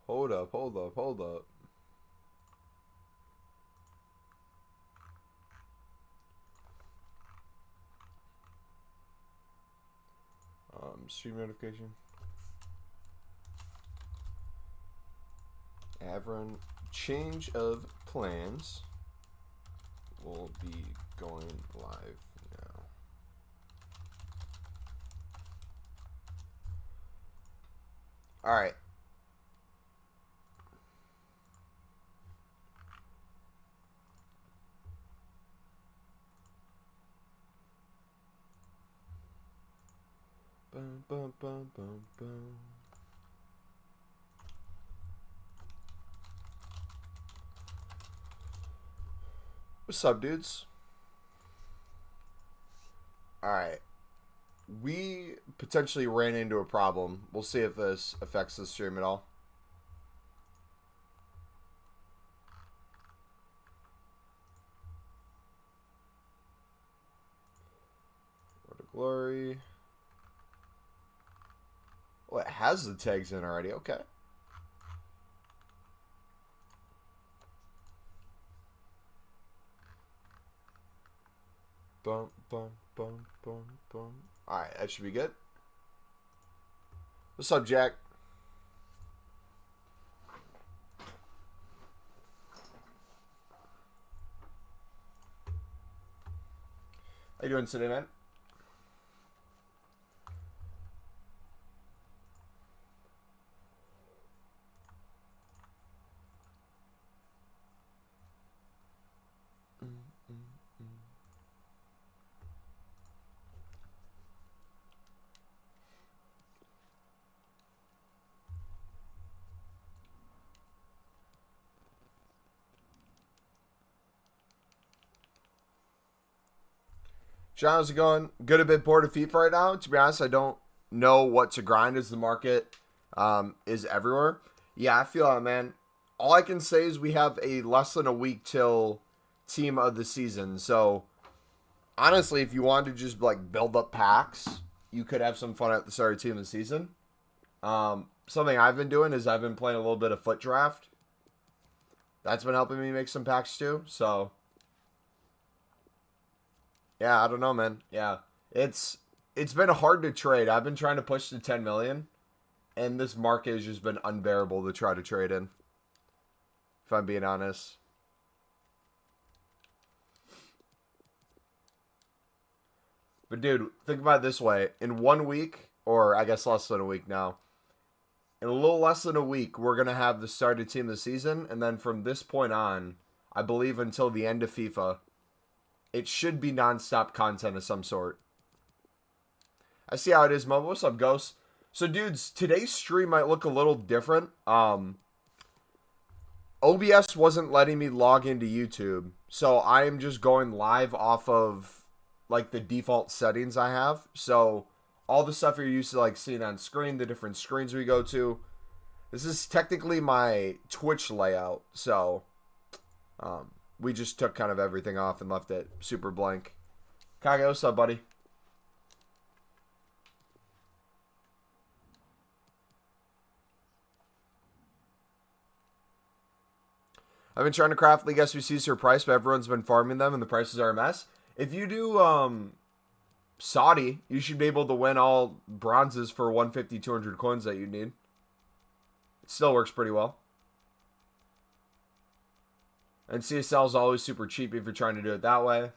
Hold up. Stream notification. Avron, change of plans. Will be going live now. All right. Bum, bum, bum, bum, bum. What's up, dudes? Alright. We potentially ran into a problem. We'll see if this affects the stream at all. Road to Glory. Oh, it has the tags in already. Okay. Bum, bum, bum, bum, bum. Alright, that should be good. What's up, Jack? How you doing today, man? John, how's it going? Good, a bit bored of FIFA right now. To be honest, I don't know what to grind as the market is everywhere. Yeah, I feel it, man. All I can say is we have a less than a week till team of the season. So, honestly, if you wanted to just like build up packs, you could have some fun at the start of team of the season. Something I've been doing is I've been playing a little bit of foot draft. That's been helping me make some packs too. So, yeah, I don't know, man. Yeah, it's been hard to trade. I've been trying to push to 10 million, and this market has just been unbearable to try to trade in, if I'm being honest. But dude, think about it this way. In 1 week, or I guess less than a week now, in a little less than a week, we're going to have the started team of the season, and then from this point on, I believe until the end of FIFA, it should be non-stop content of some sort. I see how it is, Mumbo. What's up, Ghost? So, dudes, today's stream might look a little different. OBS wasn't letting me log into YouTube, so I am just going live off of, like, the default settings I have. So, all the stuff you're used to, like, seeing on screen, the different screens we go to. This is technically my Twitch layout, so we just took kind of everything off and left it super blank. Kage, what's up, buddy? I've been trying to craft League SBCs for price, but everyone's been farming them and the prices are a mess. If you do Saudi, you should be able to win all bronzes for 150, 200 coins that you need. It still works pretty well. And CSL is always super cheap if you're trying to do it that way.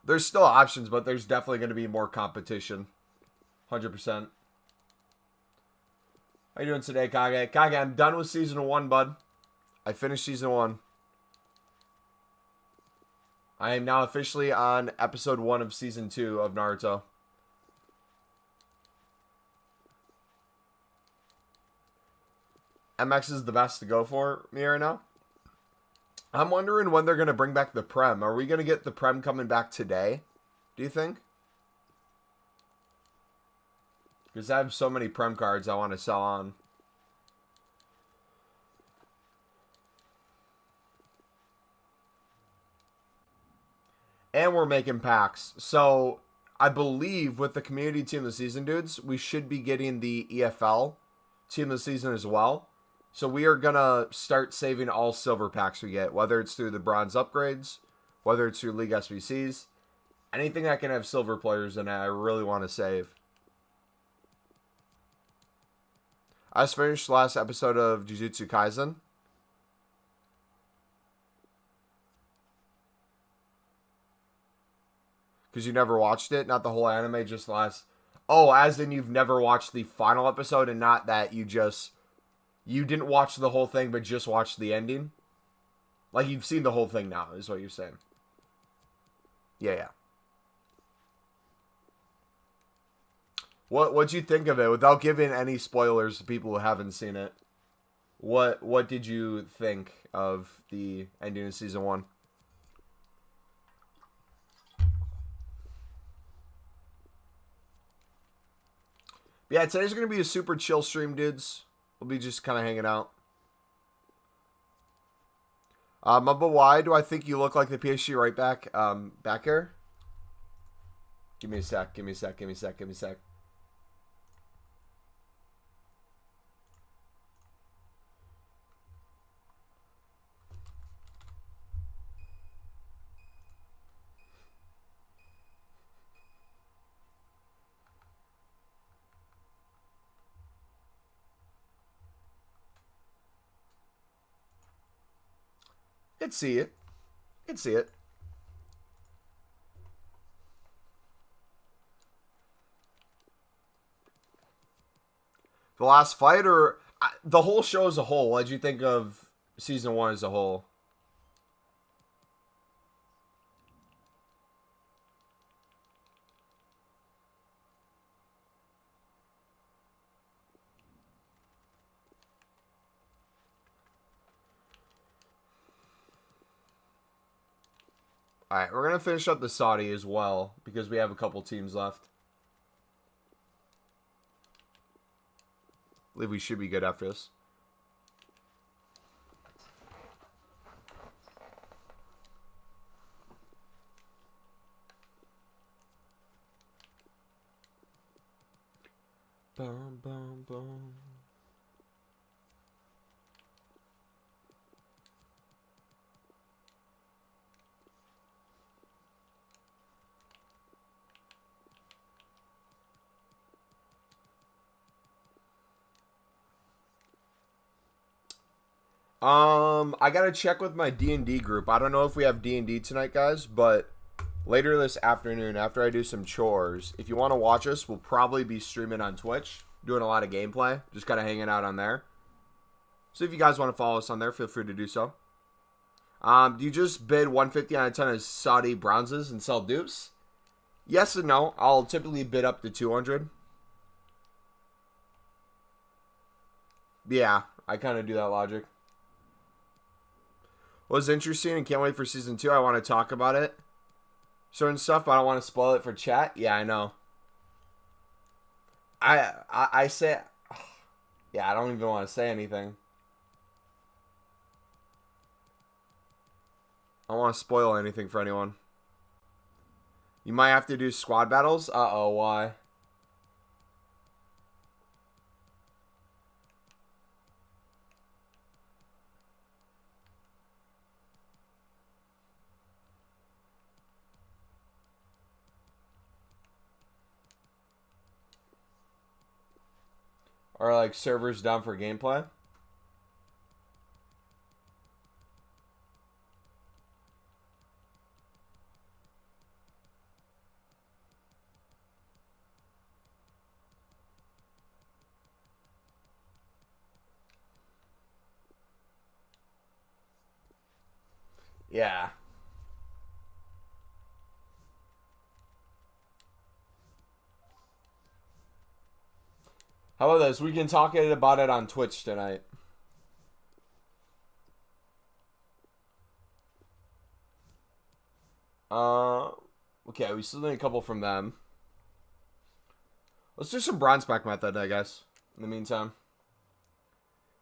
There's still options, but there's definitely going to be more competition. 100%. How you doing today, Kage? Kage, I'm done with Season 1, bud. I finished Season 1. I am now officially on Episode 1 of Season 2 of Naruto. MX is the best to go for me right now. I'm wondering when they're going to bring back the Prem. Are we going to get the Prem coming back today? Do you think? Because I have so many Prem cards I want to sell on. And we're making packs. So, I believe with the community team of the season, dudes, we should be getting the EFL team of the season as well. So we are going to start saving all silver packs we get, whether it's through the bronze upgrades, whether it's through League SBCs. Anything that can have silver players in it, I really want to save. I just finished the last episode of Jujutsu Kaisen. Because you never watched it? Not the whole anime, just the last... Oh, as in you've never watched the final episode and not that you just... You didn't watch the whole thing, but just watched the ending? Like, you've seen the whole thing now, is what you're saying. Yeah. What'd you think of it? Without giving any spoilers to people who haven't seen it, what did you think of the ending of Season 1? Yeah, today's going to be a super chill stream, dudes. We'll be just kind of hanging out. Mumbo, why do I think you look like the PSG right back? Back here? Give me a sec. I can see it. The last fight or the whole show as a whole? What did you think of Season 1 as a whole? Alright, we're going to finish up the Saudi as well, because we have a couple teams left. I believe we should be good after this. Boom, boom, boom. I gotta check with my D&D group. I don't know if we have D&D tonight, guys, but later this afternoon, after I do some chores, if you want to watch us, we'll probably be streaming on Twitch, doing a lot of gameplay, just kind of hanging out on there. So if you guys want to follow us on there, feel free to do so. Do you just bid 150 on a ton of Saudi bronzes and sell dupes? Yes and no. I'll typically bid up to 200. Yeah, I kind of do that logic. Was interesting and can't wait for Season 2. I want to talk about it. Certain stuff, but I don't want to spoil it for chat. Yeah, I know. I say... Yeah, I don't even want to say anything. I don't want to spoil anything for anyone. You might have to do squad battles? Uh-oh, why? Are like servers down for gameplay? Yeah. How about this? We can talk about it on Twitch tonight. Okay, we still need a couple from them. Let's do some bronze pack method, I guess, in the meantime.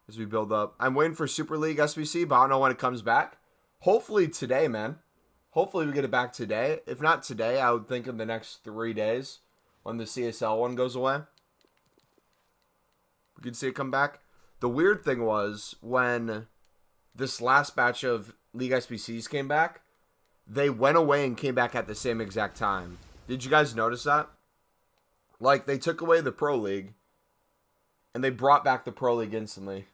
As we build up. I'm waiting for Super League SBC, but I don't know when it comes back. Hopefully today, man. Hopefully we get it back today. If not today, I would think in the next 3 days when the CSL one goes away. We could see it come back. The weird thing was when this last batch of League SBCs came back, they went away and came back at the same exact time. Did you guys notice that? Like, they took away the Pro League, and they brought back the Pro League instantly.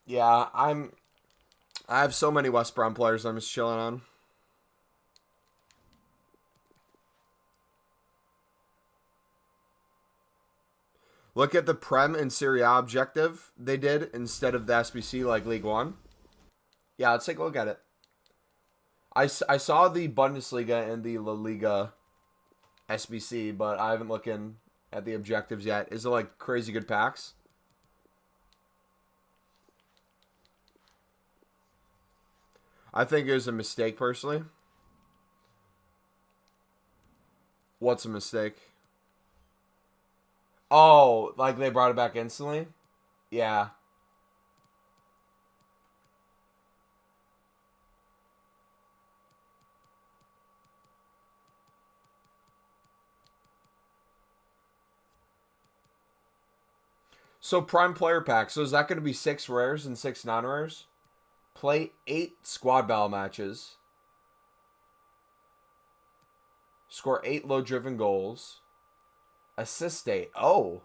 Yeah, I have so many West Brom players I'm just chilling on. Look at the Prem and Serie A objective they did instead of the SBC like League One. Yeah, let's take a look at it. I saw the Bundesliga and the La Liga SBC, but I haven't looked in at the objectives yet. Is it like crazy good packs? I think it was a mistake personally. What's a mistake? Oh, like they brought it back instantly? Yeah. So Prime Player Pack. So is that going to be 6 rares and 6 non-rares? Play 8 squad battle matches. Score 8 low-driven goals. Assist 8. Oh.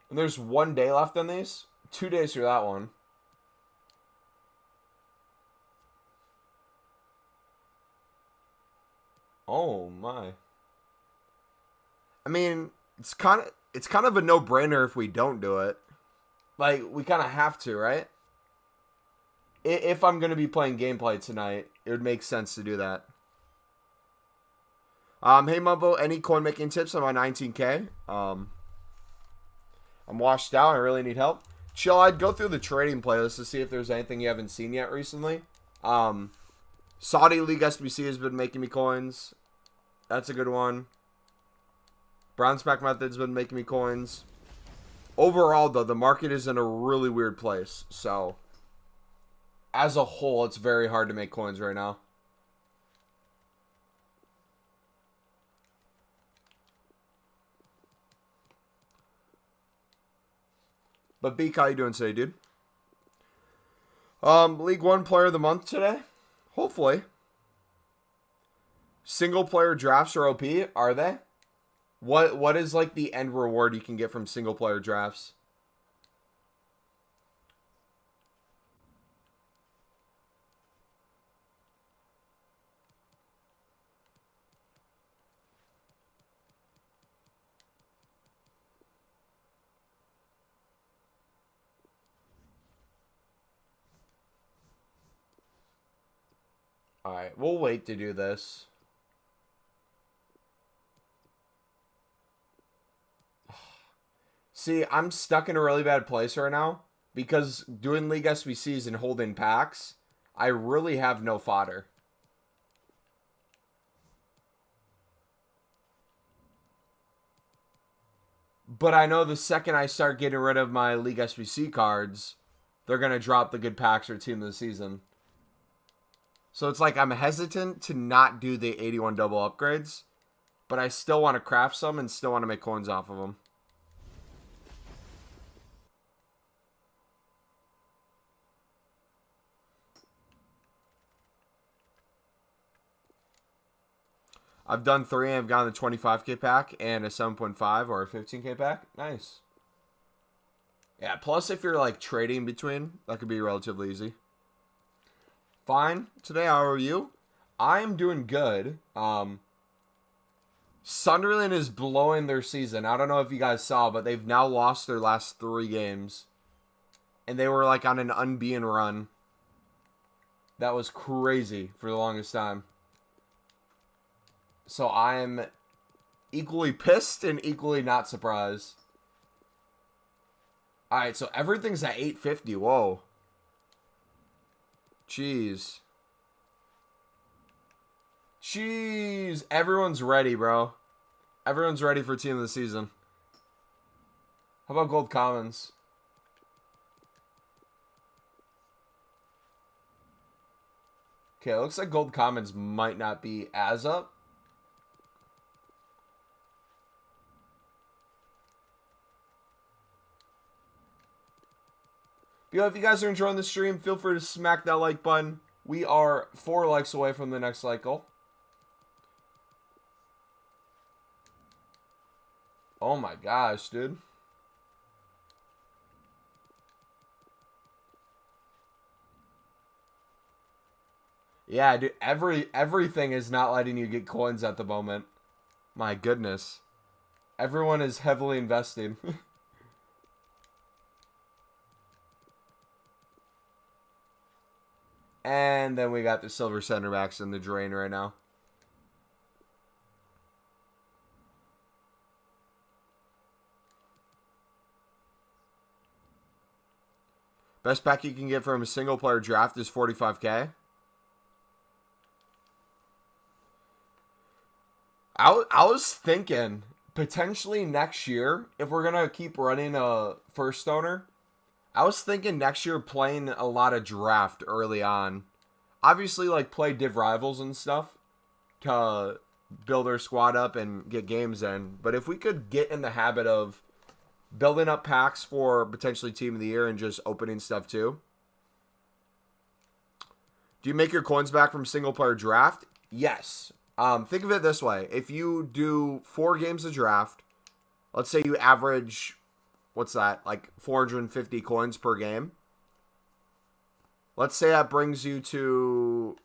And there's 1 day left on these? 2 days for that one. Oh my. I mean, it's kind of a no-brainer if we don't do it. Like, we kind of have to, right? If I'm going to be playing gameplay tonight, it would make sense to do that. Hey Mumbo, any coin making tips on my 19K? I'm washed out. I really need help. Chill, I'd go through the trading playlist to see if there's anything you haven't seen yet recently. Saudi League SBC has been making me coins. That's a good one. Brown Pack Method's been making me coins. Overall, though, the market is in a really weird place. So, as a whole, it's very hard to make coins right now. But Beak, how you doing today, dude? League One Player of the Month today? Hopefully. Single player drafts are OP, are they? What is like the end reward you can get from single player drafts? Alright, we'll wait to do this. See, I'm stuck in a really bad place right now because doing League SBCs and holding packs, I really have no fodder. But I know the second I start getting rid of my League SBC cards, they're going to drop the good packs for team of the season. So it's like I'm hesitant to not do the 81 double upgrades, but I still want to craft some and still want to make coins off of them. I've done 3 and I've gotten the 25k pack and a 7.5 or a 15k pack. Nice. Yeah, plus if you're like trading between, that could be relatively easy. Fine. Today, how are you? I am doing good. Sunderland is blowing their season. I don't know if you guys saw, but they've now lost their last 3 games. And they were like on an unbeaten run. That was crazy for the longest time. So I'm equally pissed and equally not surprised. All right, so everything's at 850. Whoa. Jeez. Jeez. Everyone's ready, bro. Everyone's ready for team of the season. How about gold commons? Okay, it looks like gold commons might not be as up. Yo, if you guys are enjoying the stream, feel free to smack that like button. We are 4 likes away from the next cycle. Oh my gosh, dude. Yeah, dude, everything is not letting you get coins at the moment. My goodness. Everyone is heavily investing. And then we got the silver center backs in the drain right now. Best pack you can get from a single player draft is 45K. I was thinking potentially next year, if we're going to keep running a first owner, I was thinking next year playing a lot of draft early on. Obviously, like, play div rivals and stuff to build our squad up and get games in. But if we could get in the habit of building up packs for potentially team of the year and just opening stuff too. Do you make your coins back from single player draft? Yes. Think of it this way. If you do 4 games of draft, let's say you average, what's that, like 450 coins per game. Let's say that brings you to,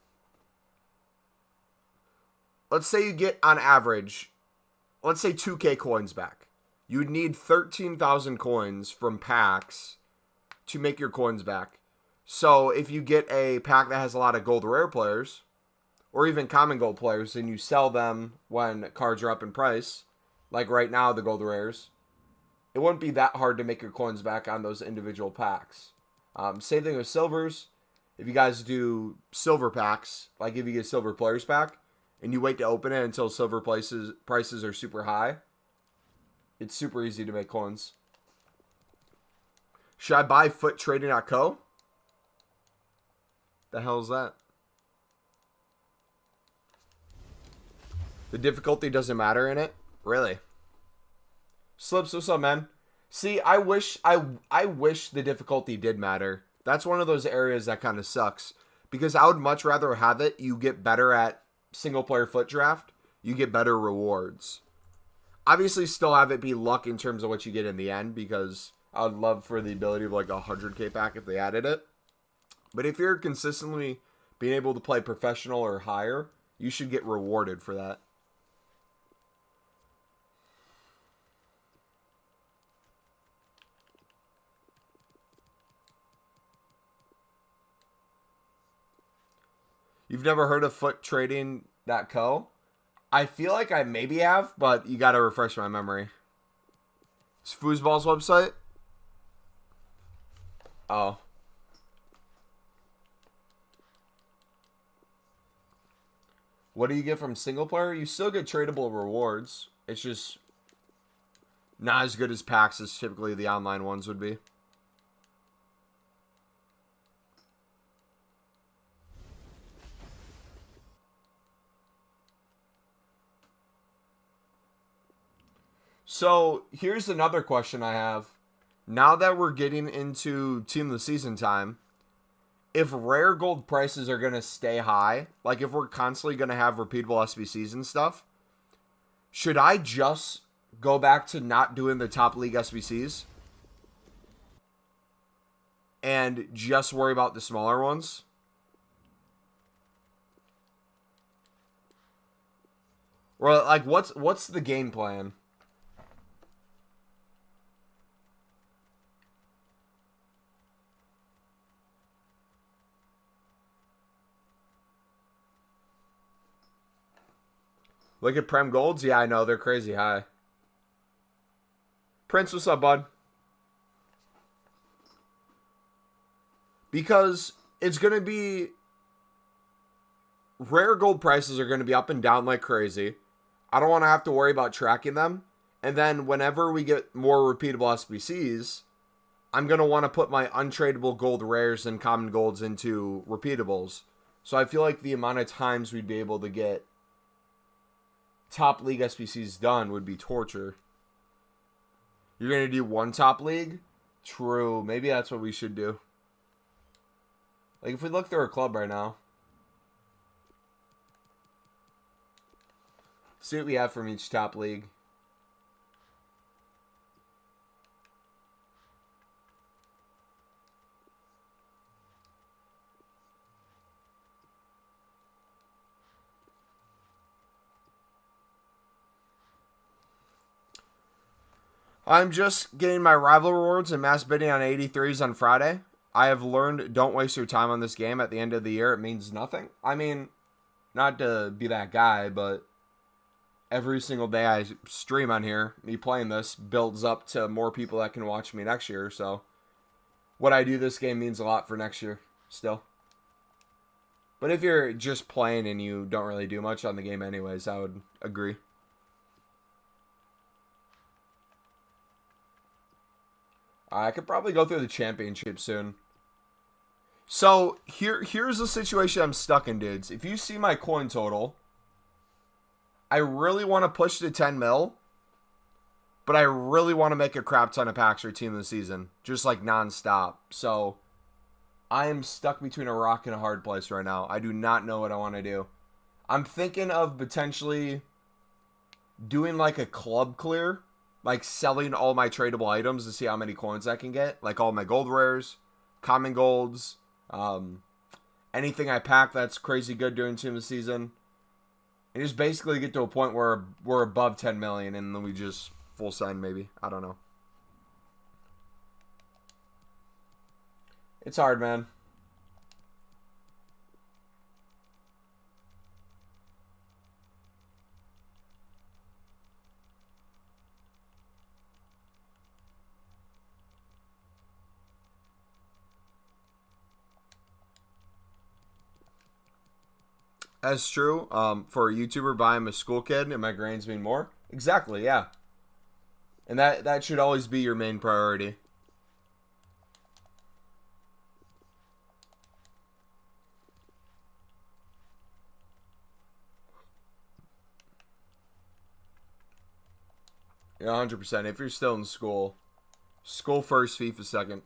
let's say you get on average, let's say 2K coins back. You would need 13,000 coins from packs to make your coins back. So if you get a pack that has a lot of gold rare players, or even common gold players, and you sell them when cards are up in price, like right now the gold rares, it wouldn't be that hard to make your coins back on those individual packs. Same thing with silvers. If you guys do silver packs, like if you get a silver players pack, and you wait to open it until silver prices are super high, it's super easy to make coins. Should I buy foottrading.co? The hell is that? The difficulty doesn't matter in it? Really? Slips, what's up, man? See, I wish the difficulty did matter. That's one of those areas that kind of sucks. Because I would much rather have it, you get better at single player foot draft, you get better rewards. Obviously, still have it be luck in terms of what you get in the end, because I would love for the ability of like a 100K pack if they added it. But if you're consistently being able to play professional or higher, you should get rewarded for that. You've never heard of foottrading.co? I feel like I maybe have, but you gotta refresh my memory. It's Foosball's website? Oh. What do you get from single player? You still get tradable rewards. It's just not as good as packs as typically the online ones would be. So, here's another question I have. Now that we're getting into team of the season time, if rare gold prices are going to stay high, like if we're constantly going to have repeatable SBCs and stuff, should I just go back to not doing the top league SBCs and just worry about the smaller ones? Or like what's the game plan? Look at Prem Golds. Yeah, I know. They're crazy high. Prince, what's up, bud? Because it's going to be... Rare gold prices are going to be up and down like crazy. I don't want to have to worry about tracking them. And then whenever we get more repeatable SBCs, I'm going to want to put my untradeable gold rares and common golds into repeatables. So I feel like the amount of times we'd be able to get top league SBCs done would be torture. You're going to do one top league? True. Maybe that's what we should do. Like if we look through our club right now. See what we have from each top league. I'm just getting my rival rewards and mass bidding on 83s on Friday. I have learned don't waste your time on this game. At the end of the year, it means nothing. I mean, not to be that guy, but every single day I stream on here, me playing this builds up to more people that can watch me next year. So what I do this game means a lot for next year still. But if you're just playing and you don't really do much on the game anyways, I would agree. I could probably go through the championship soon. So here's the situation I'm stuck in, dudes. If you see my coin total, I really want to push to 10 mil, but I really want to make a crap ton of packs for team of the season, just like non-stop. So I am stuck between a rock and a hard place right now. I do not know what I want to do. I'm thinking of potentially doing like a club clear, like selling all my tradable items to see how many coins I can get, like all my gold rares, common golds, anything I pack that's crazy good during team of the season. And just basically get to a point where we're above 10 million and then we just full send maybe. I don't know. It's hard, man. That's true. For a YouTuber buying a school kid and my grains mean more. Exactly, yeah. And that should always be your main priority. Yeah, 100%. If you're still in school. School first, FIFA second.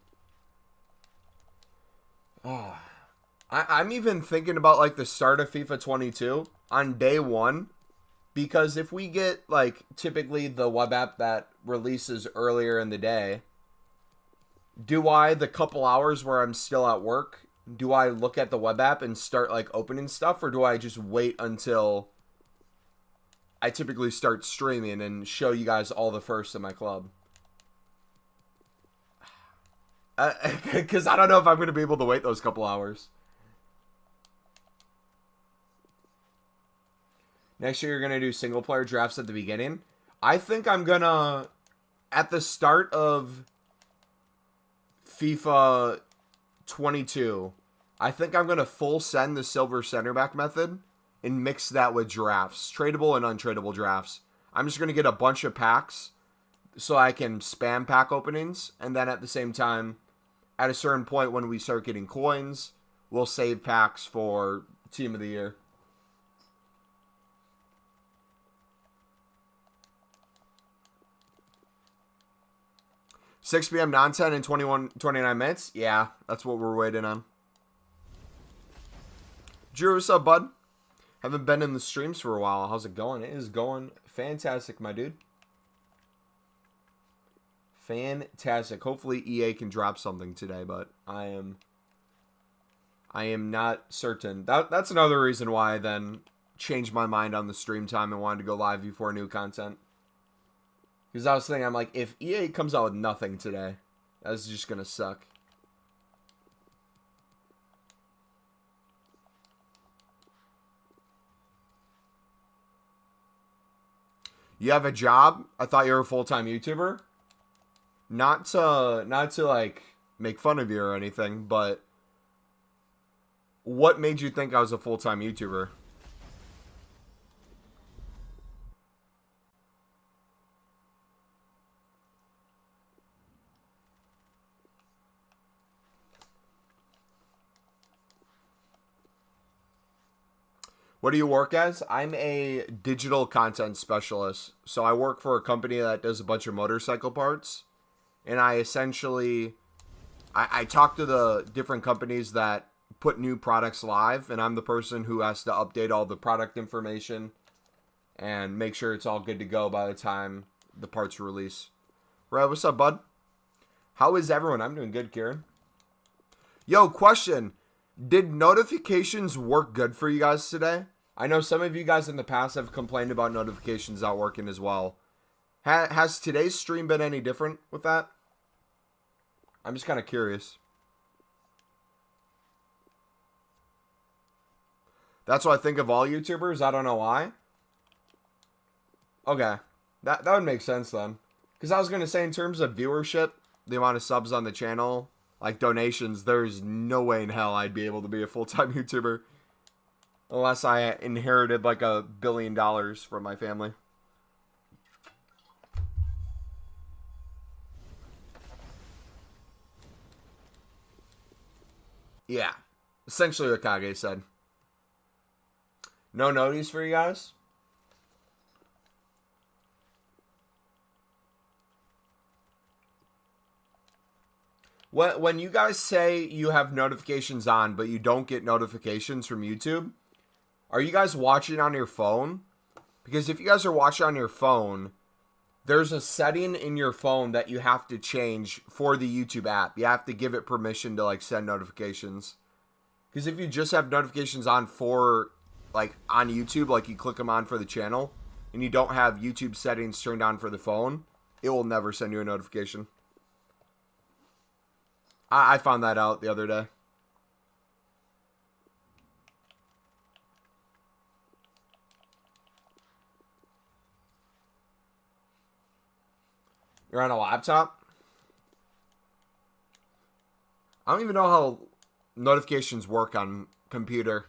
Oh. I'm even thinking about like the start of FIFA 22 on day one, because if we get like typically the web app that releases earlier in the day, do I, the couple hours where I'm still at work, do I look at the web app and start like opening stuff, or do I just wait until I typically start streaming and show you guys all the first in my club? Because I don't know if I'm going to be able to wait those couple hours. Next year, you're going to do single-player drafts at the beginning. I think I'm going to, at the start of FIFA 22, I think I'm going to full send the silver center back method and mix that with drafts, tradable and untradeable drafts. I'm just going to get a bunch of packs so I can spam pack openings, and then at the same time, at a certain point when we start getting coins, we'll save packs for Team of the Year. $6 p.m. non-10 in 29 minutes? Yeah, that's what we're waiting on. Drew, what's up, bud? Haven't been in the streams for a while. How's it going? It is going fantastic, my dude. Fantastic. Hopefully EA can drop something today, but I am not certain. That's another reason why I then changed my mind on the stream time and wanted to go live before new content. Because I was thinking, I'm like, if EA comes out with nothing today, that's just going to suck. You have a job? I thought you were a full-time YouTuber. Not to like make fun of you or anything, but what made you think I was a full-time YouTuber? What do you work as? I'm a digital content specialist. So I work for a company that does a bunch of motorcycle parts. And I essentially, I talk to the different companies that put new products live. And I'm the person who has to update all the product information and make sure it's all good to go by the time the parts release. Right, what's up, bud? How is everyone? I'm doing good, Kieran. Yo, question. Did notifications work good for you guys today? I know some of you guys in the past have complained about notifications not working as well. Has today's stream been any different with that? I'm just kind of curious. That's what I think of all YouTubers. I don't know why. Okay. That would make sense then. Because I was going to say in terms of viewership, the amount of subs on the channel, like donations, there's no way in hell I'd be able to be a full-time YouTuber. Unless I inherited like $1 billion from my family. Yeah. Essentially what Kage said. No noties for you guys? When you guys say you have notifications on, but you don't get notifications from YouTube, are you guys watching on your phone? Because if you guys are watching on your phone, there's a setting in your phone that you have to change for the YouTube app. You have to give it permission to like send notifications. Because if you just have notifications on for like on YouTube, like you click them on for the channel, and you don't have YouTube settings turned on for the phone, it will never send you a notification. I found that out the other day. You're on a laptop? I don't even know how notifications work on computer.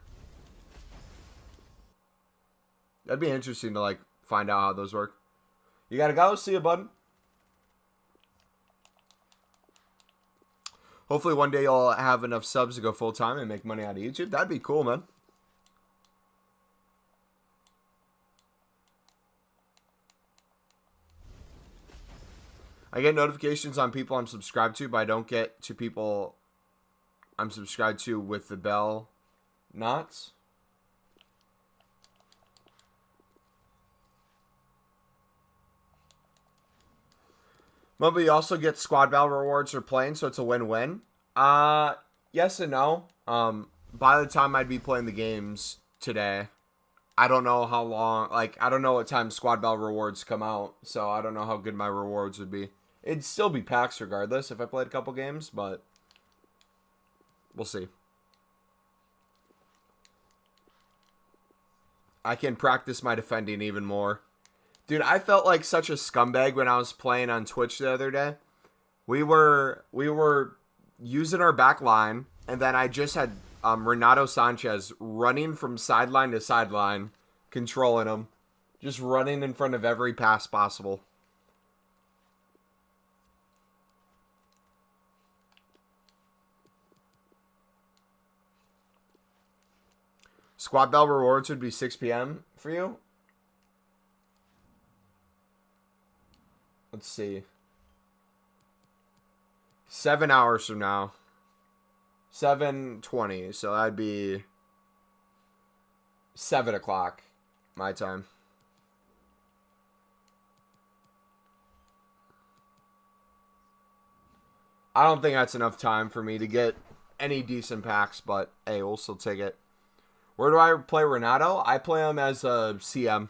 That'd be interesting to like find out how those work. You gotta go. See you, bud. Hopefully one day you'll have enough subs to go full time and make money out of YouTube. That'd be cool, man. I get notifications on people I'm subscribed to, but I don't get to people I'm subscribed to with the bell knots. But you also get squad battle rewards for playing, so it's a win-win. Yes and no. By the time I'd be playing the games today, I don't know how long, like, I don't know what time squad battle rewards come out, so I don't know how good my rewards would be. It'd still be packs regardless if I played a couple games, but we'll see. I can practice my defending even more. Dude, I felt like such a scumbag when I was playing on Twitch the other day. We were using our back line, and then I just had Renato Sanchez running from sideline to sideline, controlling him. Just running in front of every pass possible. Squad Bell rewards would be 6 p.m. for you? Let's see. 7 hours from now. 7:20. So that'd be 7 o'clock my time. I don't think that's enough time for me to get any decent packs, but hey, we'll still take it. Where do I play Renato? I play him as a CM.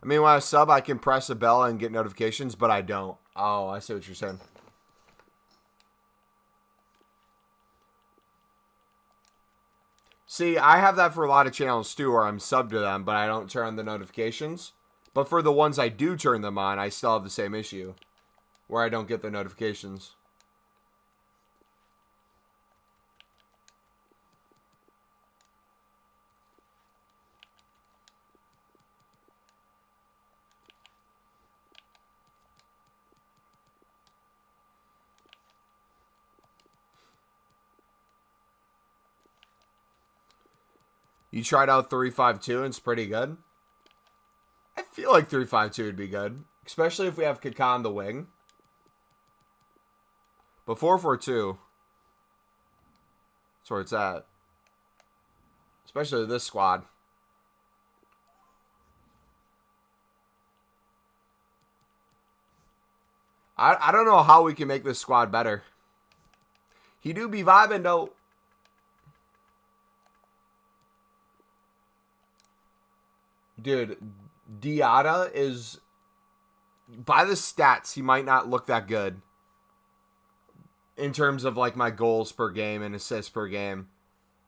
I mean, when I sub, I can press a bell and get notifications, but I don't. Oh, I see what you're saying. See, I have that for a lot of channels too, where I'm subbed to them, but I don't turn on the notifications. But for the ones I do turn them on, I still have the same issue, where I don't get the notifications. You tried out 352 and it's pretty good. I feel like 352 would be good, especially if we have Kaká on the wing. But 442, that's where it's at. Especially this squad. I don't know how we can make this squad better. He do be vibing though. Dude, Diata is, by the stats, he might not look that good in terms of like my goals per game and assists per game.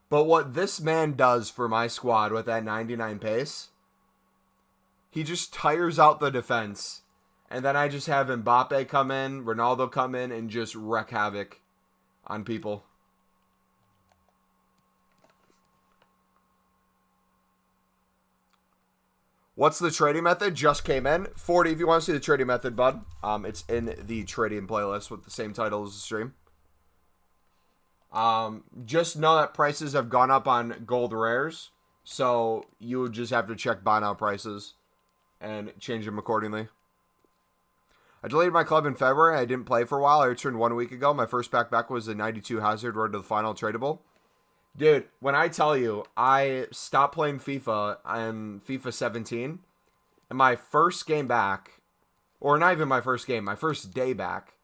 But what this man does for my squad with that 99 pace, he just tires out the defense. And then I just have Mbappe come in, Ronaldo come in, and just wreak havoc on people. What's the trading method? Just came in. 40, if you want to see the trading method, bud. It's in the trading playlist with the same title as the stream. Just know that prices have gone up on gold rares. So you would just have to check buy now prices and change them accordingly. I deleted my club in February. I didn't play for a while. I returned 1 week ago. My first back was a 92 Hazard road to the final tradable. Dude, when I tell you, I stopped playing FIFA on FIFA 17, and my first game back, or not even my first game, my first day back,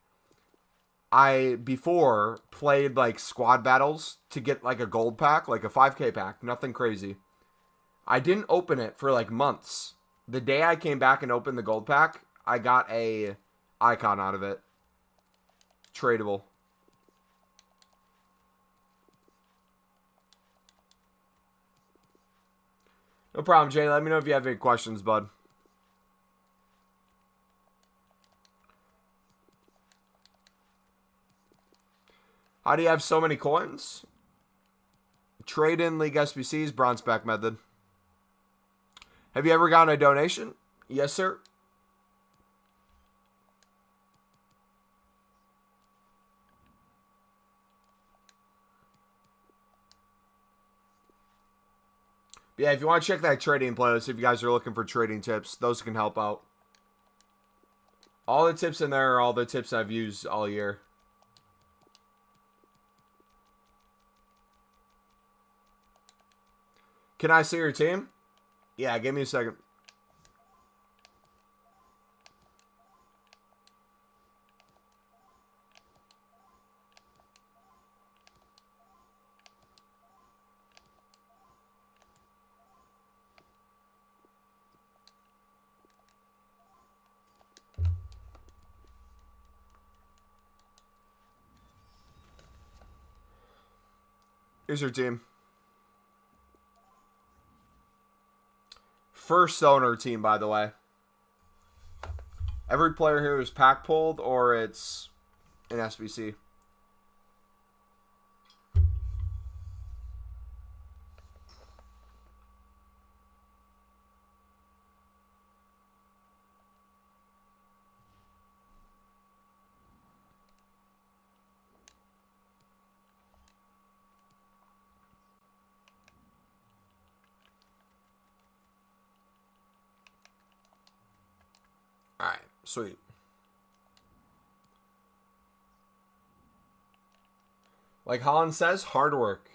I, before, played, like, squad battles to get, like, a gold pack, like a 5K pack, nothing crazy. I didn't open it for, like, months. The day I came back and opened the gold pack, I got a icon out of it. Tradable. No problem, Jay. Let me know if you have any questions, bud. How do you have so many coins? Trade in League SBCs, bronze pack method. Have you ever gotten a donation? Yes, sir. Yeah, if you want to check that trading playlist, if you guys are looking for trading tips, those can help out. All the tips in there are all the tips I've used all year. Can I see your team? Yeah, give me a second. Here's your team. First owner team, by the way. Every player here is pack pulled or it's an SBC. Alright, sweet. Like Holland says, hard work.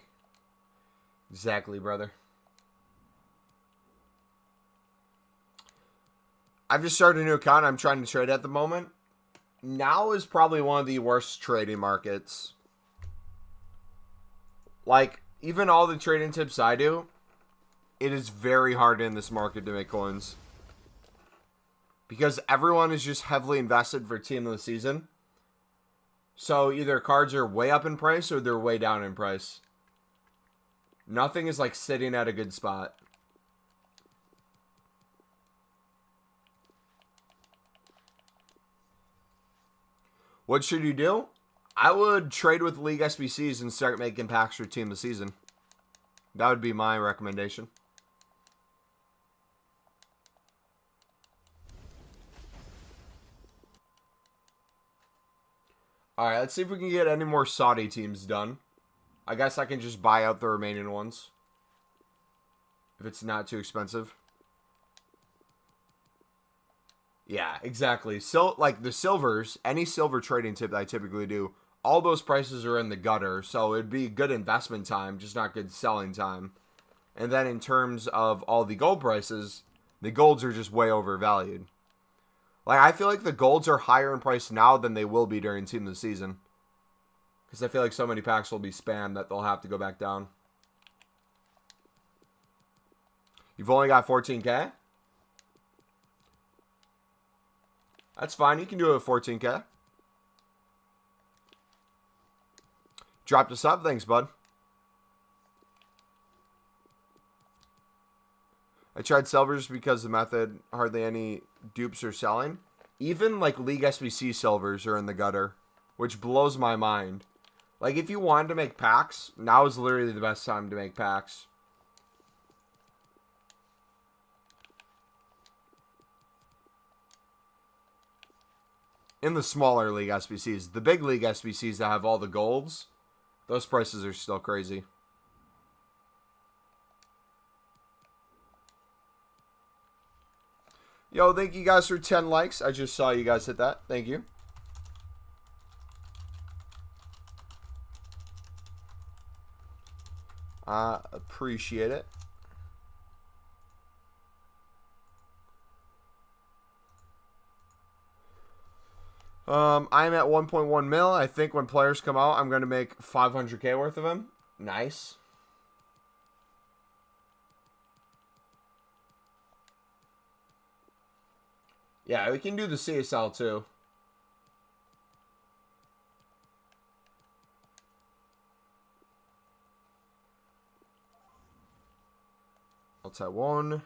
Exactly, brother. I've just started a new account I'm trying to trade at the moment. Now is probably one of the worst trading markets. Like, even all the trading tips I do, it is very hard in this market to make coins. Because everyone is just heavily invested for team of the season. So either cards are way up in price or they're way down in price. Nothing is like sitting at a good spot. What should you do? I would trade with League SBCs and start making packs for Team of the Season. That would be my recommendation. Alright, let's see if we can get any more Saudi teams done. I guess I can just buy out the remaining ones. If it's not too expensive. Yeah, exactly. So, like the silvers, any silver trading tip that I typically do, all those prices are in the gutter. So it'd be good investment time, just not good selling time. And then in terms of all the gold prices, the golds are just way overvalued. Like, I feel like the golds are higher in price now than they will be during Team of the Season. Because I feel like so many packs will be spammed that they'll have to go back down. You've only got 14K? That's fine. You can do it with 14K. Dropped a sub. Thanks, bud. I tried silvers because the method, hardly any dupes are selling. Even like League SBC silvers are in the gutter, which blows my mind. Like, if you wanted to make packs, now is literally the best time to make packs. In the smaller League SBCs. The big League SBCs that have all the golds, those prices are still crazy. Yo, thank you guys for 10 likes. I just saw you guys hit that. Thank you. I appreciate it. I'm at 1.1 mil. I think when players come out, I'm going to make 500K worth of them. Nice. Yeah, we can do the CSL too. I'll type one.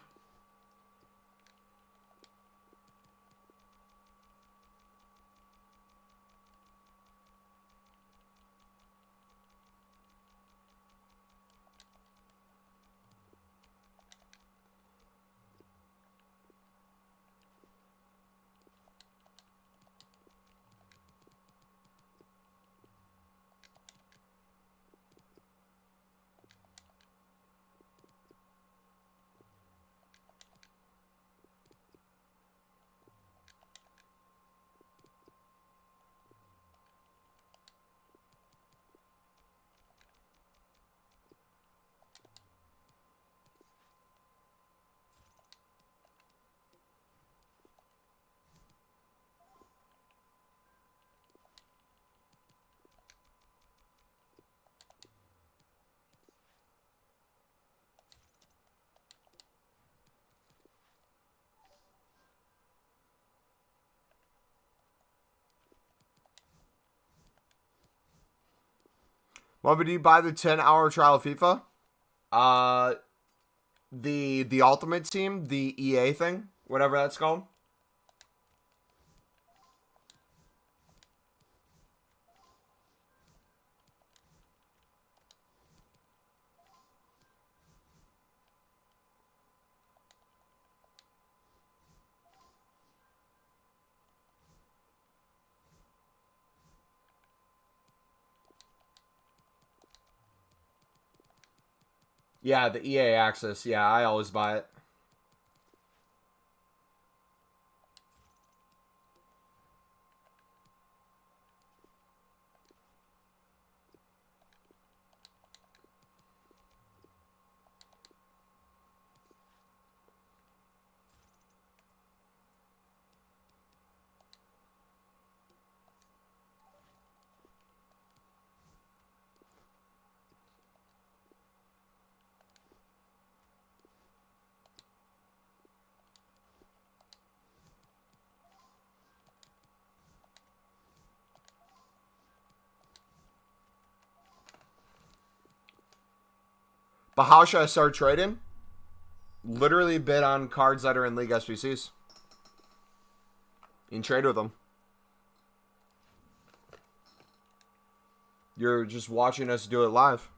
Well, but do you buy the 10-hour trial of FIFA? The Ultimate Team, the EA thing, whatever that's called. Yeah, the EA Access. Yeah, I always buy it. But how should I start trading? Literally bid on cards that are in League SBCs. You can trade with them. You're just watching us do it live.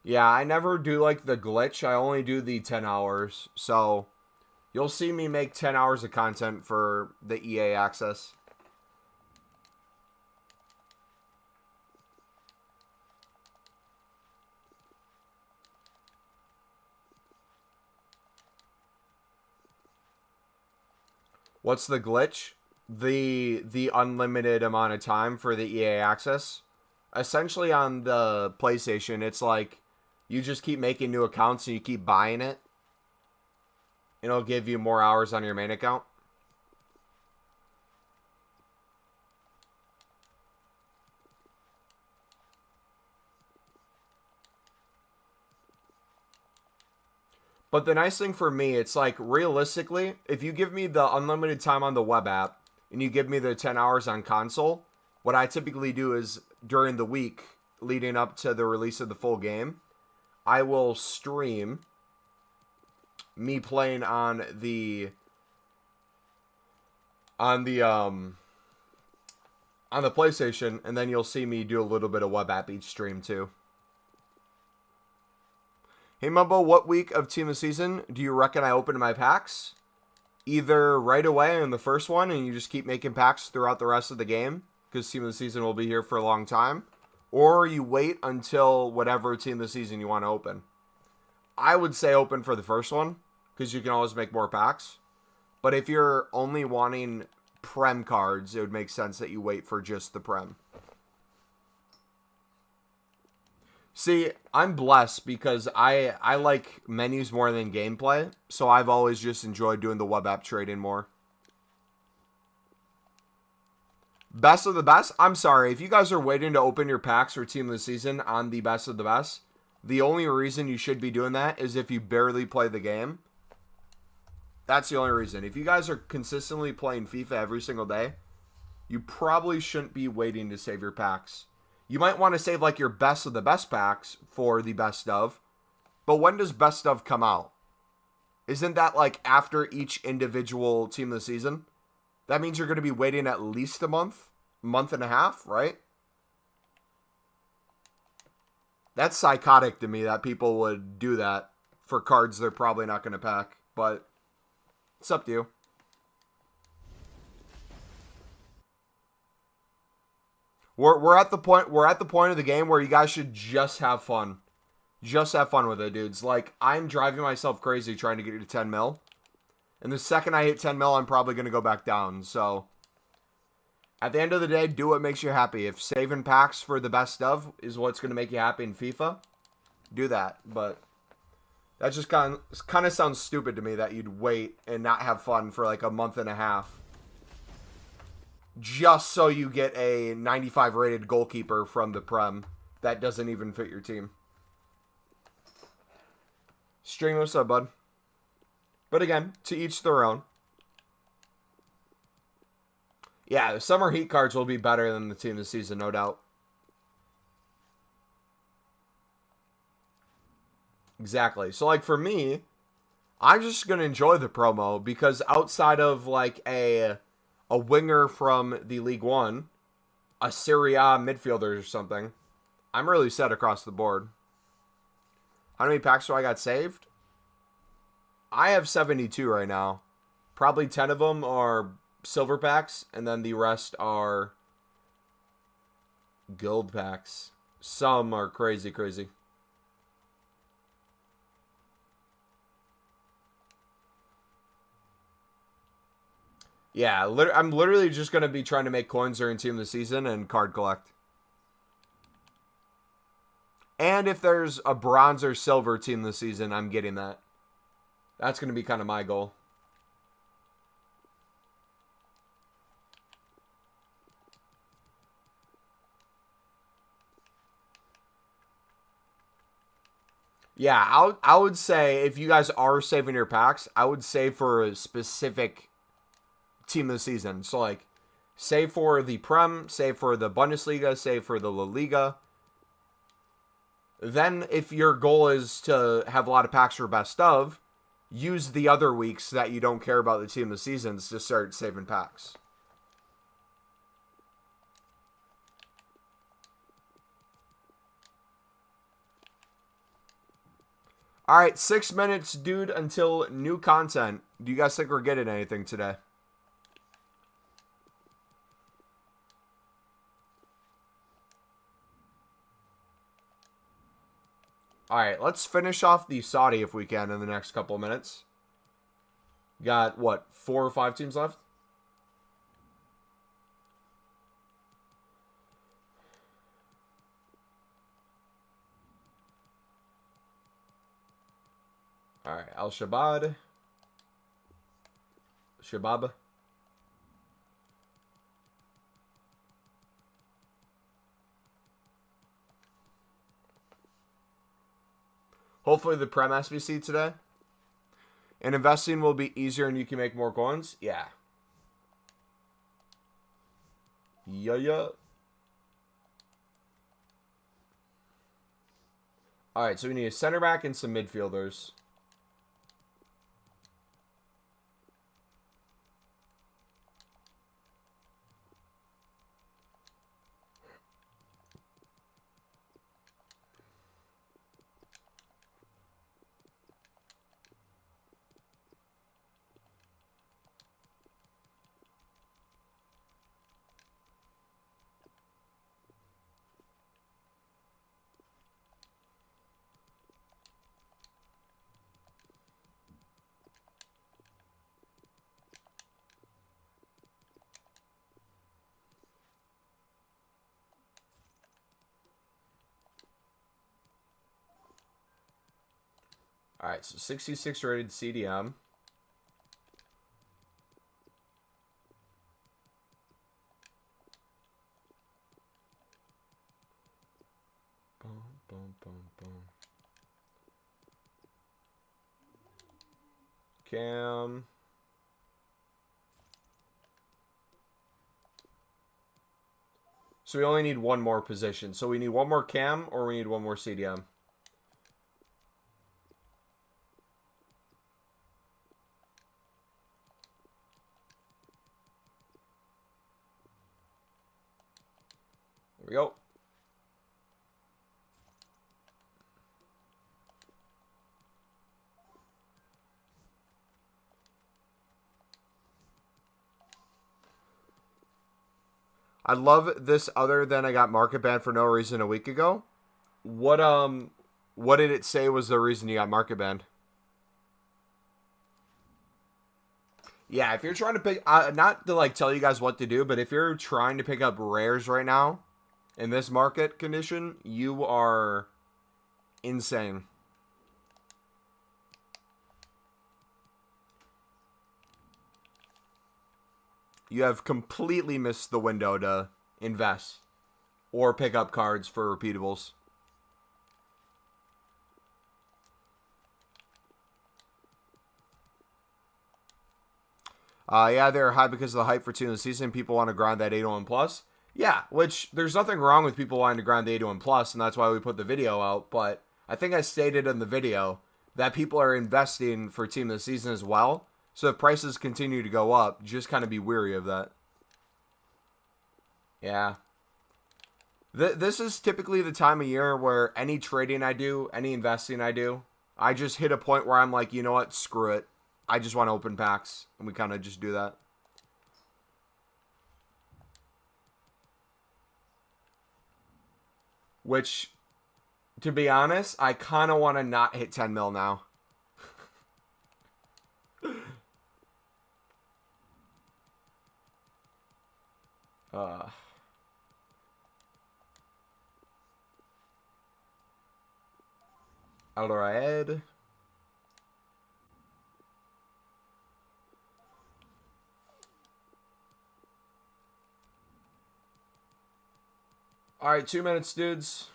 Yeah, I never do like the glitch. I only do the 10 hours. So you'll see me make 10 hours of content for the EA access. What's the glitch? The unlimited amount of time for the EA access. Essentially on the PlayStation, it's like you just keep making new accounts and you keep buying it. It'll give you more hours on your main account. But the nice thing for me, it's like realistically, if you give me the unlimited time on the web app and you give me the 10 hours on console, what I typically do is during the week leading up to the release of the full game, I will stream me playing on the PlayStation, and then you'll see me do a little bit of web app each stream too. Hey Mumbo, what week of Team of the Season do you reckon I open my packs? Either right away in the first one and you just keep making packs throughout the rest of the game, because Team of the Season will be here for a long time, or you wait until whatever Team of the Season you want to open. I would say open for the first one, because you can always make more packs. But if you're only wanting Prem cards, it would make sense that you wait for just the Prem. See, I'm blessed because I like menus more than gameplay, so I've always just enjoyed doing the web app trading more. Best of the best? I'm sorry, if you guys are waiting to open your packs for Team of the Season on the best of the best, the only reason you should be doing that is if you barely play the game. That's the only reason. If you guys are consistently playing FIFA every single day, you probably shouldn't be waiting to save your packs. You might want to save like your best of the best packs for the best of. But when does best of come out? Isn't that like after each individual Team of the Season? That means you're going to be waiting at least a month and a half, right? That's psychotic to me that people would do that for cards they're probably not going to pack. But it's up to you. We're at the point of the game where you guys should just have fun. Just have fun with it, dudes. Like, I'm driving myself crazy trying to get to 10 mil. And the second I hit 10 mil, I'm probably going to go back down. So, at the end of the day, do what makes you happy. If saving packs for the best of is what's going to make you happy in FIFA, do that. But that just kind of sounds stupid to me that you'd wait and not have fun for like a month and a half. Just so you get a 95 rated goalkeeper from the Prem that doesn't even fit your team. String, what's up, bud? But again, to each their own. Yeah, the Summer Heat cards will be better than the Team of the Season, no doubt. Exactly. So, like, for me, I'm just going to enjoy the promo because outside of, like, a winger from the League One, a Serie A midfielder or something, I'm really set across the board. How many packs do I got saved? I have 72 right now. Probably 10 of them are silver packs, and then the rest are gold packs. Some are crazy, crazy. Yeah, I'm literally just going to be trying to make coins during Team of the Season and card collect. And if there's a bronze or silver Team of the Season, I'm getting that. That's going to be kind of my goal. Yeah, I would say if you guys are saving your packs, I would save for a specific team of the season. So like, save for the Prem, save for the Bundesliga, save for the La Liga. Then if your goal is to have a lot of packs for best of, use the other weeks that you don't care about the team of the seasons to start saving packs. All right, 6 minutes, dude, until new content. Do you guys think we're getting anything today? All right, let's finish off the Saudi if we can in the next couple of minutes. Got, what, 4 or 5 teams left? All right, Al-Shabaab. Shabab. Hopefully the Prem SBC today. And investing will be easier and you can make more coins. Yeah. Yeah. All right, so we need a center back and some midfielders. All right, so 66 rated CDM. Boom, boom, boom, boom. Cam. So we only need one more position. So we need one more Cam or we need one more CDM. There we go. I love this other than I got market banned for no reason a week ago. What did it say was the reason you got market banned? Yeah, if you're trying to pick, not to like tell you guys what to do, but if you're trying to pick up rares right now in this market condition, you are insane. You have completely missed the window to invest or pick up cards for repeatables. Yeah, they're high because of the hype for team of the season. People want to grind that 801 plus. Yeah, which there's nothing wrong with people wanting to grind the 801 plus, and that's why we put the video out. But I think I stated in the video that people are investing for team of the season as well. So if prices continue to go up, just kind of be wary of that. Yeah. This is typically the time of year where any trading I do, any investing I do, I just hit a point where I'm like, you know what, screw it. I just want to open packs, and we kind of just do that. Which, to be honest, I kind of want to not hit 10 mil now. Alright. Alright, 2 minutes, dudes.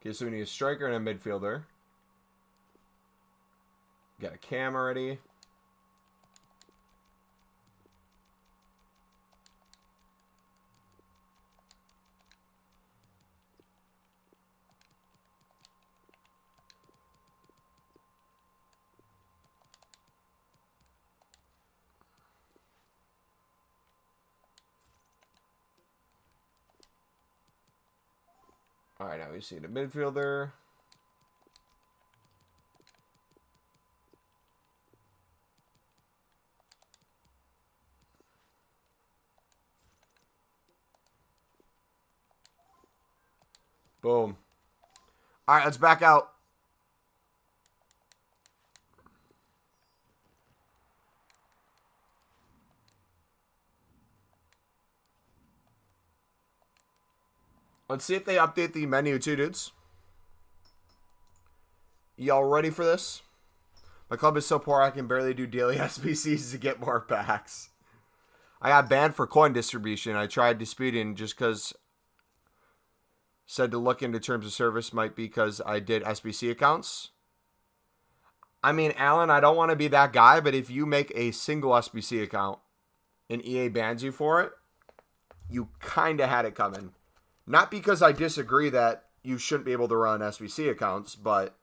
Okay, so we need a striker and a midfielder. Got a cam already. All right, now we see the midfielder. Boom. All right, let's back out. Let's see if they update the menu too, dudes. Y'all ready for this? My club is so poor I can barely do daily SBCs to get more packs. I got banned for coin distribution. I tried disputing just because said to look into terms of service might be because I did SBC accounts. I mean, Alan, I don't want to be that guy, but if you make a single SBC account and EA bans you for it, you kind of had it coming. Not because I disagree that you shouldn't be able to run SBC accounts, but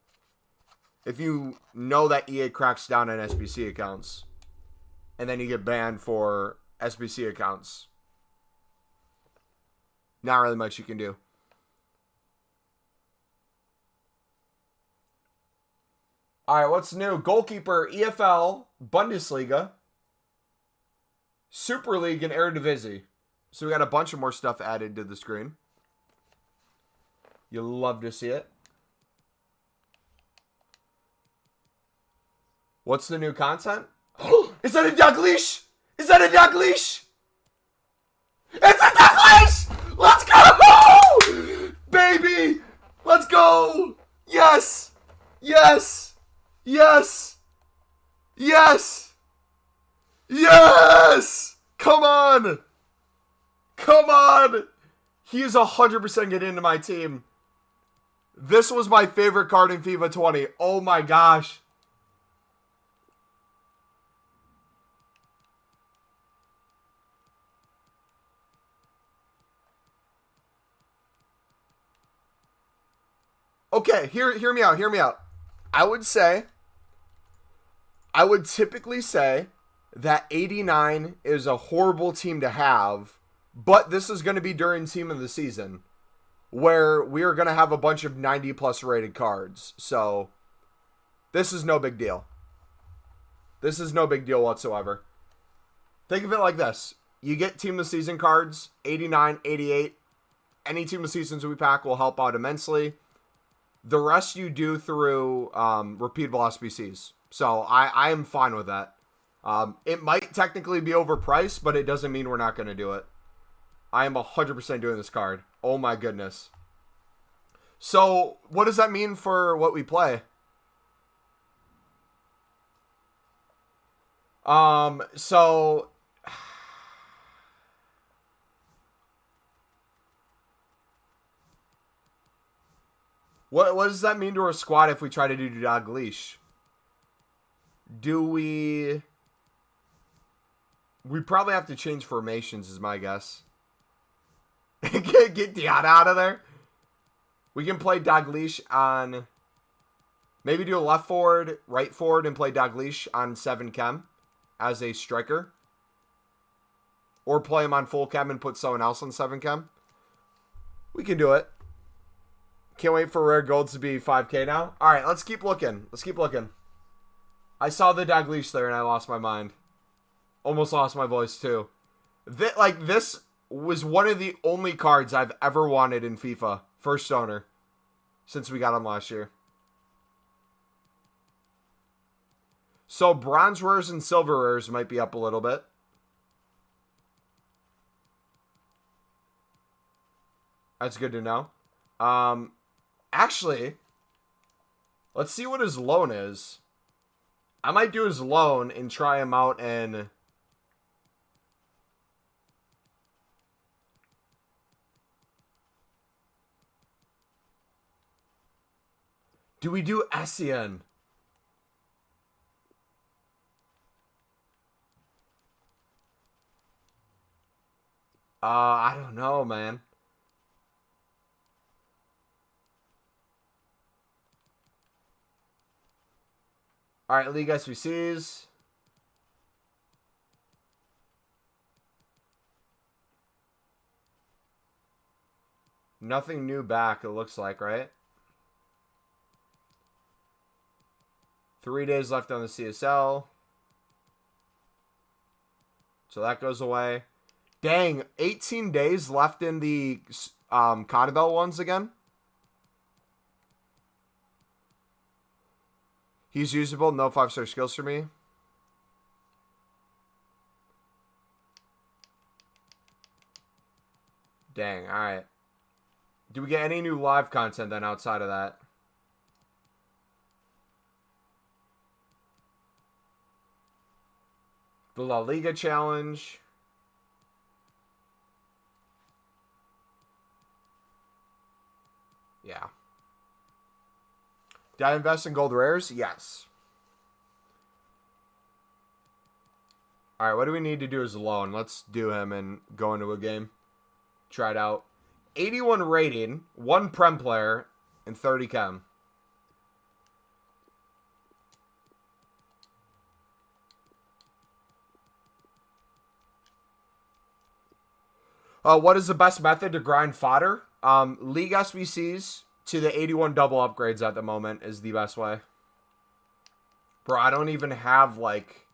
if you know that EA cracks down on SBC accounts and then you get banned for SBC accounts, not really much you can do. All right, what's new? Goalkeeper, EFL, Bundesliga, Super League, and Eredivisie. So we got a bunch of more stuff added to the screen. You'll love to see it. What's the new content? Is that a Dalglish? Is that a Dalglish? It's a Dalglish! Let's go! Baby! Let's go! Yes! Yes! Yes! Yes! Yes! Come on! Come on! He is 100% getting into my team. This was my favorite card in FIFA 20. Oh my gosh. Okay, hear me out, hear me out. I would typically say that 89 is a horrible team to have, but this is going to be during team of the season where we are going to have a bunch of 90 plus rated cards. So this is no big deal. This is no big deal whatsoever. Think of it like this. You get team of the season cards, 89, 88. Any team of the seasons we pack will help out immensely. The rest you do through repeatable SBCs. So I am fine with that. It might technically be overpriced, but it doesn't mean we're not going to do it. I am 100% doing this card. Oh my goodness. So what does that mean for what we play? So what does that mean to our squad if we try to do Dalglish? Do we probably have to change formations is my guess. Get Dion out of there. We can play Dalglish on, maybe do a left forward, right forward, and play Dalglish on 7 chem as a striker. Or play him on full chem and put someone else on 7 chem. We can do it. Can't wait for rare golds to be 5k now. All right, let's keep looking. Let's keep looking. I saw the Dalglish there and I lost my mind. Almost lost my voice too. This was one of the only cards I've ever wanted in FIFA. First owner. Since we got him last year. So bronze rares and silver rares might be up a little bit. That's good to know. Actually, let's see what his loan is. I might do his loan and try him out and Do we do Essien? I don't know, man. All right, League SBCs. Nothing new back, it looks like, right? 3 days left on the CSL. So that goes away. Dang, 18 days left in the Connibel ones again. He's usable, no 5-star skills for me. Dang, alright. Do we get any new live content then outside of that? The La Liga challenge. Yeah. Did I invest in gold rares? Yes. Alright, what do we need to do as a loan? Let's do him and go into a game. Try it out. 81 rating, 1 Prem player, and 30 chem. What is the best method to grind fodder? League SBCs to the 81 double upgrades at the moment is the best way. Bro, I don't even have, like...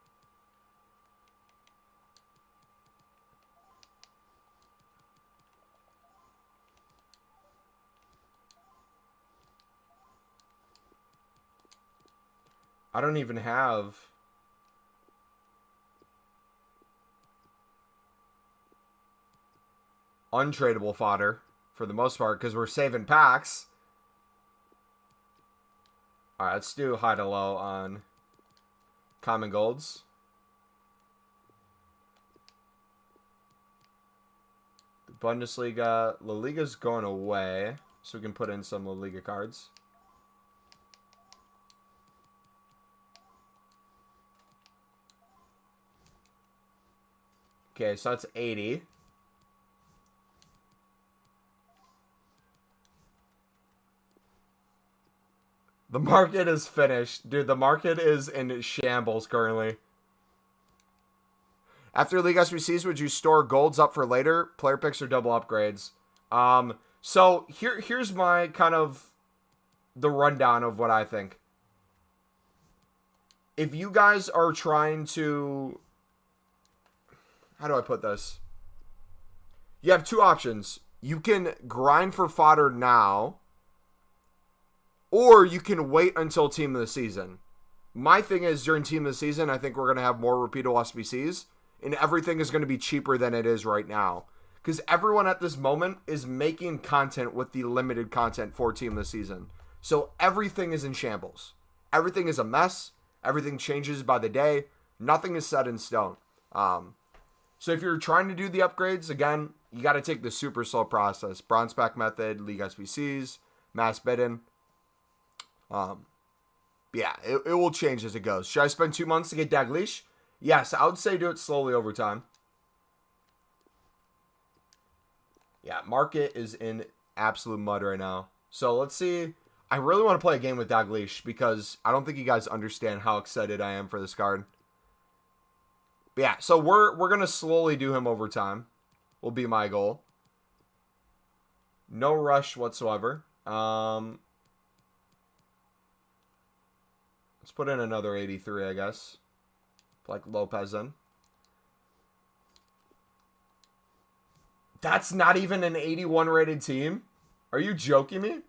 I don't even have... untradeable fodder for the most part because we're saving packs. Alright, let's do high to low on common golds. The Bundesliga, La Liga's going away, so we can put in some La Liga cards. Okay, so that's 80. The market is finished. Dude, the market is in shambles currently. After League SBCs, would you store golds up for later? Player picks or double upgrades? So here's my kind of the rundown of what I think. If you guys are trying to... How do I put this? You have 2 options. You can grind for fodder now, or you can wait until Team of the Season. My thing is, during Team of the Season, I think we're going to have more repeatable SBCs, and everything is going to be cheaper than it is right now. Because everyone at this moment is making content with the limited content for Team of the Season. So everything is in shambles. Everything is a mess. Everything changes by the day. Nothing is set in stone. So if you're trying to do the upgrades, again, you got to take the super slow process. Bronze pack method, League SBCs, mass bidding. Yeah, it will change as it goes. Should I spend 2 months to get Dalglish? Yes, I would say do it slowly over time. Yeah, market is in absolute mud right now. So let's see. I really want to play a game with Dalglish because I don't think you guys understand how excited I am for this card. But yeah, so we're going to slowly do him over time. Will be my goal. No rush whatsoever. Let's put in another 83, I guess. Like Lopez in. That's not even an 81 rated team? Are you joking me?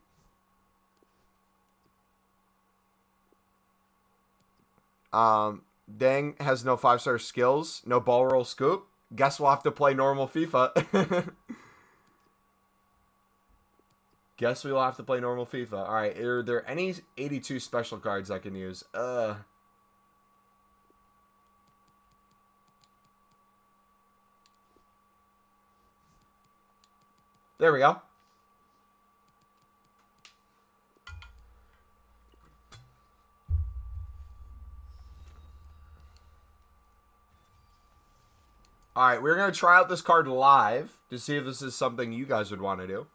Dang has no 5-star skills. No ball roll scoop. Guess we'll have to play normal FIFA. Guess we'll have to play normal FIFA. Alright, are there any 82 special cards I can use? There we go. All right, we're going to try out this card live to see if this is something you guys would want to do.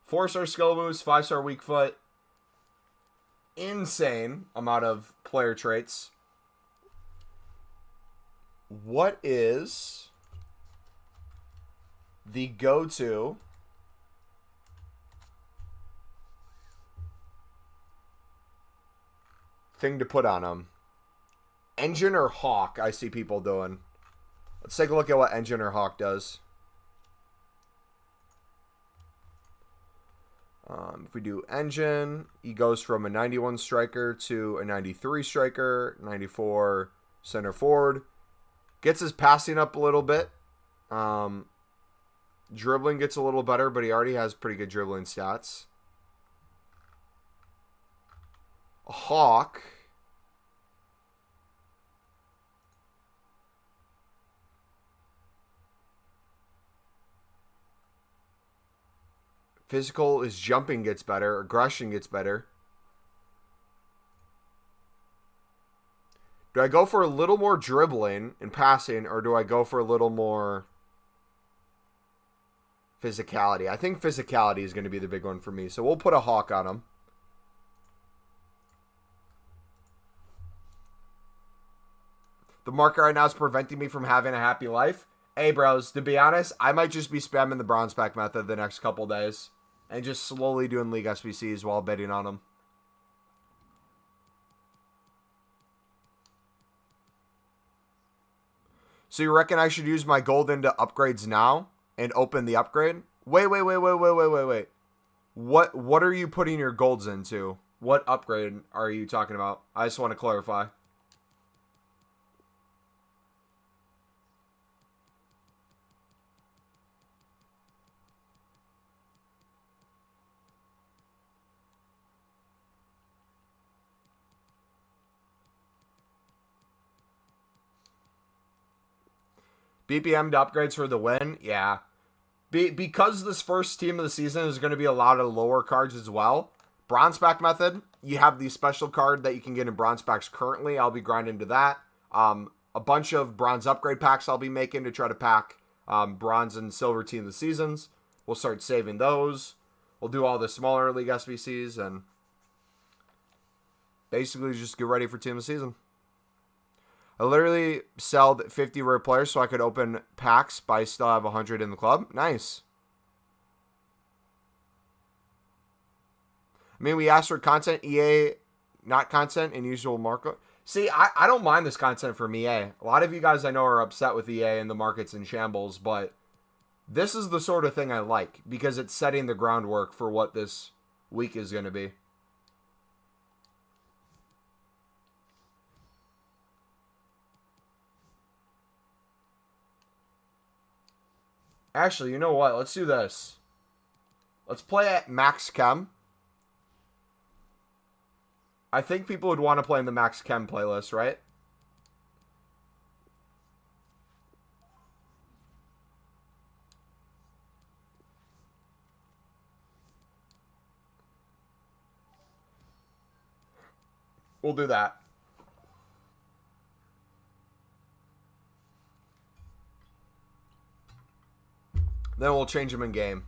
4-star skill boost, 5-star weak foot. Insane amount of player traits. What is the go-to thing to put on him? Engine or Hawk, I see people doing. Let's take a look at what Engine or Hawk does. If we do Engine, he goes from a 91 striker to a 93 striker, 94 center forward. Gets his passing up a little bit. Dribbling gets a little better, but he already has pretty good dribbling stats. A Hawk. Physical is jumping gets better. Aggression gets better. Do I go for a little more dribbling and passing, or do I go for a little more physicality? I think physicality is going to be the big one for me. So we'll put a Hawk on him. The market right now is preventing me from having a happy life. Hey, bros, to be honest, I might just be spamming the bronze pack method the next couple days and just slowly doing League SBCs while betting on them. So you reckon I should use my gold into upgrades now and open the upgrade? Wait. What are you putting your golds into? What upgrade are you talking about? I just want to clarify. BPM to upgrades for the win? Yeah. Because this first team of the season is going to be a lot of lower cards as well. Bronze pack method, you have the special card that you can get in bronze packs currently. I'll be grinding to that. A bunch of bronze upgrade packs I'll be making to try to pack bronze and silver team of the seasons. We'll start saving those. We'll do all the smaller League SBCs and basically just get ready for team of the season. I literally sold 50 rare players so I could open packs, but I still have 100 in the club. Nice. I mean, we asked for content, EA, not content, and usual market. See, I don't mind this content from EA. A lot of you guys I know are upset with EA and the market's in shambles, but this is the sort of thing I like because it's setting the groundwork for what this week is going to be. Actually, you know what? Let's do this. Let's play at Max Chem. I think people would want to play in the Max Chem playlist, right? We'll do that. Then we'll change them in game.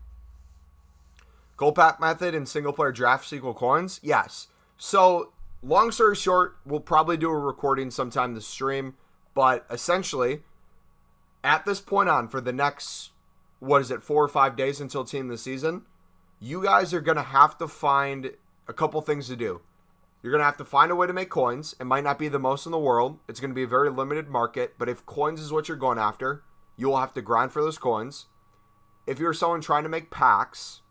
Gold pack method and single player drafts equal coins? Yes. So, long story short, we'll probably do a recording sometime this stream. But essentially, at this point on, for the next, 4 or 5 days until team of the season, you guys are going to have to find a couple things to do. You're going to have to find a way to make coins. It might not be the most in the world. It's going to be a very limited market. But if coins is what you're going after, you will have to grind for those coins. If you're someone trying to make packs,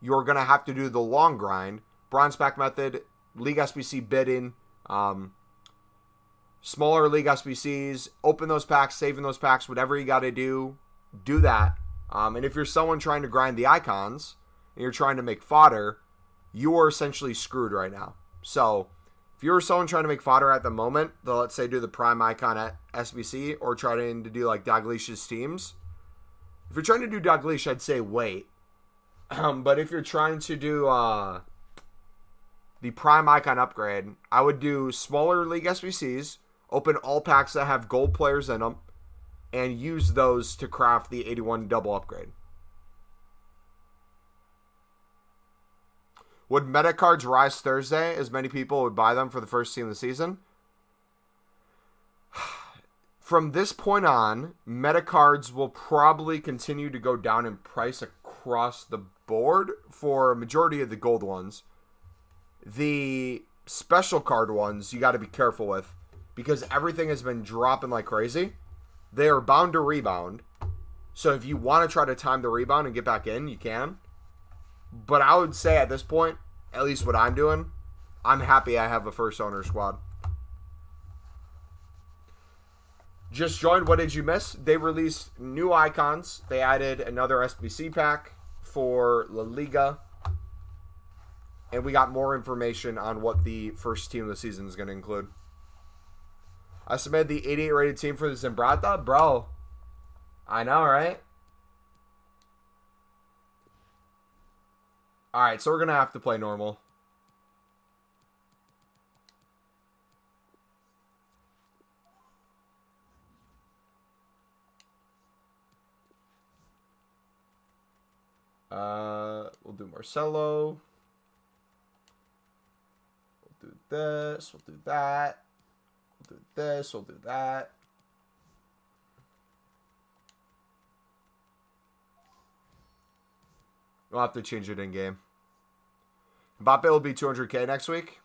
you're going to have to do the long grind. Bronze pack method, League SBC bidding, smaller League SBCs, open those packs, saving those packs, whatever you got to do that. And if you're someone trying to grind the icons, and you're trying to make fodder, you are essentially screwed right now. So, if you're someone trying to make fodder at the moment, let's say do the prime icon at SBC, or trying to do like Dalglish's teams. If you're trying to do Dalglish, I'd say wait. But if you're trying to do the prime icon upgrade, I would do smaller League SBCs, open all packs that have gold players in them, and use those to craft the 81 double upgrade. Would meta cards rise Thursday as many people would buy them for the first team of the season? From this point on, meta cards will probably continue to go down in price across the board for a majority of the gold ones. The special card ones you got to be careful with because everything has been dropping like crazy. They are bound to rebound. So if you want to try to time the rebound and get back in, you can. But I would say at this point, at least what I'm doing, I'm happy I have a first owner squad. Just joined. What did you miss? They released new icons. They added another SBC pack for La Liga. And we got more information on what the first team of the season is going to include. I submitted the 88 rated team for the Zimbrata. Bro, I know, right? Alright, so we're going to have to play normal. We'll do Marcelo. We'll do this. We'll do that. We'll do this. We'll do that. We'll have to change it in game. Mbappe will be 200K next week.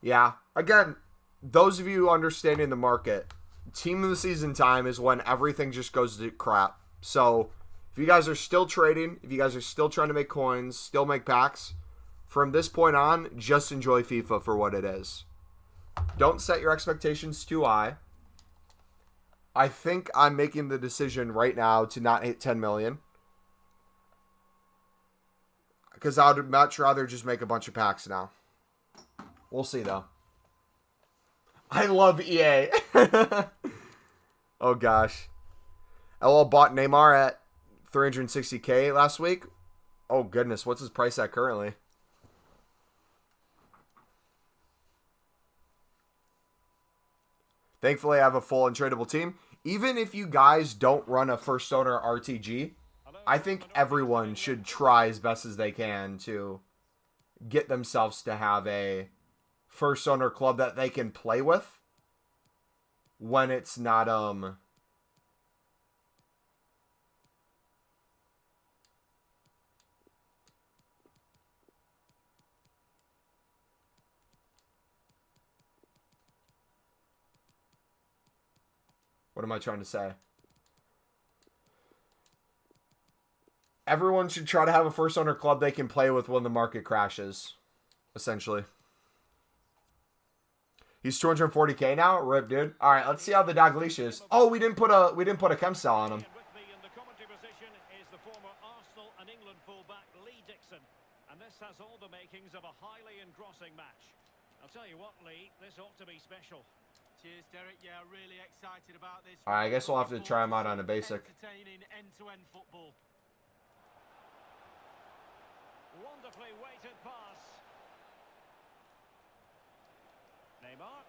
Yeah. Again, those of you understanding the market, team of the season time is when everything just goes to crap. So if you guys are still trading, if you guys are still trying to make coins, still make packs, from this point on, just enjoy FIFA for what it is. Don't set your expectations too high. I think I'm making the decision right now to not hit 10 million. Because I would much rather just make a bunch of packs now. We'll see, though. I love EA. Oh, gosh. LL bought Neymar at 360K last week. Oh, goodness. What's his price at currently? Thankfully, I have a full untradeable team. Even if you guys don't run a first owner RTG, I think everyone should try as best as they can to get themselves to have a first owner club that they can play with when it's not what am I trying to say? Everyone should try to have a first owner club they can play with when the market crashes, essentially. He's 240K now. Rip, dude. All right, let's see how the Dalglish is. Oh, we didn't put a chem cell on him. In the commentary position is the former Arsenal and England fullback Lee Dixon, and this has all the makings of a highly engrossing match. I'll tell you what, Lee, this ought to be special. Cheers, Derek. Yeah, really excited about this. All right, I guess we'll have to try him out on a basic. Entertaining end-to-end football. Wonderfully weighted pass. Neymar.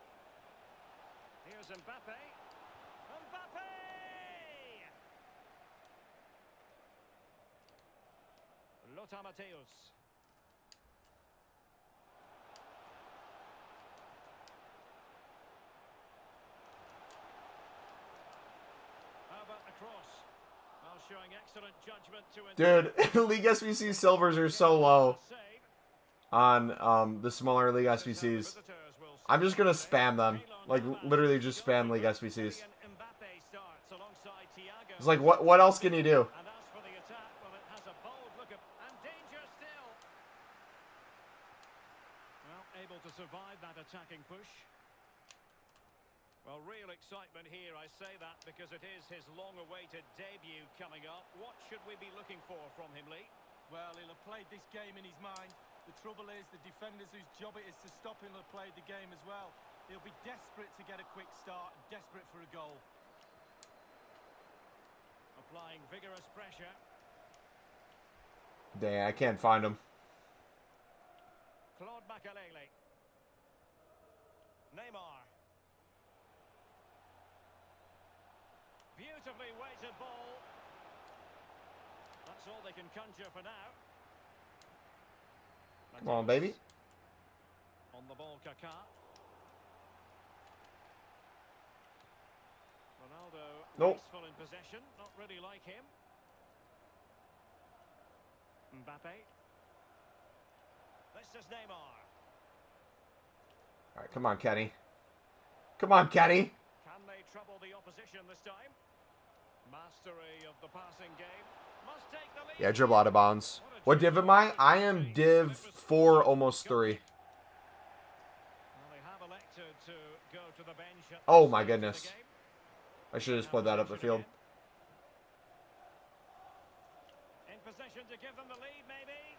Here's Mbappe. Mbappe! Lothar Matthäus. How about the cross? Well, showing excellent judgment to Dude, League SBC silvers are so low on the smaller League SBCs. I'm just going to spam them. Like, literally just spam League SBCs. It's like, what else can you do? And as for the attack, well, it has a bold look at, and danger still. Well, able to survive that attacking push. Well, real excitement here, I say that because it is his long-awaited debut coming up. What should we be looking for from him, Lee? Well, he'll have played this game in his mind. The trouble is, the defenders whose job it is to stop him have played the game as well. He'll be desperate to get a quick start, desperate for a goal. Applying vigorous pressure. Dang, I can't find him. Claude Makelele. Neymar. Beautifully weighted ball. That's all they can conjure for now. Come on, baby. On the ball, Kaká. Ronaldo, Nope. graceful in possession, not really like him. Mbappe. This is Neymar. All right, come on, Kenny. Come on, Kenny. Can they trouble the opposition this time? Mastery of the passing game. Must take the lead. Yeah, dribble out of bounds. What div am I? I am div 4, almost 3. Well, they have elected to go to the bench at Oh this my stage of the goodness. game. I should have just put that up the field. In position to give them the lead, maybe.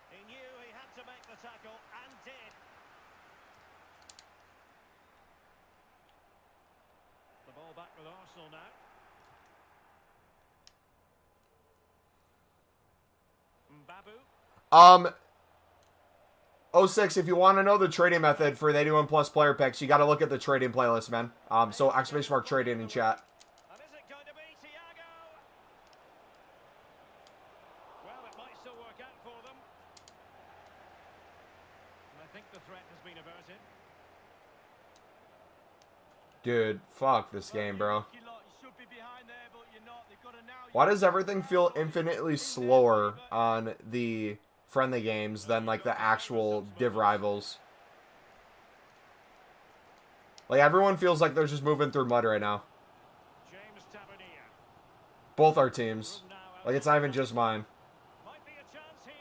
He knew he had to make the tackle and did. The ball back with Arsenal now. Mbabu. 06, if you want to know the trading method for the 81 plus player picks, you got to look at the trading playlist, man. So exclamation mark trading in chat. And is it going to be Thiago? Well, it might still work out for them. And I think the threat has been averted. Dude, fuck this game, bro. You lot, you should be behind there, but you're not. They've got to now. Why does everything feel infinitely slower on the friendly games than like the actual div rivals? Like everyone feels like they're just moving through mud right now. James Tavernier. Both our teams. Like it's not even just mine. Might be a chance here.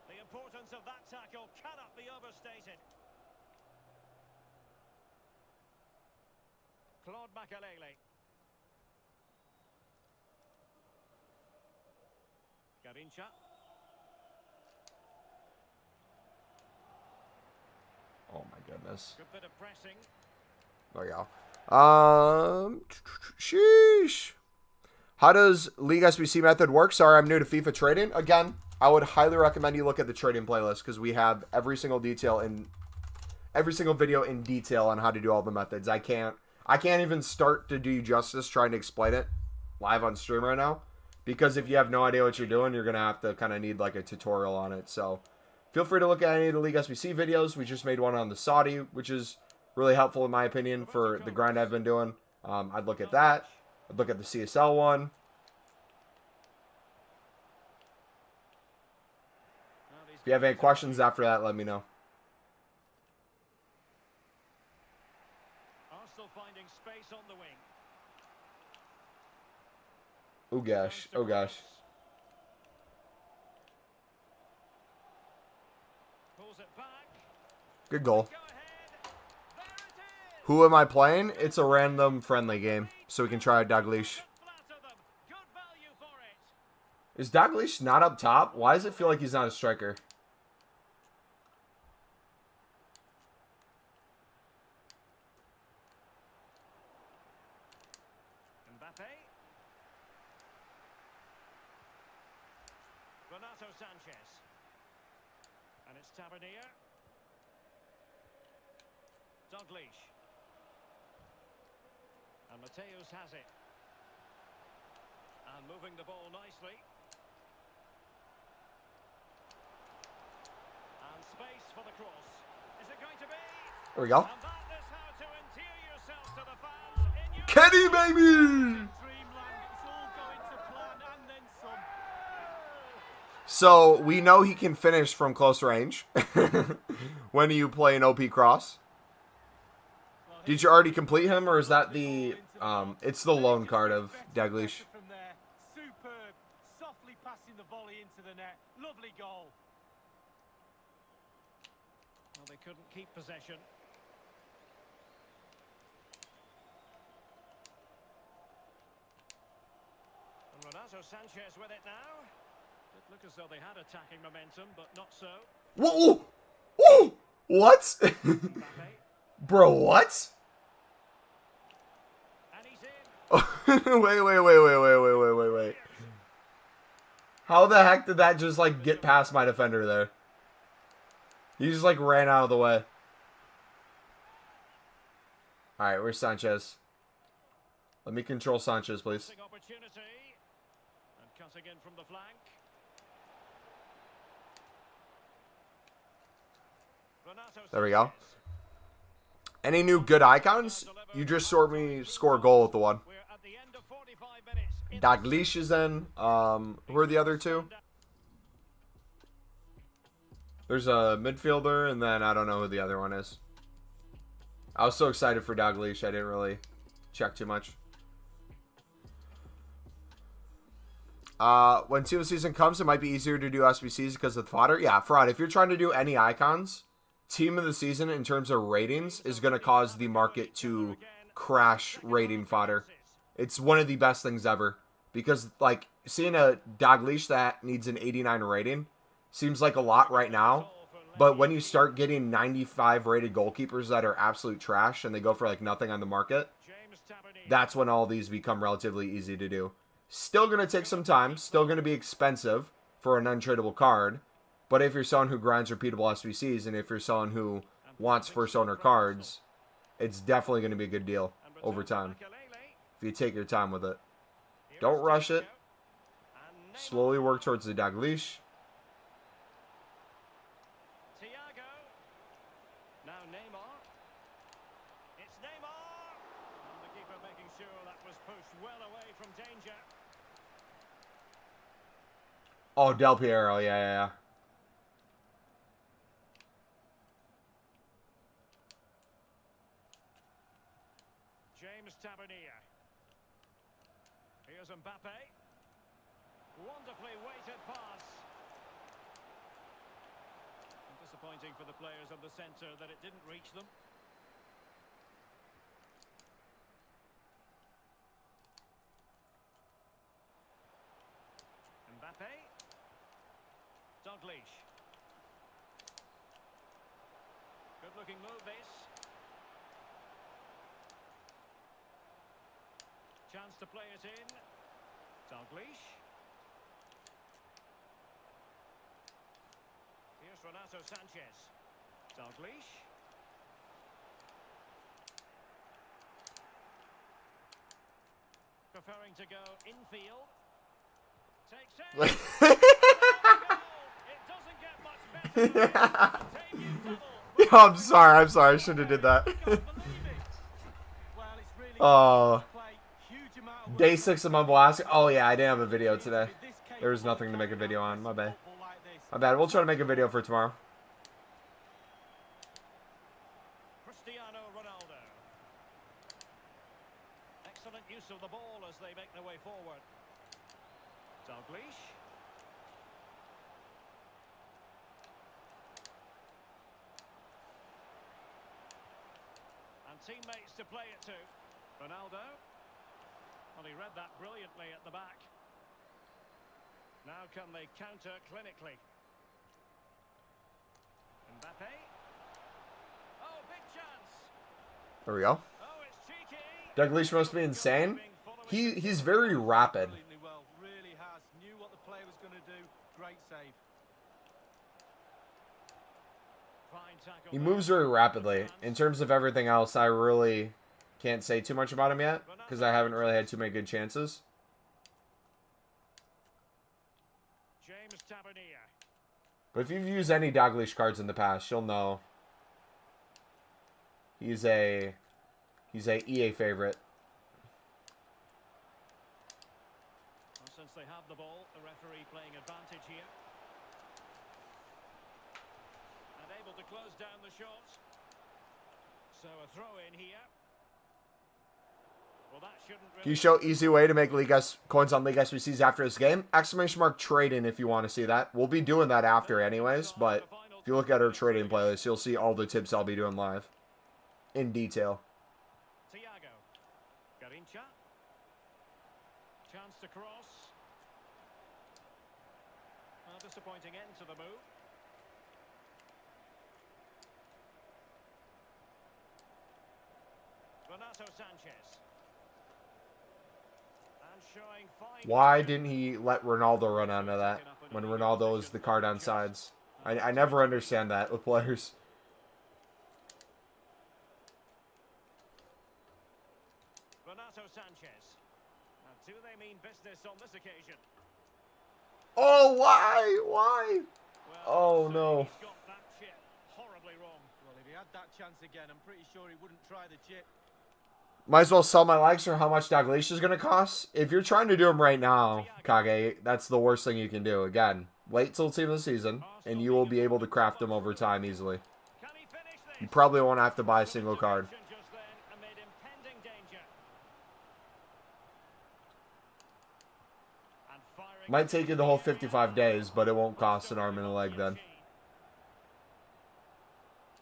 The importance of that tackle cannot be overstated. Claude Makelele. Garincha. Oh my goodness. Good bit of pressing. There we go. Sheesh. How does League SBC method work? Sorry, I'm new to FIFA trading. Again, I would highly recommend you look at the trading playlist because we have every single video in detail on how to do all the methods. I can't even start to do justice trying to explain it live on stream right now because if you have no idea what you're doing, you're gonna have to kind of need like a tutorial on it. So feel free to look at any of the League SBC videos. We just made one on the Saudi, which is really helpful in my opinion for the grind I've been doing. I'd look at that. I'd look at the CSL one. If you have any questions after that, let me know. Arsenal finding space on the wing. Oh gosh. Oh gosh. Pulls it back. Good goal. Go ahead. There it is. Who am I playing? It's a random friendly game, so we can try Dalglish. Flatter them. Good value for it. Is Dalglish not up top? Why does it feel like he's not a striker? Mbappe. Renato Sanchez. And it's Tavernier. Dalglish. And Mateus has it. And moving the ball nicely. And space for the cross. Is it going to be? There we go. And that is how to endear yourself to the fans in your... Kenny, baby! Dreamland. It's all going to plan and then some. So we know he can finish from close range when you play an OP cross. Did you already complete him, or is that the it's the loan card of Dalglish? From there. Superb. Softly passing the volley into the net. Lovely goal. Well, they couldn't keep possession. And Renato Sanchez with it now. Did look as though they had attacking momentum, but not so. Whoa! Whoa! What? Mbappe. Bro, what? And he's in. Wait. How the heck did that just, like, get past my defender there? He just, like, ran out of the way. Alright, where's Sanchez? Let me control Sanchez, please. There we go. Any new good icons? You just saw me score a goal with the one. Dalglish is in. Who are the other two? There's a midfielder, and then I don't know who the other one is. I was so excited for Dalglish, I didn't really check too much. When team of the season comes, it might be easier to do SBCs because of the fodder. Yeah, Fraud, if you're trying to do any icons, team of the season in terms of ratings is going to cause the market to crash rating fodder. It's one of the best things ever. Because, like, seeing a Dalglish that needs an 89 rating seems like a lot right now. But when you start getting 95 rated goalkeepers that are absolute trash and they go for, like, nothing on the market, that's when all these become relatively easy to do. Still going to take some time. Still going to be expensive for an untradeable card. But if you're someone who grinds repeatable SBCs and if you're someone who wants first owner cards, it's definitely going to be a good deal over time. If you take your time with it. Don't rush it. Slowly work towards the Dalglish. Now Neymar. It's Neymar. And the keeper making sure that was pushed well away from danger. Oh, Del Piero. Yeah. James Tavernier. Here's Mbappe. Wonderfully weighted pass. Disappointing for the players of the centre that it didn't reach them. Mbappe. Dalglish. Good looking move this. Chance to play it in. Dalglish. Here's Renato Sanchez. Dalglish. Preferring to go infield. Takes it. It doesn't get much better. I'm sorry. I shouldn't have did that. Oh. Day 6 of MumboElite. Oh yeah, I didn't have a video today. There was nothing to make a video on. My bad. We'll try to make a video for tomorrow. Cristiano Ronaldo. Excellent use of the ball as they make their way forward. Dalglish. And teammates to play it to. Ronaldo. Well, he read that brilliantly at the back. Now can they counter clinically? Mbappe. Oh, big chance. There we go. Oh, it's cheeky. Dalglish must be insane. He's very rapid. Really has. Knew what the player was going to do. Great save. He moves very rapidly. In terms of everything else, I really can't say too much about him yet because I haven't really had too many good chances. James Tavernier. But if you've used any Dalglish cards in the past, you'll know he's a EA favorite. Well, since they have the ball, the referee playing advantage here. And able to close down the shot. So a throw in here. Well, that shouldn't really... Can you show easy way to make coins on League SBCs after this game? ! Trading if you want to see that. We'll be doing that after anyways, but if you look at our trading playlist, you'll see all the tips I'll be doing live. In detail. Thiago. Garincha. Chance to cross. A disappointing end to the move. Renato Sanchez. showing fine. Why didn't he let Ronaldo run onto that when Ronaldo is the card on sides? I never understand that with players. Renato Sanchez. Now, do they mean business on this occasion? Oh, why? Why? Well, Oh, so no. he's got that chip horribly wrong. Well, if he had that chance again, I'm pretty sure he wouldn't try the chip. Might as well sell my likes for how much Dalglish is going to cost. If you're trying to do him right now, Kage, that's the worst thing you can do. Again, wait till team of the season, and you will be able to craft them over time easily. Can he finish this? You probably won't have to buy a single card. Just then amid impending danger. And firing Might take you the whole 55 days, but it won't cost an arm and a leg then.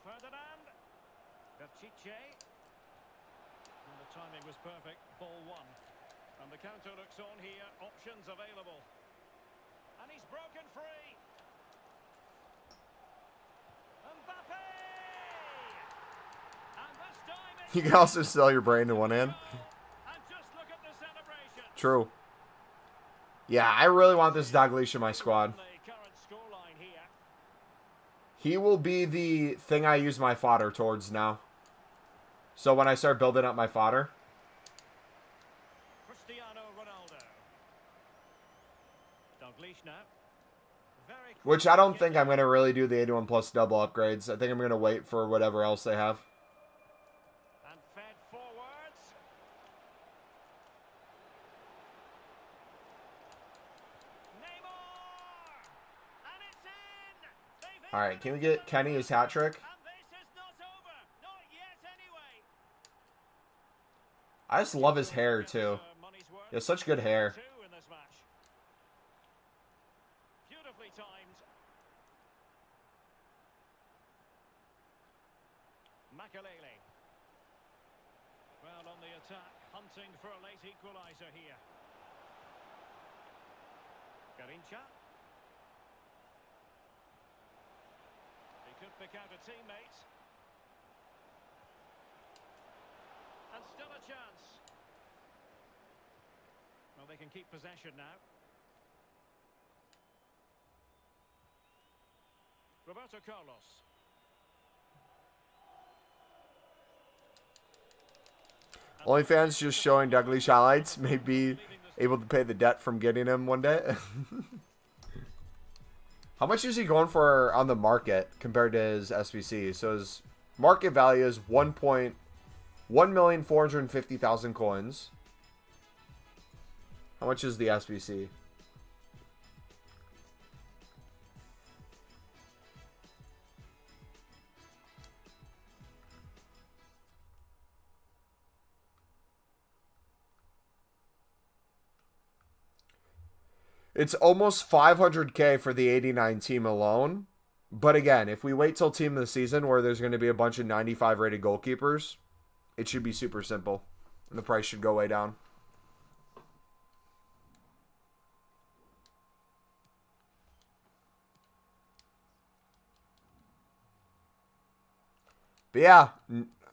Ferdinand. Berchiche. And the timing was perfect. Ball one. And the counter looks on here. Options available. And he's broken free. Mbappe! And this time it's You can also sell your brain in one hand. and just look at the celebration. True. Yeah, I really want this Dalglish in my squad. The current scoreline here. He will be the thing I use my fodder towards now. So when I start building up my fodder, Cristiano Ronaldo. Dalglish now. Very which I don't think I'm going to really do the 81 plus double upgrades. I think I'm going to wait for whatever else they have. and fed forwards. Neymar! And it's in! They've All right, can we get Kenny his hat trick? And this is not over. Not yet anyway. I just love his hair too. Money's worth. He has such good hair. Two in this match. Beautifully timed. Makalele. Well, on the attack, hunting for a late equaliser here. Garincha. He could pick out a teammate. And still a chance. Well, they can keep possession now. Roberto Carlos. OnlyFans just showing Dalglish highlights. May be able to pay the debt from getting him one day. How much is he going for on the market compared to his SBC? So his market value is 1,450,000 coins. How much is the SBC? It's almost 500K for the 89 team alone. But again, if we wait till team of the season where there's going to be a bunch of 95 rated goalkeepers, it should be super simple. And the price should go way down. But yeah,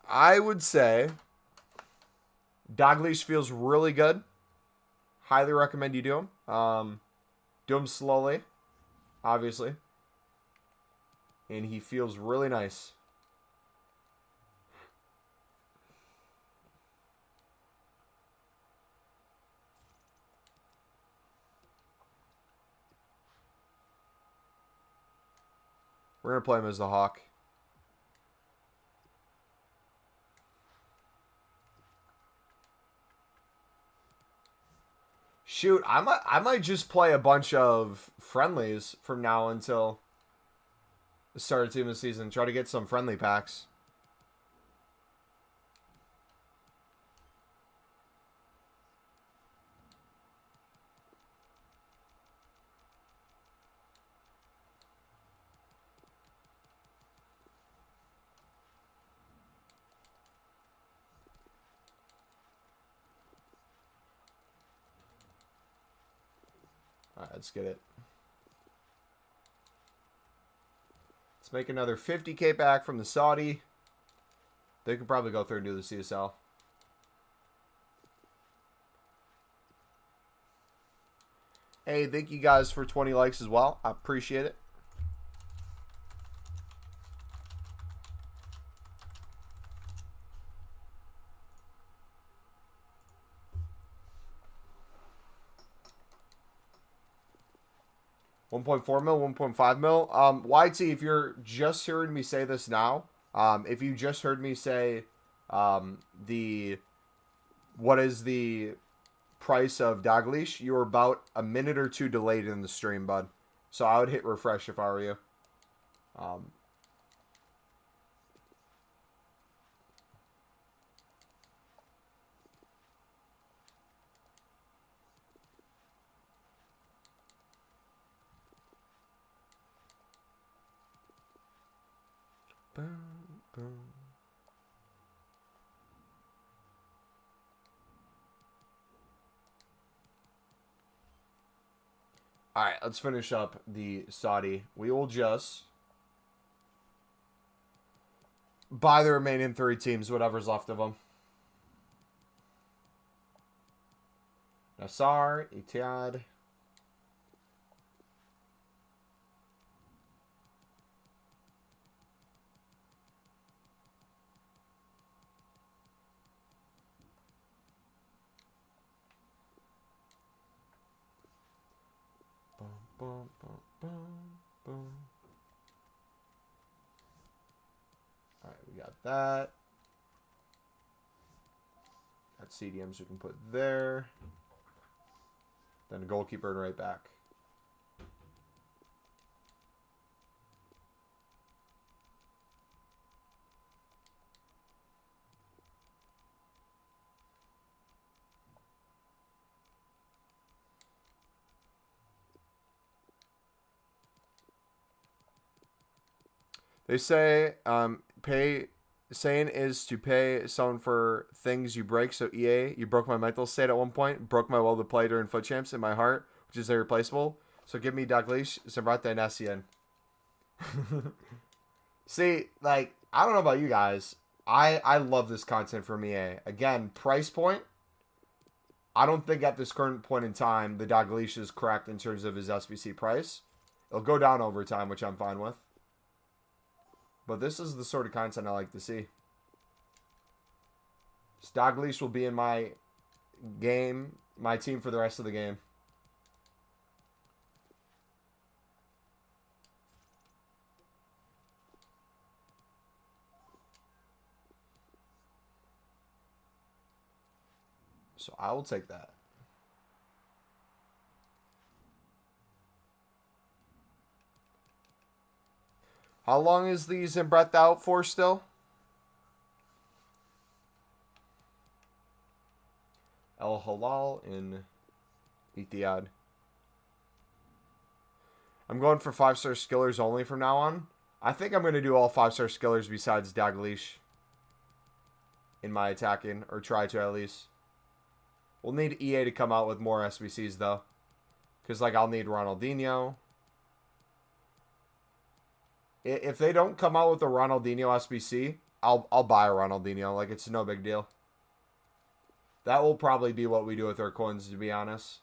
I would say Dalglish feels really good. Highly recommend you do him. Do them slowly, obviously. And he feels really nice. We're going to play him as the Hawk. Shoot, I might just play a bunch of friendlies from now until the start of team of the season. Try to get some friendly packs. Alright, let's get it. Let's make another 50K back from the Saudi. They could probably go through and do the CSL. Hey, thank you guys for 20 likes as well. I appreciate it. $1.4 mil, 1.5 mil. YT, if you're just hearing me say this now, if you just heard me say what is the price of Dalglish, you're about a minute or two delayed in the stream, bud. So I would hit refresh if I were you. Boom, boom. All right, let's finish up the Saudi. We will just buy the remaining 3 teams, whatever's left of them. Nassar, Etihad. Boom, boom, boom, boom. All right, we got that. Got CDMs we can put there. Then a goalkeeper and right back. They say saying is to pay someone for things you break. So EA, you broke my mental state at one point, broke my will to play during foot champs in my heart, which is irreplaceable. So give me Dalglish, Zambrata, and Essien. See, like, I don't know about you guys. I love this content from EA. Again, price point. I don't think at this current point in time the Dalglish is correct in terms of his SBC price. It'll go down over time, which I'm fine with. But this is the sort of content I like to see. Dalglish will be in my game, my team for the rest of the game. So I will take that. How long is the Zambrata out for still? El Halal in Etihad. I'm going for 5-star skillers only from now on. I think I'm going to do all 5-star skillers besides Dalglish in my attacking, or try to at least. We'll need EA to come out with more SBCs though, because like I'll need Ronaldinho. If they don't come out with a Ronaldinho SBC, I'll buy a Ronaldinho. Like, it's no big deal. That will probably be what we do with our coins, to be honest.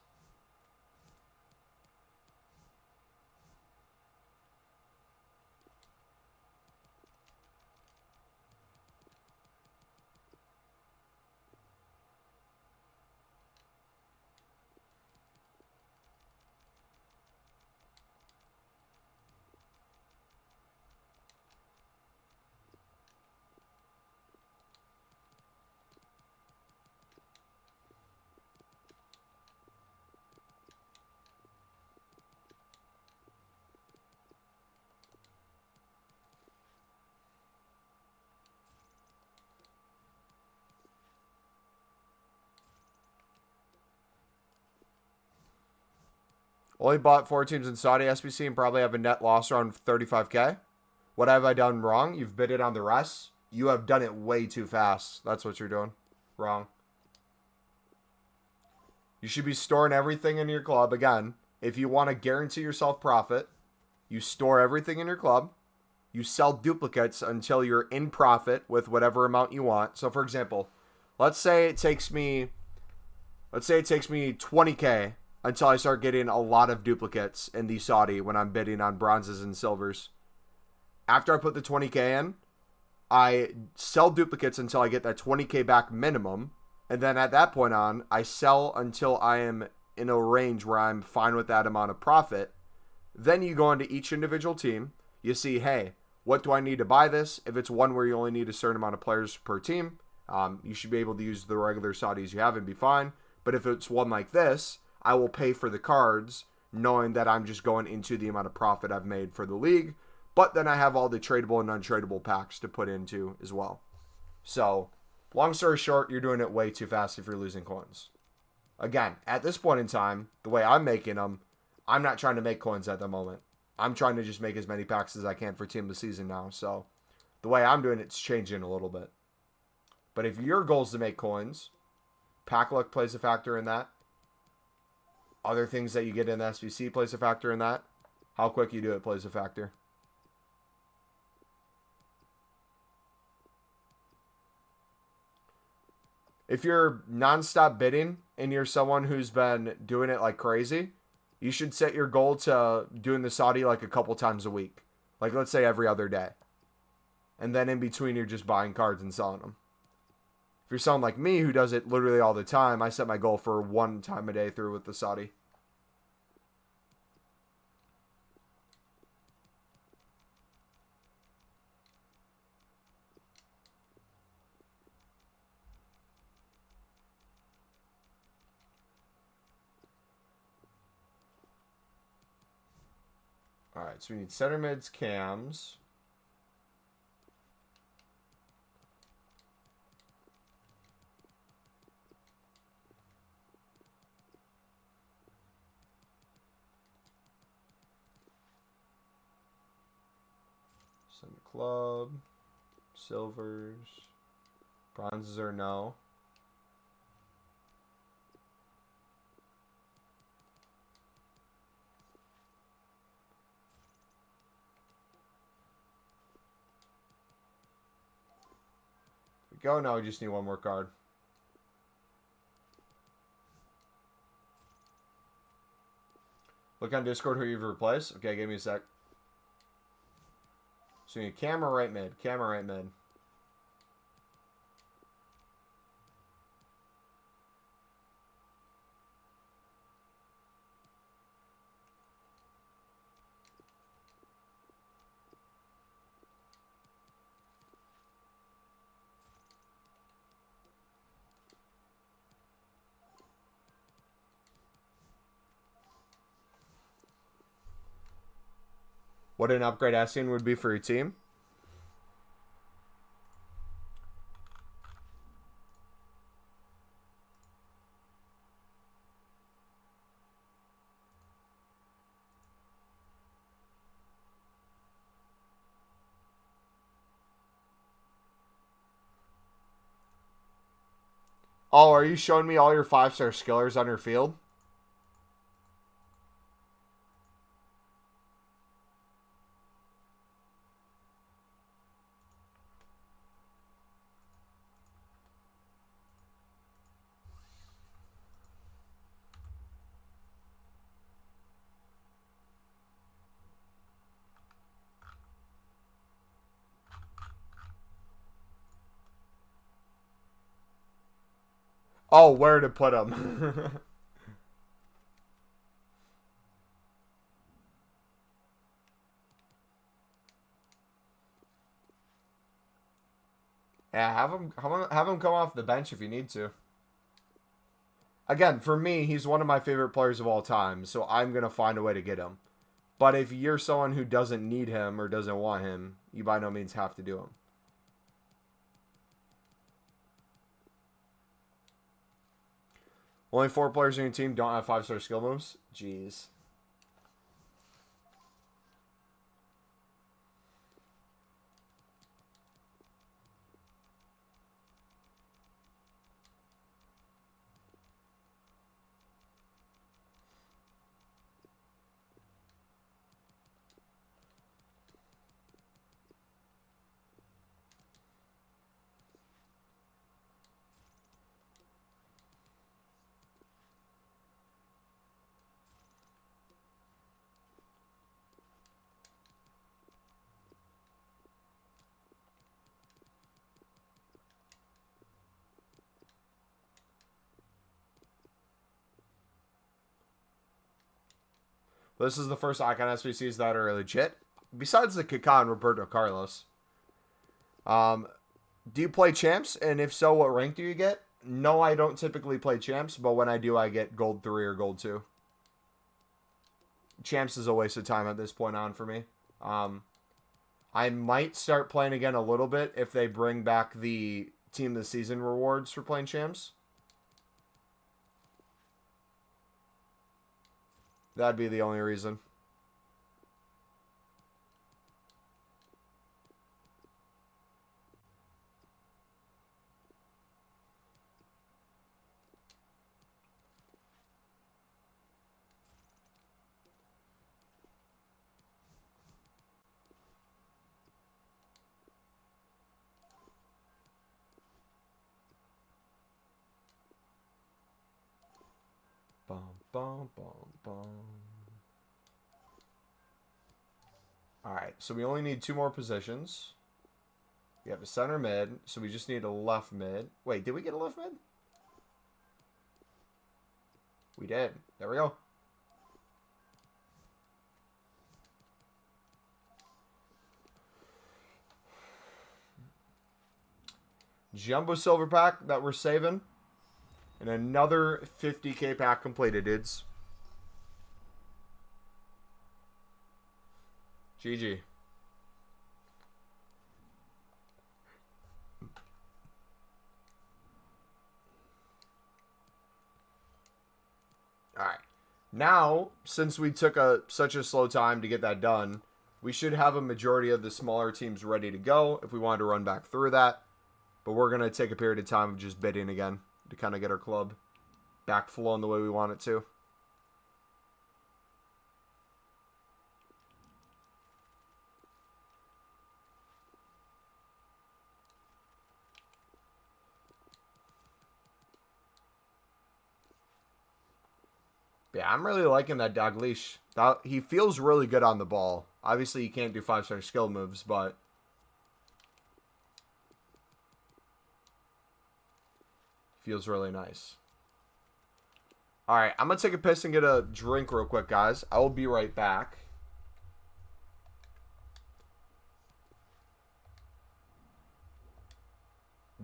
Only bought 4 teams in Saudi SBC and probably have a net loss around 35K. What have I done wrong? You've bid it on the rest. You have done it way too fast. That's what you're doing wrong. You should be storing everything in your club. Again, if you want to guarantee yourself profit, you store everything in your club. You sell duplicates until you're in profit with whatever amount you want. So, for example, let's say it takes me 20K until I start getting a lot of duplicates in the Saudi when I'm bidding on bronzes and silvers. After I put the 20K in, I sell duplicates until I get that 20K back minimum. And then at that point on, I sell until I am in a range where I'm fine with that amount of profit. Then you go into each individual team. You see, hey, what do I need to buy this? If it's one where you only need a certain amount of players per team, you should be able to use the regular Saudis you have and be fine. But if it's one like this, I will pay for the cards knowing that I'm just going into the amount of profit I've made for the league. But then I have all the tradable and untradeable packs to put into as well. So, long story short, you're doing it way too fast if you're losing coins. Again, at this point in time, the way I'm making them, I'm not trying to make coins at the moment. I'm trying to just make as many packs as I can for Team of the Season now. So, the way I'm doing it's changing a little bit. But if your goal is to make coins, pack luck plays a factor in that. Other things that you get in the SBC plays a factor in that. How quick you do it plays a factor. If you're nonstop bidding and you're someone who's been doing it like crazy, you should set your goal to doing the Saudi like a couple times a week. Like let's say every other day. And then in between you're just buying cards and selling them. If you're someone like me who does it literally all the time, I set my goal for 1 time a day through with the Saudi. Alright, so we need center mids, cams. Some club. Silvers. Bronzes or no. Go. Now we just need one more card. Look on Discord who you've replaced. Okay, give me a sec. So you need camera right mid. Camera right mid. What an upgrade Essien would be for your team. Oh, are you showing me all your 5-star skillers on your field? Oh, where to put them? Yeah, have him come off the bench if you need to. Again, for me, he's one of my favorite players of all time, so I'm going to find a way to get him. But if you're someone who doesn't need him or doesn't want him, you by no means have to do him. Only 4 players in your team don't have 5-star skill moves? Jeez. This is the first icon SBCs that are legit. Besides the Kaká and Roberto Carlos. Do you play champs? And if so, what rank do you get? No, I don't typically play champs, but when I do, I get gold 3 or gold 2. Champs is a waste of time at this point on for me. I might start playing again a little bit if they bring back the Team of the Season rewards for playing champs. That'd be the only reason. Alright, so we only need 2 more positions. We have a center mid, so we just need a left mid. Wait, did we get a left mid? We did. There we go. Jumbo silver pack that we're saving. And another 50k pack completed, dudes. GG. Alright. Now, since we took such a slow time to get that done, we should have a majority of the smaller teams ready to go if we wanted to run back through that. But we're going to take a period of time of just bidding again to kind of get our club back flowing the way we want it to. Yeah, I'm really liking that Dalglish. He feels really good on the ball. Obviously, you can't do 5-star skill moves, but feels really nice. Alright, I'm going to take a piss and get a drink real quick, guys. I will be right back.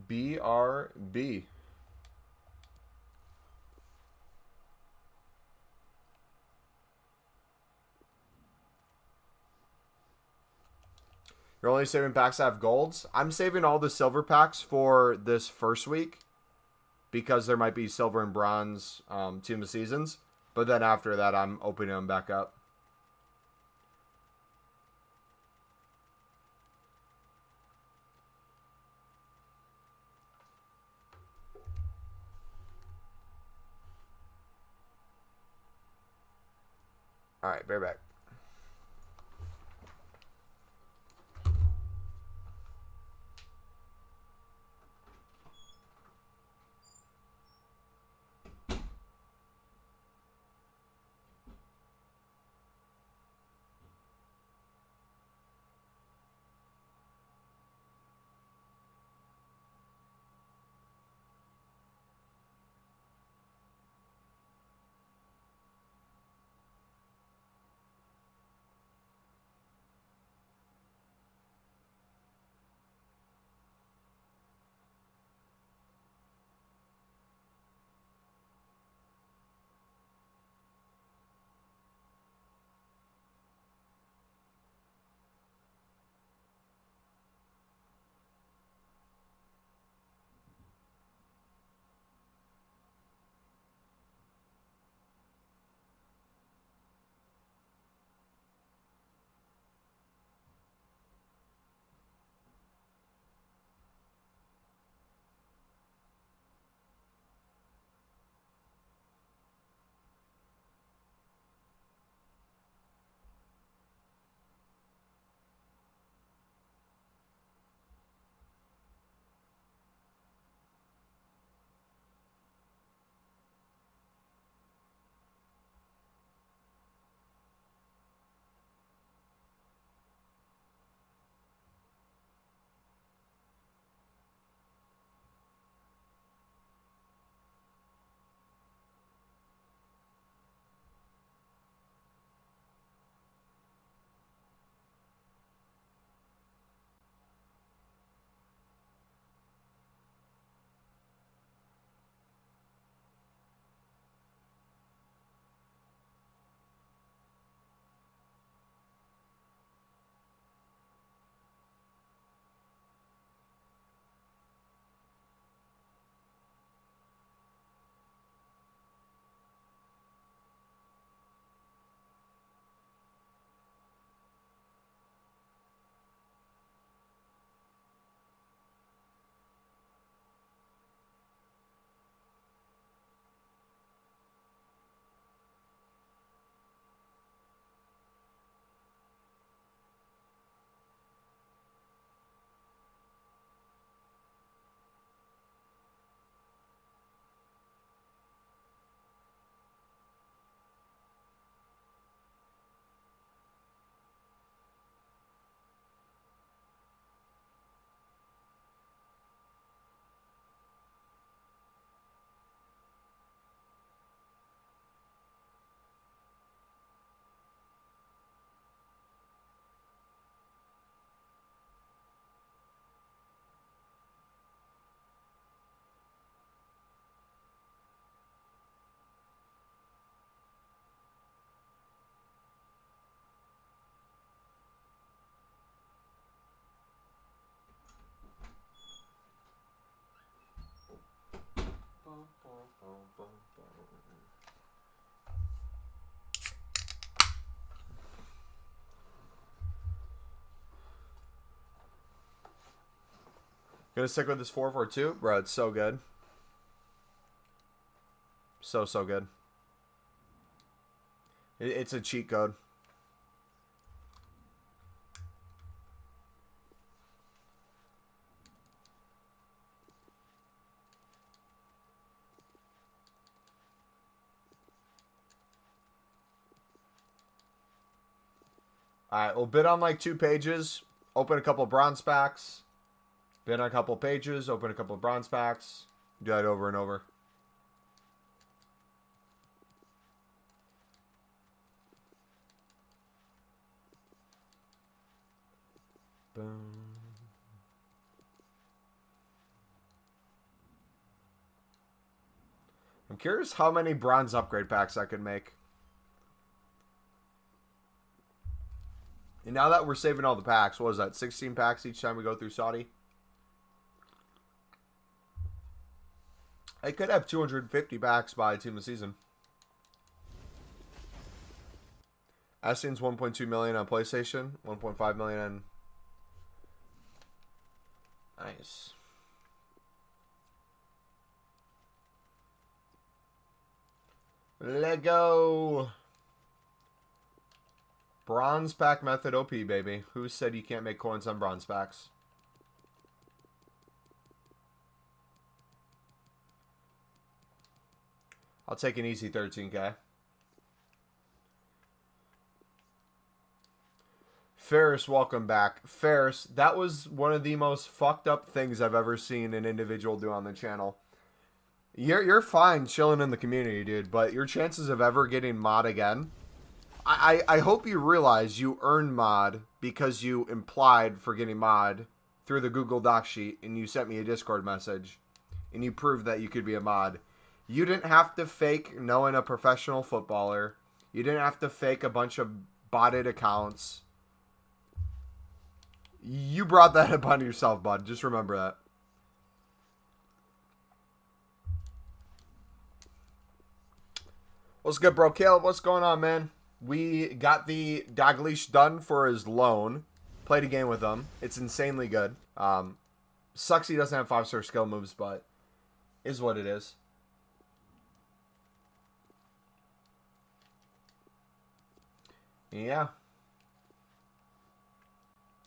BRB. You're only saving packs that have golds? I'm saving all the silver packs for this first week because there might be silver and bronze Team of Seasons. But then after that, I'm opening them back up. Alright, bear back. Gonna stick with this 4-4-2, bro. It's so good. So good. It's a cheat code. Alright, we'll bid on like 2 pages. Open a couple bronze packs. Bid on a couple pages. Open a couple bronze packs. Do that over and over. Boom. I'm curious how many bronze upgrade packs I could make. And now that we're saving all the packs, what is that? 16 packs each time we go through Saudi? I could have 250 packs by team of the season. Aston's 1.2 million on PlayStation, 1.5 million on... Nice. Lego. Bronze pack method OP, baby. Who said you can't make coins on bronze packs? I'll take an easy 13K. Ferris, welcome back. Ferris, that was one of the most fucked up things I've ever seen an individual do on the channel. You're fine chilling in the community, dude, but your chances of ever getting mod again... I hope you realize you earned mod because you implied for getting mod through the Google Doc sheet and you sent me a Discord message and you proved that you could be a mod. You didn't have to fake knowing a professional footballer. You didn't have to fake a bunch of botted accounts. You brought that upon yourself, bud. Just remember that. What's good, bro? Caleb, what's going on, man? We got the Dalglish done for his loan. Played a game with him. It's insanely good. Sucks he doesn't have 5-star skill moves, but is what it is. Yeah.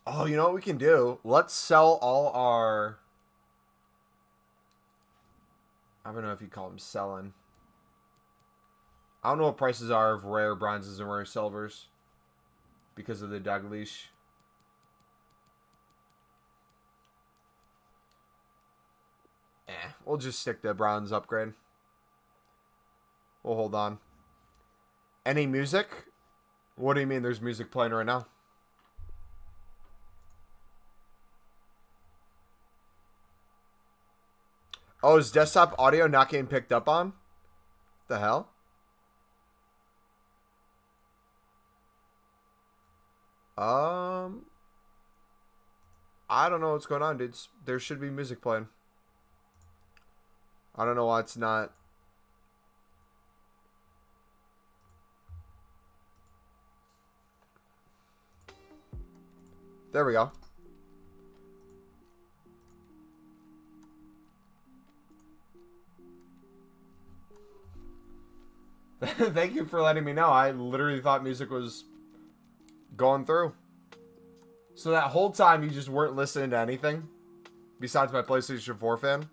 Oh, you know what we can do? Let's sell all our... I don't know if you call them selling. I don't know what prices are of rare bronzes and rare silvers because of the Dalglish. We'll just stick to bronze upgrade. We'll hold on. Any music? What do you mean there's music playing right now? Oh, is desktop audio not getting picked up on? The hell? I don't know what's going on, dudes. There should be music playing. I don't know why it's not. There we go. Thank you for letting me know. I literally thought music was going through. So that whole time you just weren't listening to anything besides my PlayStation 4 fan?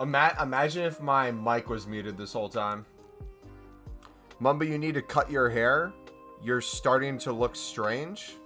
Imagine if my mic was muted this whole time. Mumbo, you need to cut your hair. You're starting to look strange.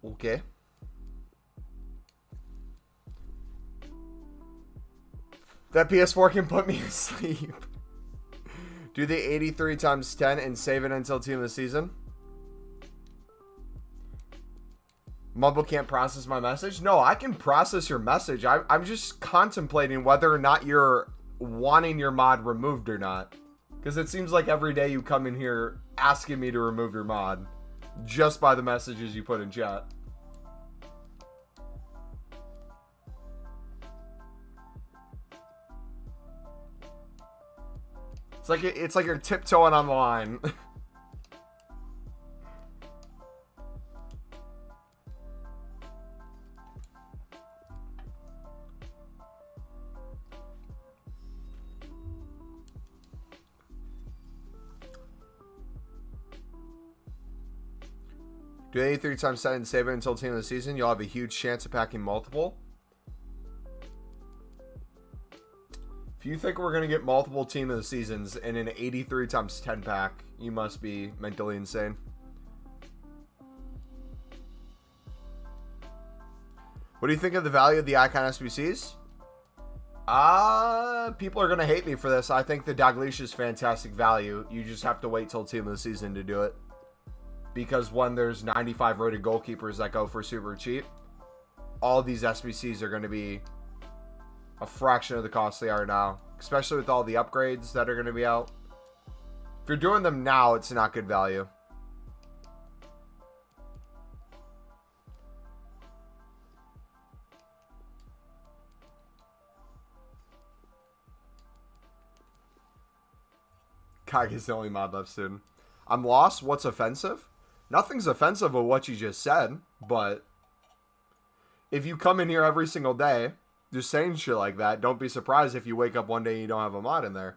Okay. That PS4 can put me to sleep. Do the 83 times 10 and save it until team of the season. Mumbo can't process my message. No, I can process your message. I'm just contemplating whether or not you're wanting your mod removed or not. Because it seems like every day you come in here asking me to remove your mod. Just by the messages you put in chat. It's like you're tiptoeing on the line. Do 83 times 10 and save it until team of the season. You'll have a huge chance of packing multiple. If you think we're going to get multiple team of the seasons in an 83 times 10 pack, you must be mentally insane. What do you think of the value of the icon SBCs? People are going to hate me for this. I think the Dalglish is fantastic value. You just have to wait till team of the season to do it. Because when there's 95 rated goalkeepers that go for super cheap, all these SBCs are going to be a fraction of the cost they are now. Especially with all the upgrades that are going to be out. If you're doing them now, it's not good value. Kage's the only mod left soon. I'm lost. What's offensive? Nothing's offensive with what you just said, but if you come in here every single day just saying shit like that, don't be surprised if you wake up one day and you don't have a mod in there.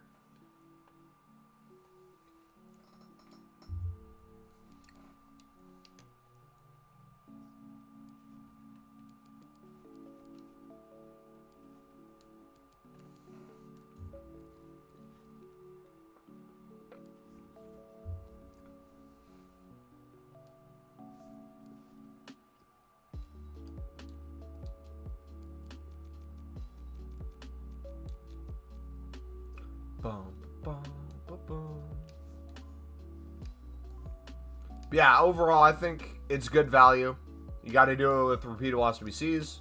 Yeah, overall, I think it's good value. You got to do it with repeatable SBCs.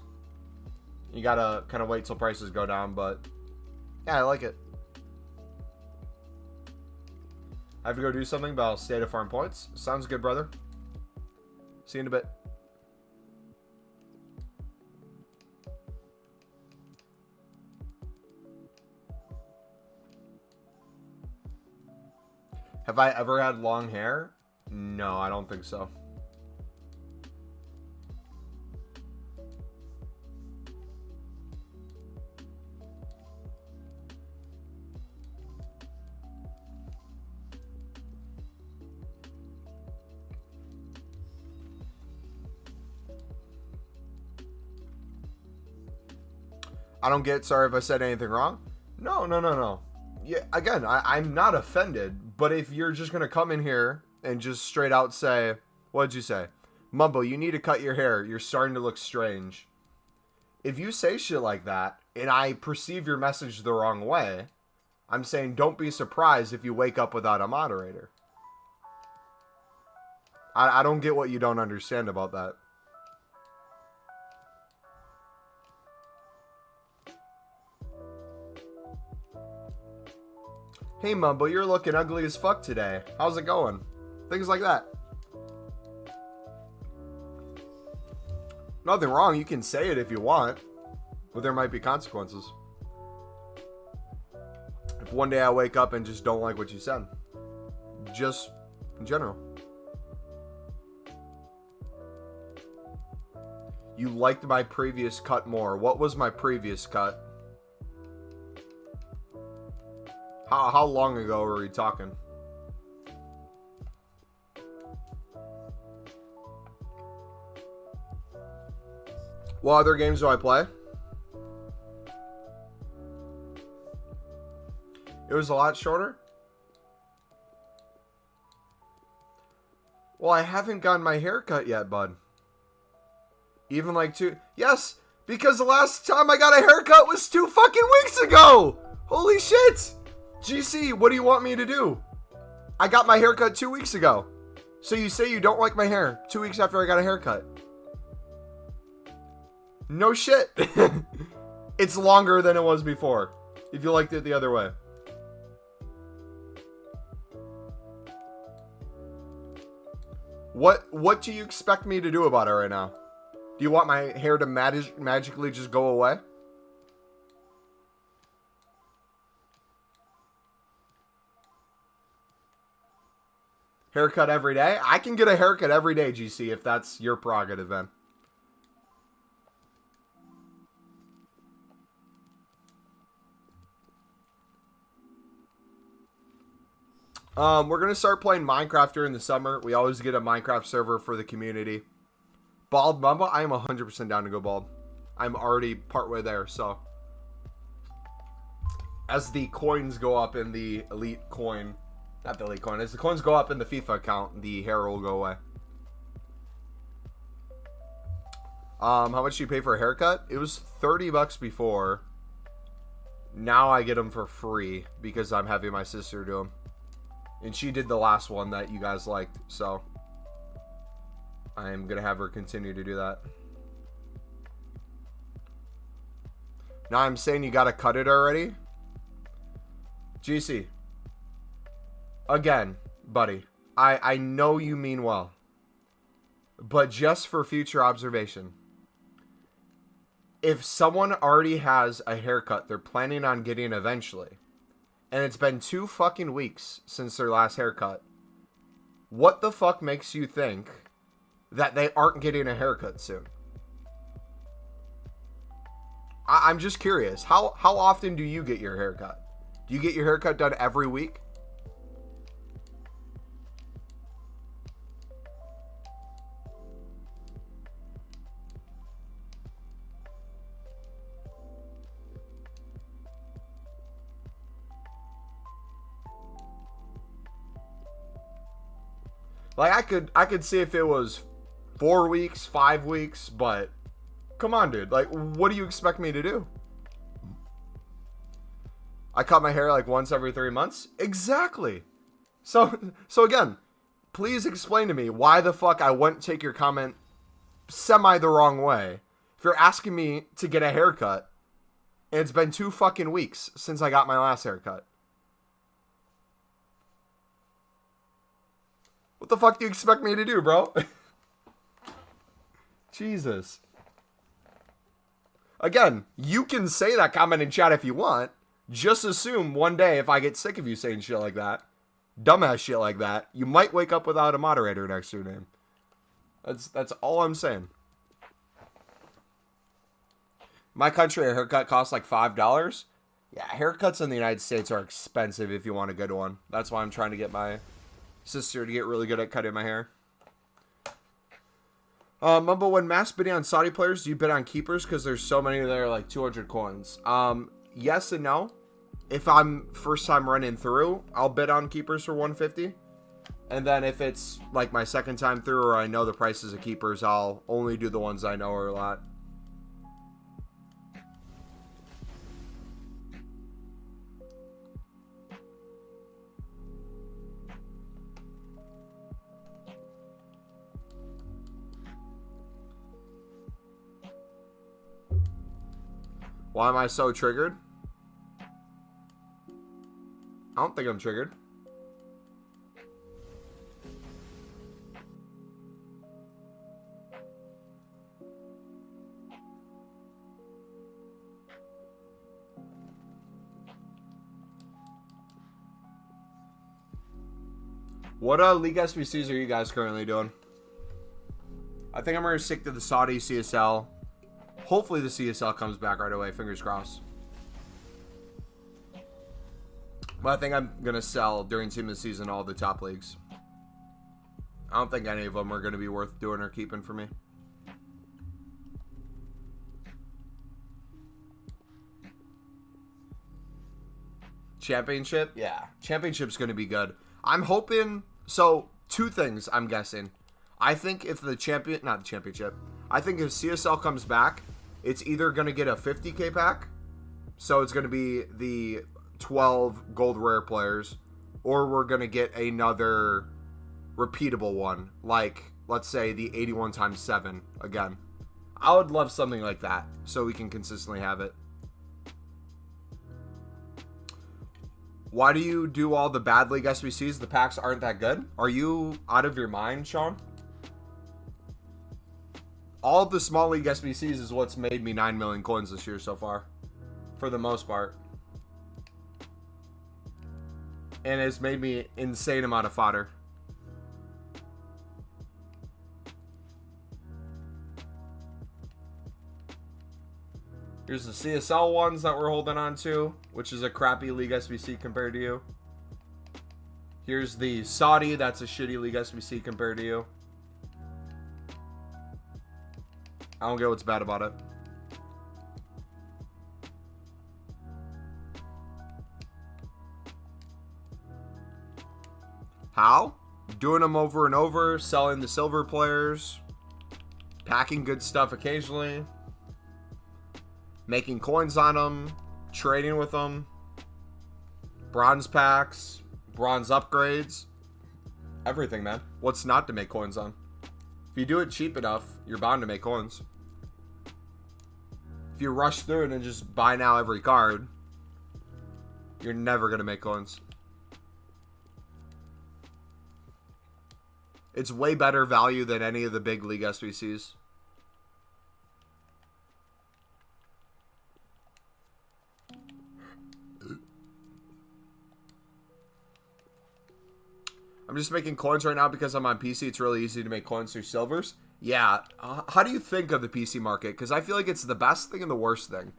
You got to kind of wait till prices go down, but yeah, I like it. I have to go do something, but I'll stay to farm points. Sounds good, brother. See you in a bit. Have I ever had long hair? No, I don't think so. I don't get sorry if I said anything wrong. No. Yeah, again, I'm not offended, but if you're just going to come in here and just straight out say, what'd you say? Mumbo, you need to cut your hair. You're starting to look strange. If you say shit like that, and I perceive your message the wrong way, I'm saying don't be surprised if you wake up without a moderator. I don't get what you don't understand about that. Hey Mumbo, you're looking ugly as fuck today. How's it going? Things like that. Nothing wrong. You can say it if you want. But there might be consequences. If one day I wake up and just don't like what you said. Just in general. You liked my previous cut more. What was my previous cut? How long ago were we talking? What other games do I play? It was a lot shorter? Well, I haven't gotten my hair cut yet, bud. Even like 2... Yes, because the last time I got a haircut was 2 fucking weeks ago! Holy shit! GC, what do you want me to do? I got my haircut 2 weeks ago. So you say you don't like my hair 2 weeks after I got a haircut. No shit. It's longer than it was before. If you liked it the other way. What do you expect me to do about it right now? Do you want my hair to magically just go away? Haircut every day? I can get a haircut every day, GC, if that's your prerogative, then. We're going to start playing Minecraft during the summer. We always get a Minecraft server for the community. Bald Mumbo, I am 100% down to go bald. I'm already partway there, so. As the coins go up in the elite coin, not the elite coin, as the coins go up in the FIFA account, the hair will go away. How much do you pay for a haircut? It was 30 bucks before. Now I get them for free because I'm having my sister do them. And she did the last one that you guys liked, so I'm going to have her continue to do that. Now I'm saying you got to cut it already. GC. Again, buddy, I know you mean well. But just for future observation. If someone already has a haircut they're planning on getting eventually, and it's been 2 fucking weeks since their last haircut, what the fuck makes you think that they aren't getting a haircut soon? I'm just curious. How often do you get your haircut? Do you get your haircut done every week? Like, I could see if it was 4 weeks, 5 weeks, but come on, dude. Like, what do you expect me to do? I cut my hair like once every 3 months? Exactly. So again, please explain to me why the fuck I wouldn't take your comment semi the wrong way. If you're asking me to get a haircut, and it's been 2 fucking weeks since I got my last haircut. What the fuck do you expect me to do, bro? Jesus. Again, you can say that comment in chat if you want. Just assume one day if I get sick of you saying shit like that, dumbass shit like that, you might wake up without a moderator next to your name. That's all I'm saying. My country, a haircut costs like $5. Yeah, haircuts in the United States are expensive if you want a good one. That's why I'm trying to get my sister to get really good at cutting my hair. Mumbo, when mass bidding on Saudi players, do you bid on keepers? Because there's so many that are like 200 coins. Yes and no. If I'm first time running through, I'll bid on keepers for 150. And then if it's like my second time through or I know the prices of keepers, I'll only do the ones I know are a lot. Why am I so triggered? I don't think I'm triggered. What League SBCs are you guys currently doing? I think I'm going to stick to the Saudi CSL. Hopefully the CSL comes back right away. Fingers crossed. But I think I'm going to sell during team of the season all the top leagues. I don't think any of them are going to be worth doing or keeping for me. Championship? Yeah. Championship's going to be good. I'm hoping... So, 2 things, I'm guessing. I think if the champion... Not the championship. I think if CSL comes back, it's either going to get a 50k pack. So, it's going to be the 12 gold rare players, or we're going to get another repeatable one, like, let's say, the 81 times 7 again. I would love something like that, so we can consistently have it. Why do you do all the bad league SBCs? The packs aren't that good? Are you out of your mind, Sean? All the small league SBCs is what's made me 9 million coins this year so far, for the most part. And it's made me insane amount of fodder. Here's the CSL ones that we're holding on to, which is a crappy league SBC compared to you. Here's the Saudi, that's a shitty league SBC compared to you. I don't get what's bad about it. How? Doing them over and over, selling the silver players, packing good stuff occasionally, making coins on them, trading with them, bronze packs, bronze upgrades, everything, man. What's not to make coins on? If you do it cheap enough, you're bound to make coins. If you rush through it and just buy now every card, you're never going to make coins. It's way better value than any of the big league SBCs. I'm just making coins right now because I'm on PC. It's really easy to make coins through silvers. Yeah. How do you think of the PC market? Because I feel like it's the best thing and the worst thing.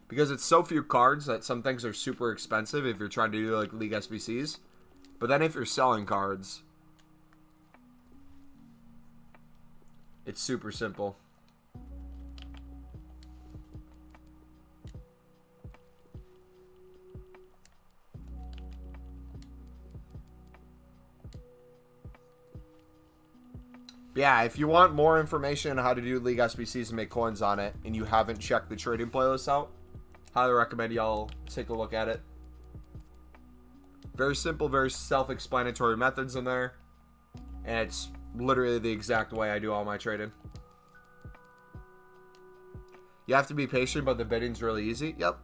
Because it's so few cards that some things are super expensive if you're trying to do like league SBCs. But then if you're selling cards, it's super simple. Yeah, if you want more information on how to do League SBCs and make coins on it, and you haven't checked the trading playlist out, highly recommend y'all take a look at it. Very simple, very self-explanatory methods in there, and it's literally the exact way I do all my trading. You have to be patient, but the bidding's really easy. Yep.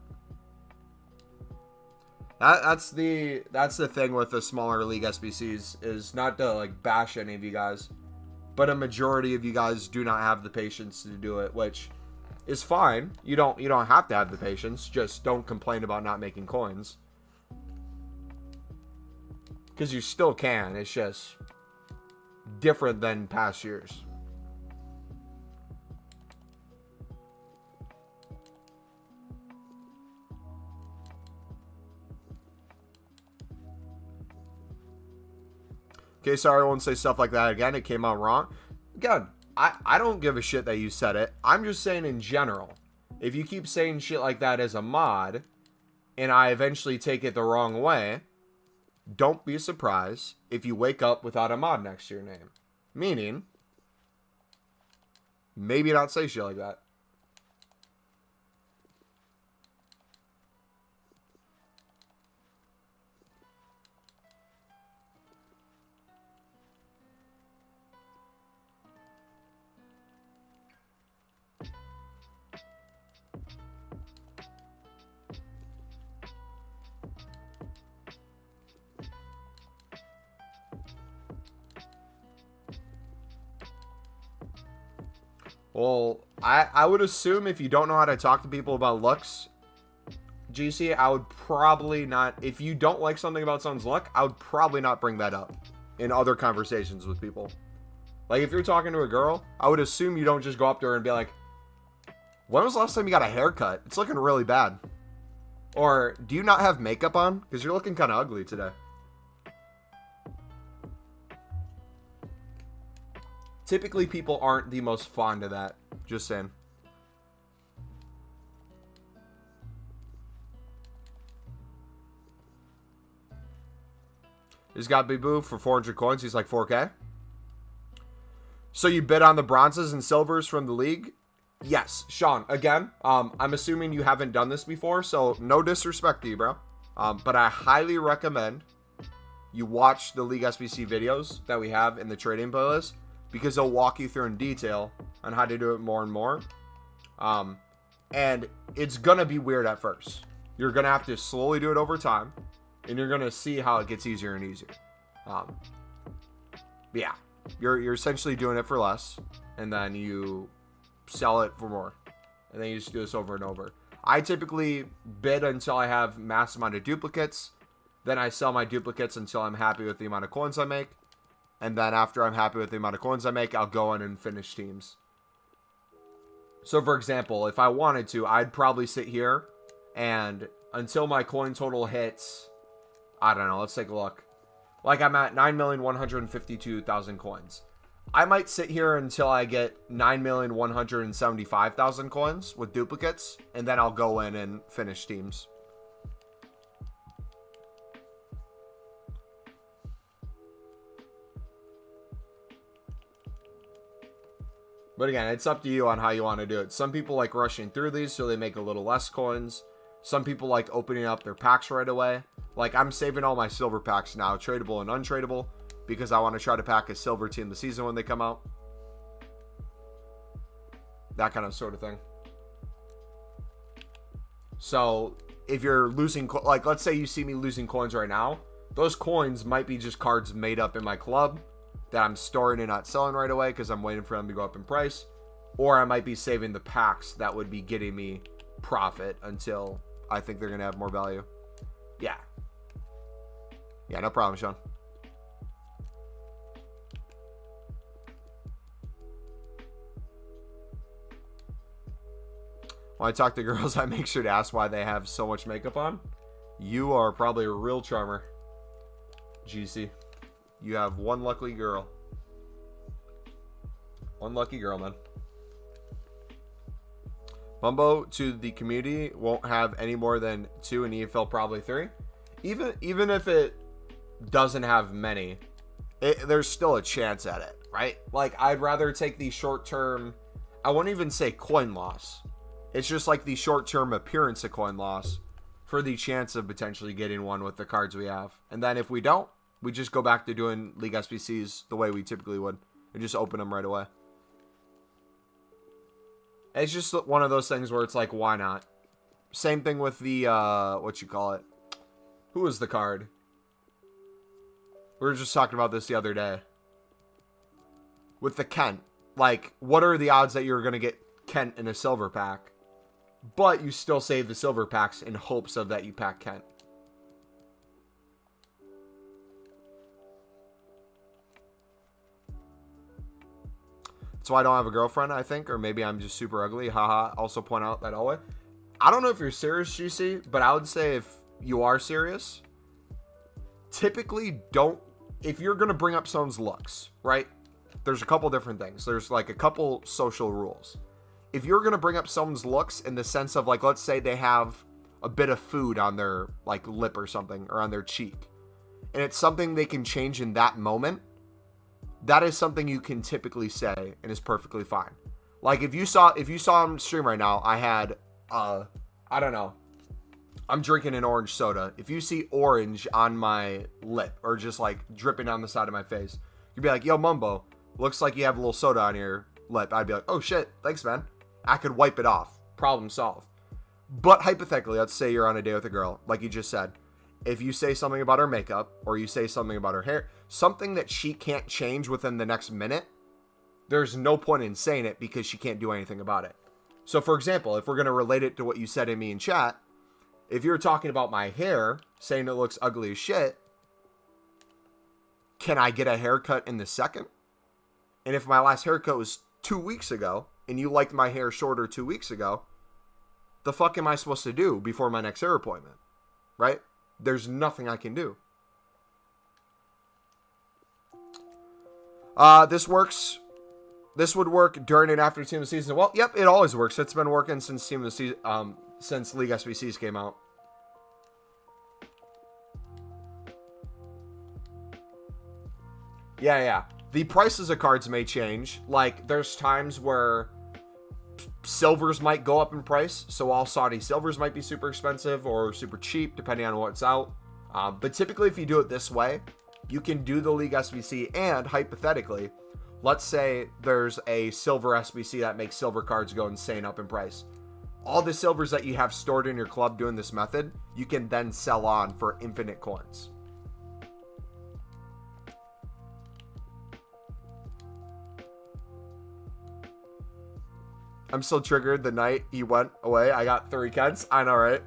That's the thing with the smaller League SBCs, is not to like bash any of you guys, but a majority of you guys do not have the patience to do it, which is fine. You don't have to have the patience. Just don't complain about not making coins, because you still can. It's just different than past years. Okay, sorry, I won't say stuff like that again. It came out wrong. Again, I don't give a shit that you said it. I'm just saying in general. If you keep saying shit like that as a mod, and I eventually take it the wrong way, don't be surprised if you wake up without a mod next to your name. Meaning, maybe not say shit like that. Well, I would assume if you don't know how to talk to people about looks, GC, I would probably not, if you don't like something about someone's look, I would probably not bring that up in other conversations with people. Like, if you're talking to a girl, I would assume you don't just go up to her and be like, when was the last time you got a haircut? It's looking really bad. Or, do you not have makeup on? Because you're looking kind of ugly today. Typically, people aren't the most fond of that. Just saying. He's got Bibu for 400 coins. He's like 4K. So you bid on the bronzes and silvers from the league? Yes, Sean. Again, I'm assuming you haven't done this before, so no disrespect to you, bro. But I highly recommend you watch the League SBC videos that we have in the trading playlist, because they'll walk you through in detail on how to do it more and more. And it's going to be weird at first. You're going to have to slowly do it over time, and you're going to see how it gets easier and easier. Yeah, you're essentially doing it for less, and then you sell it for more, and then you just do this over and over. I typically bid until I have mass amount of duplicates. Then I sell my duplicates until I'm happy with the amount of coins I make. And then after I'm happy with the amount of coins I make, I'll go in and finish teams. So for example, if I wanted to, I'd probably sit here and until my coin total hits, I don't know, let's take a look. Like I'm at 9,152,000 coins. I might sit here until I get 9,175,000 coins with duplicates, and then I'll go in and finish teams. But again, it's up to you on how you want to do it. Some people like rushing through these so they make a little less coins. Some people like opening up their packs right away. Like I'm saving all my silver packs now, tradable and untradable, because I want to try to pack a silver team this season when they come out. That kind of sort of thing. So if you're losing, like let's say you see me losing coins right now, those coins might be just cards made up in my club that I'm storing and not selling right away because I'm waiting for them to go up in price. Or I might be saving the packs that would be getting me profit until I think they're going to have more value. Yeah. Yeah, no problem, Sean. When I talk to girls, I make sure to ask why they have so much makeup on. You are probably a real charmer, GC. You have one lucky girl. One lucky girl, man. Mumbo to the community won't have any more than 2 in EFL, probably 3. Even if it doesn't have many, there's still a chance at it, right? Like, I'd rather take the short-term, I won't even say coin loss. It's just like the short-term appearance of coin loss for the chance of potentially getting one with the cards we have. And then if we don't, we just go back to doing League SBCs the way we typically would and just open them right away. It's just one of those things where it's like, why not? Same thing with the, what you call it? Who was the card? We were just talking about this the other day. With the Kent. Like, what are the odds that you're going to get Kent in a silver pack? But you still save the silver packs in hopes of that you pack Kent. That's why I don't have a girlfriend, I think. Or maybe I'm just super ugly. Haha. Also point out that always. I don't know if you're serious, GC. But I would say if you are serious, typically don't. If you're going to bring up someone's looks, right? There's a couple different things. There's like a couple social rules. If you're going to bring up someone's looks in the sense of like, let's say they have a bit of food on their like lip or something, or on their cheek, and it's something they can change in that moment, that is something you can typically say and is perfectly fine. Like if you saw on stream right now, I had, I don't know, I'm drinking an orange soda. If you see orange on my lip or just like dripping down the side of my face, you'd be like, yo, Mumbo, looks like you have a little soda on your lip. I'd be like, oh shit, thanks, man. I could wipe it off. Problem solved. But hypothetically, let's say you're on a date with a girl, like you just said. If you say something about her makeup or you say something about her hair, something that she can't change within the next minute, there's no point in saying it because she can't do anything about it. So for example, if we're going to relate it to what you said to me in chat, if you're talking about my hair, saying it looks ugly as shit, can I get a haircut in the second? And if my last haircut was 2 weeks ago and you liked my hair shorter 2 weeks ago, the fuck am I supposed to do before my next hair appointment? Right? There's nothing I can do. This works. This would work during and after Team of the Season. Well, yep, it always works. It's been working since Team of the Season, since League SBCs came out. Yeah. The prices of cards may change. Like, there's times where silvers might go up in price. So all Saudi silvers might be super expensive or super cheap, depending on what's out. But typically, if you do it this way, you can do the League SBC, and hypothetically, let's say there's a silver SBC that makes silver cards go insane up in price. All the silvers that you have stored in your club doing this method, you can then sell on for infinite coins. I'm still triggered the night he went away. I got 3 Kents. I know, right?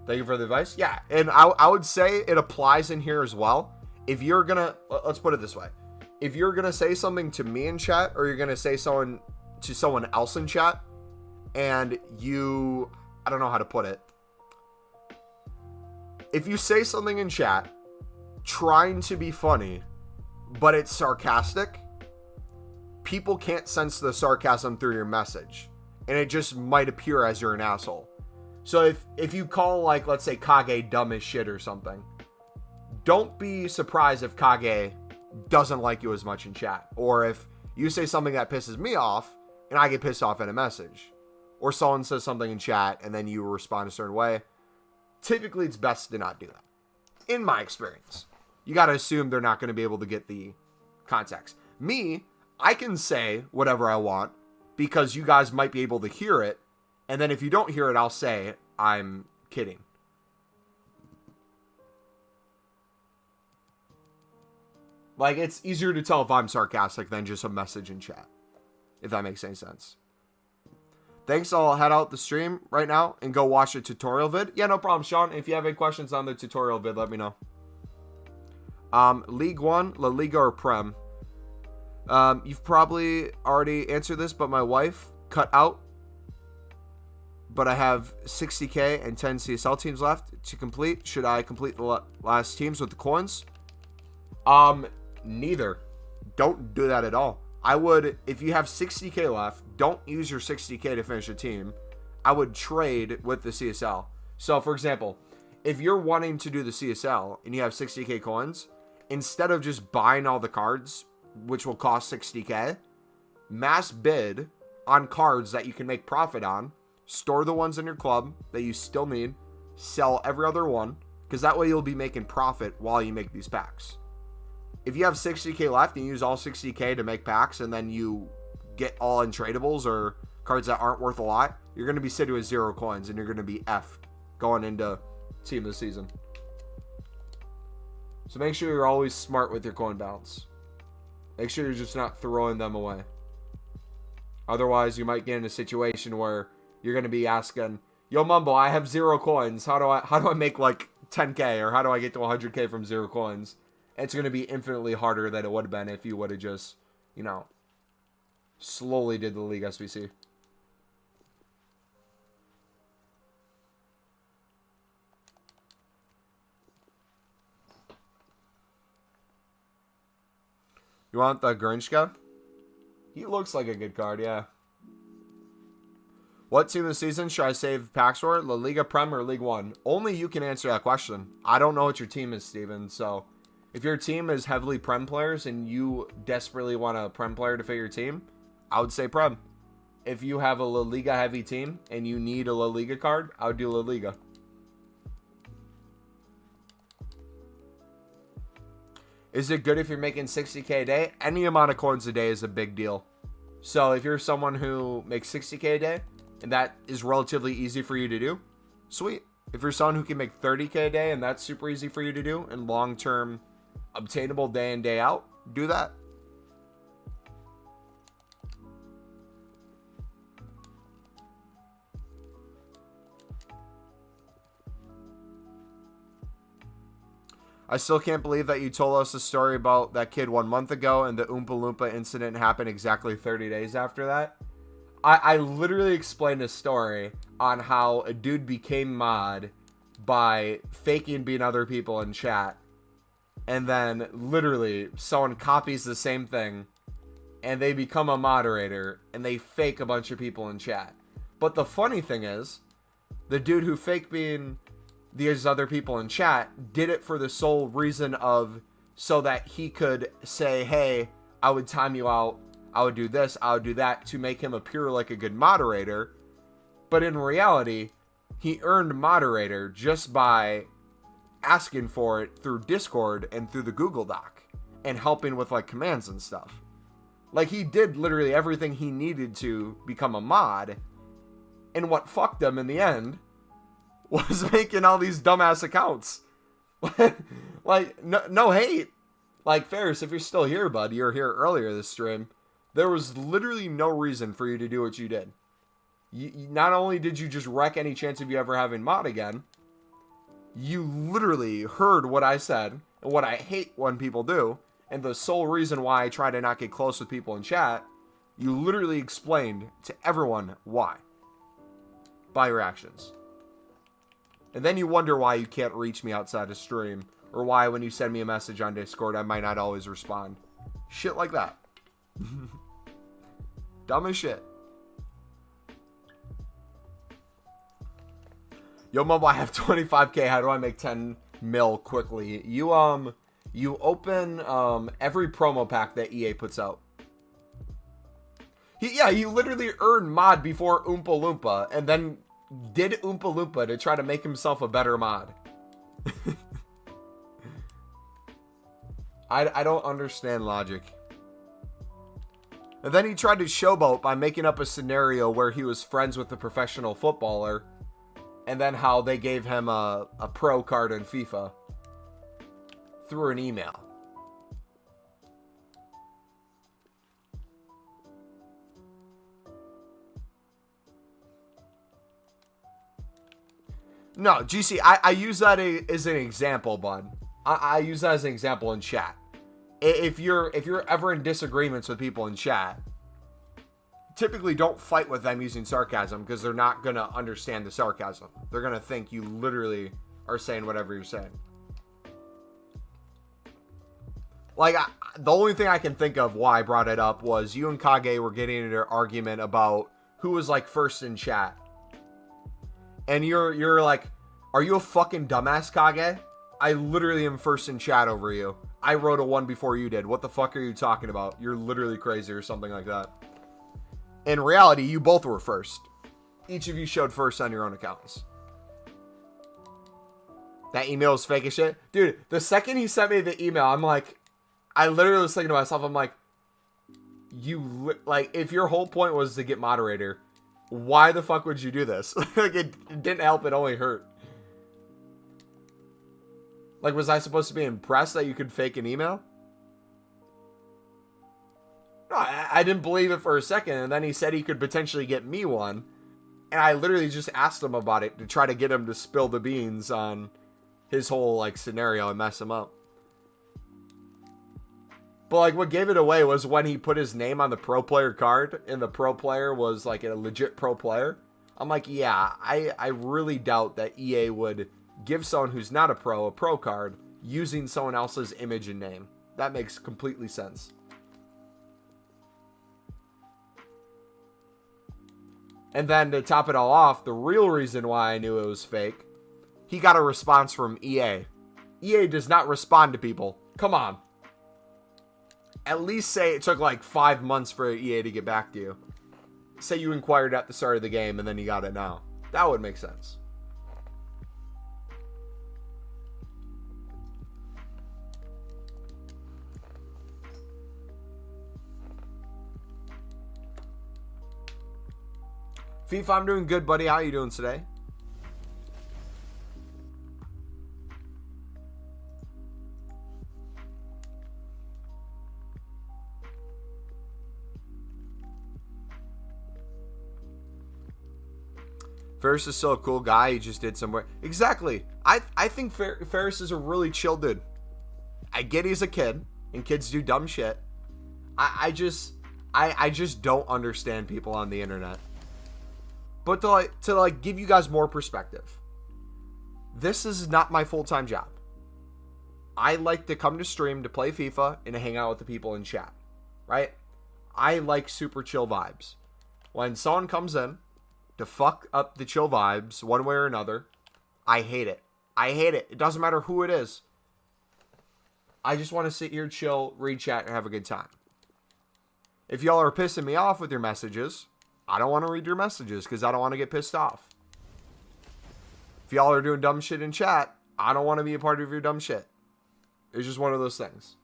Thank you for the advice. Yeah, and I would say it applies in here as well. If you're gonna, let's put it this way. If you're gonna say something to me in chat, or you're gonna say someone to someone else in chat, and you, I don't know how to put it. If you say something in chat trying to be funny, but it's sarcastic, people can't sense the sarcasm through your message, and it just might appear as you're an asshole. So if you call, like, let's say Kage dumb as shit or something, don't be surprised if Kage doesn't like you as much in chat. Or if you say something that pisses me off and I get pissed off in a message, or someone says something in chat and then you respond a certain way, typically it's best to not do that. In my experience, you got to assume they're not going to be able to get the context. Me, I can say whatever I want because you guys might be able to hear it. And then if you don't hear it, I'll say I'm kidding. Like, it's easier to tell if I'm sarcastic than just a message in chat, if that makes any sense. Thanks. I'll head out the stream right now and go watch a tutorial vid. Yeah, no problem, Sean. If you have any questions on the tutorial vid, let me know. League 1, La Liga, or Prem? You've probably already answered this, but my wife cut out. But I have 60k and 10 CSL teams left to complete. Should I complete the last teams with the coins? Neither. Don't do that at all. I would, if you have 60k left, don't use your 60k to finish a team. I would trade with the CSL. So, for example, if you're wanting to do the CSL and you have 60k coins, instead of just buying all the cards, which will cost 60k, mass bid on cards that you can make profit on. Store the ones in your club that you still need. Sell every other one, because that way you'll be making profit while you make these packs. If you have 60k left and you use all 60k to make packs, and then you get all untradables or cards that aren't worth a lot, you're going to be sitting with 0 coins, and you're going to be effed going into team of the season. So make sure you're always smart with your coin balance. Make sure you're just not throwing them away. Otherwise, you might get in a situation where you're going to be asking, yo, Mumbo, I have 0 coins. How do I make like 10k, or how do I get to 100k from 0 coins? And it's going to be infinitely harder than it would have been if you would have just, you know, slowly did the League SBC. You want the Grinchka? He looks like a good card, yeah. What team of the season should I save packs for? La Liga, Prem, or League 1? Only you can answer that question. I don't know what your team is, Steven. So, if your team is heavily Prem players and you desperately want a Prem player to fit your team, I would say Prem. If you have a La Liga heavy team and you need a La Liga card, I would do La Liga. Is it good if you're making 60k a day? Any amount of coins a day is a big deal. So, if you're someone who makes 60k a day, and that is relatively easy for you to do, sweet. If you're someone who can make 30k a day and that's super easy for you to do and long-term obtainable day in, day out, do that. I still can't believe that you told us a story about that kid 1 month ago and the Oompa Loompa incident happened exactly 30 days after that. I literally explained a story on how a dude became mod by faking being other people in chat. And then literally someone copies the same thing and they become a moderator and they fake a bunch of people in chat. But the funny thing is, The dude who faked being these other people in chat did it for the sole reason of so that he could say, hey, I would time you out, I would do this, I would do that, to make him appear like a good moderator. But in reality, he earned moderator just by asking for it through Discord and through the Google Doc and helping with like commands and stuff. Like, he did literally everything he needed to become a mod, and what fucked him in the end was making all these dumbass accounts. Like, no hate. Like, Ferris, if you're still here, bud, you were here earlier this stream. There was literally no reason for you to do what you did. You not only did you just wreck any chance of you ever having mod again, you literally heard what I said, and what I hate when people do, and the sole reason why I try to not get close with people in chat, you literally explained to everyone why. By your actions. And then you wonder why you can't reach me outside of stream, or why when you send me a message on Discord, I might not always respond. Shit like that. Dumb as shit. Yo, Mumbo, I have 25k. How do I make 10 mil quickly? You open every promo pack that EA puts out. He literally earned mod before Oompa Loompa, and then did Oompa Loompa to try to make himself a better mod. I don't understand logic. And then he tried to showboat by making up a scenario where he was friends with a professional footballer, and then how they gave him a pro card in FIFA through an email. No, GC, I use that as an example, bud. I use that as an example in chat. If you're ever in disagreements with people in chat, typically don't fight with them using sarcasm, because they're not going to understand the sarcasm. They're going to think you literally are saying whatever you're saying. Like, the only thing I can think of why I brought it up was you and Kage were getting into an argument about who was like first in chat. And you're like, are you a fucking dumbass, Kage? I literally am first in chat over you. I wrote a 1 before you did. What the fuck are you talking about? You're literally crazy or something like that. In reality, you both were first. Each of you showed first on your own accounts. That email is fake as shit. Dude, the second he sent me the email, I'm like, I literally was thinking to myself, I'm like, if your whole point was to get moderator, why the fuck would you do this? Like, it didn't help, it only hurt. Like, was I supposed to be impressed that you could fake an email? No, I didn't believe it for a second, and then he said he could potentially get me one, and I literally just asked him about it to try to get him to spill the beans on his whole, like, scenario and mess him up. But, like, what gave it away was when he put his name on the pro player card, and the pro player was, like, a legit pro player. I'm like, yeah, I really doubt that EA would give someone who's not a pro card using someone else's image and name. That makes completely sense. And then to top it all off, the real reason why I knew it was fake, he got a response from EA. EA does not respond to people. Come on. At least say it took like 5 months for EA to get back to you. Say you inquired at the start of the game and then you got it now. That would make sense. FIFA, I'm doing good, buddy. How you doing today? Ferris is still a cool guy. He just did somewhere. Exactly. I think Ferris is a really chill dude. I get he's a kid, and kids do dumb shit. I just don't understand people on the internet. But to give you guys more perspective, this is not my full-time job. I like to come to stream to play FIFA and to hang out with the people in chat, right? I like super chill vibes. When someone comes in to fuck up the chill vibes one way or another. I hate it. I hate it. It doesn't matter who it is. I just want to sit here, chill, read chat, and have a good time. If y'all are pissing me off with your messages, I don't want to read your messages because I don't want to get pissed off. If y'all are doing dumb shit in chat, I don't want to be a part of your dumb shit. It's just one of those things.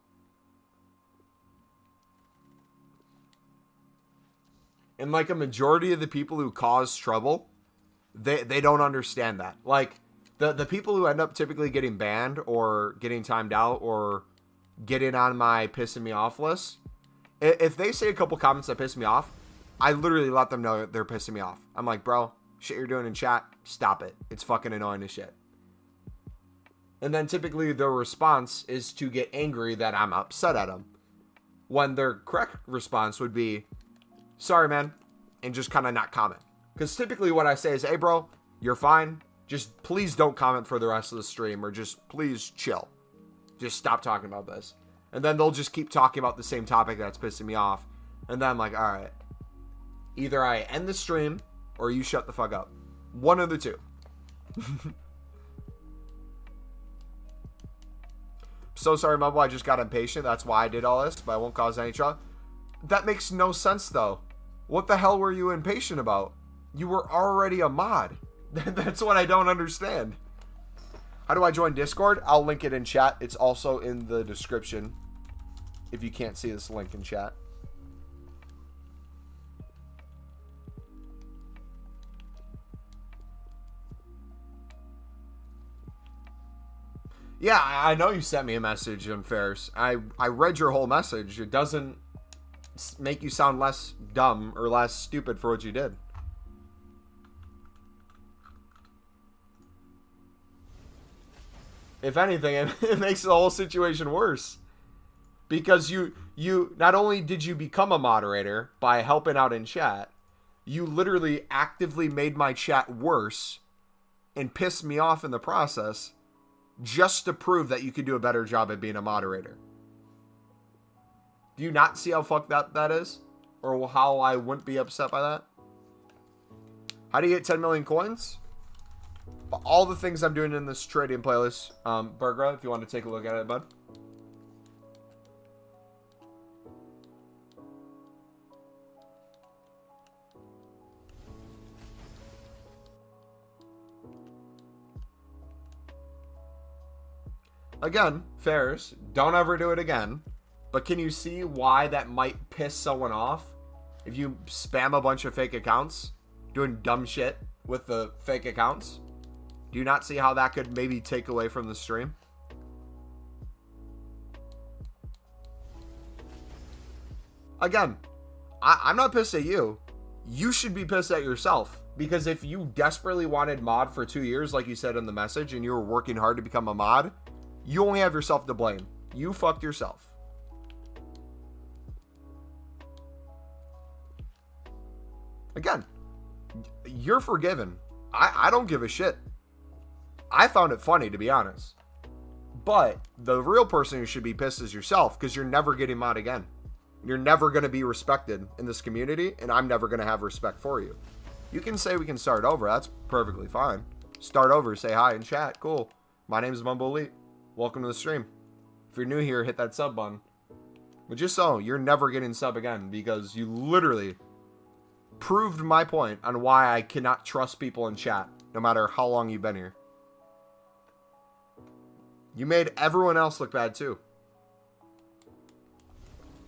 And like a majority of the people who cause trouble, they don't understand that. Like the people who end up typically getting banned or getting timed out or getting on my pissing me off list, if they say a couple comments that piss me off, I literally let them know they're pissing me off. I'm like, bro, shit you're doing in chat, stop it. It's fucking annoying as shit. And then typically their response is to get angry that I'm upset at them. When their correct response would be, sorry, man, and just kind of not comment. Because typically what I say is, hey, bro, you're fine. Just please don't comment for the rest of the stream, or just please chill. Just stop talking about this. And then they'll just keep talking about the same topic that's pissing me off. And then I'm like, all right. Either I end the stream or you shut the fuck up. One of the two. So sorry, Mumbo. I just got impatient. That's why I did all this, but I won't cause any trouble. That makes no sense, though. What the hell were you impatient about? You were already a mod. That's what I don't understand. How do I join Discord? I'll link it in chat. It's also in the description if you can't see this link in chat. Yeah, I know you sent me a message on Ferris. I read your whole message. It doesn't make you sound less dumb or less stupid for what you did. If anything, it makes the whole situation worse. Because you not only did you become a moderator by helping out in chat, you literally actively made my chat worse and pissed me off in the process just to prove that you could do a better job at being a moderator. Do you not see how fucked up that is? Or how I wouldn't be upset by that? How do you get 10 million coins? All the things I'm doing in this trading playlist. Burgra, if you want to take a look at it, bud. Again, Ferris, don't ever do it again. But can you see why that might piss someone off? If you spam a bunch of fake accounts, doing dumb shit with the fake accounts? Do you not see how that could maybe take away from the stream? Again, I'm not pissed at you. You should be pissed at yourself. Because if you desperately wanted mod for 2 years, like you said in the message, and you were working hard to become a mod, you only have yourself to blame. You fucked yourself. Again, you're forgiven. I don't give a shit. I found it funny, to be honest. But the real person who should be pissed is yourself, because you're never getting mod again. You're never going to be respected in this community, and I'm never going to have respect for you. You can say we can start over. That's perfectly fine. Start over. Say hi in chat. Cool. My name is MumboElite. Welcome to the stream. If you're new here, hit that sub button. But just so, you're never getting sub again, because you literally proved my point on why I cannot trust people in chat, no matter how long you've been here. You made everyone else look bad too.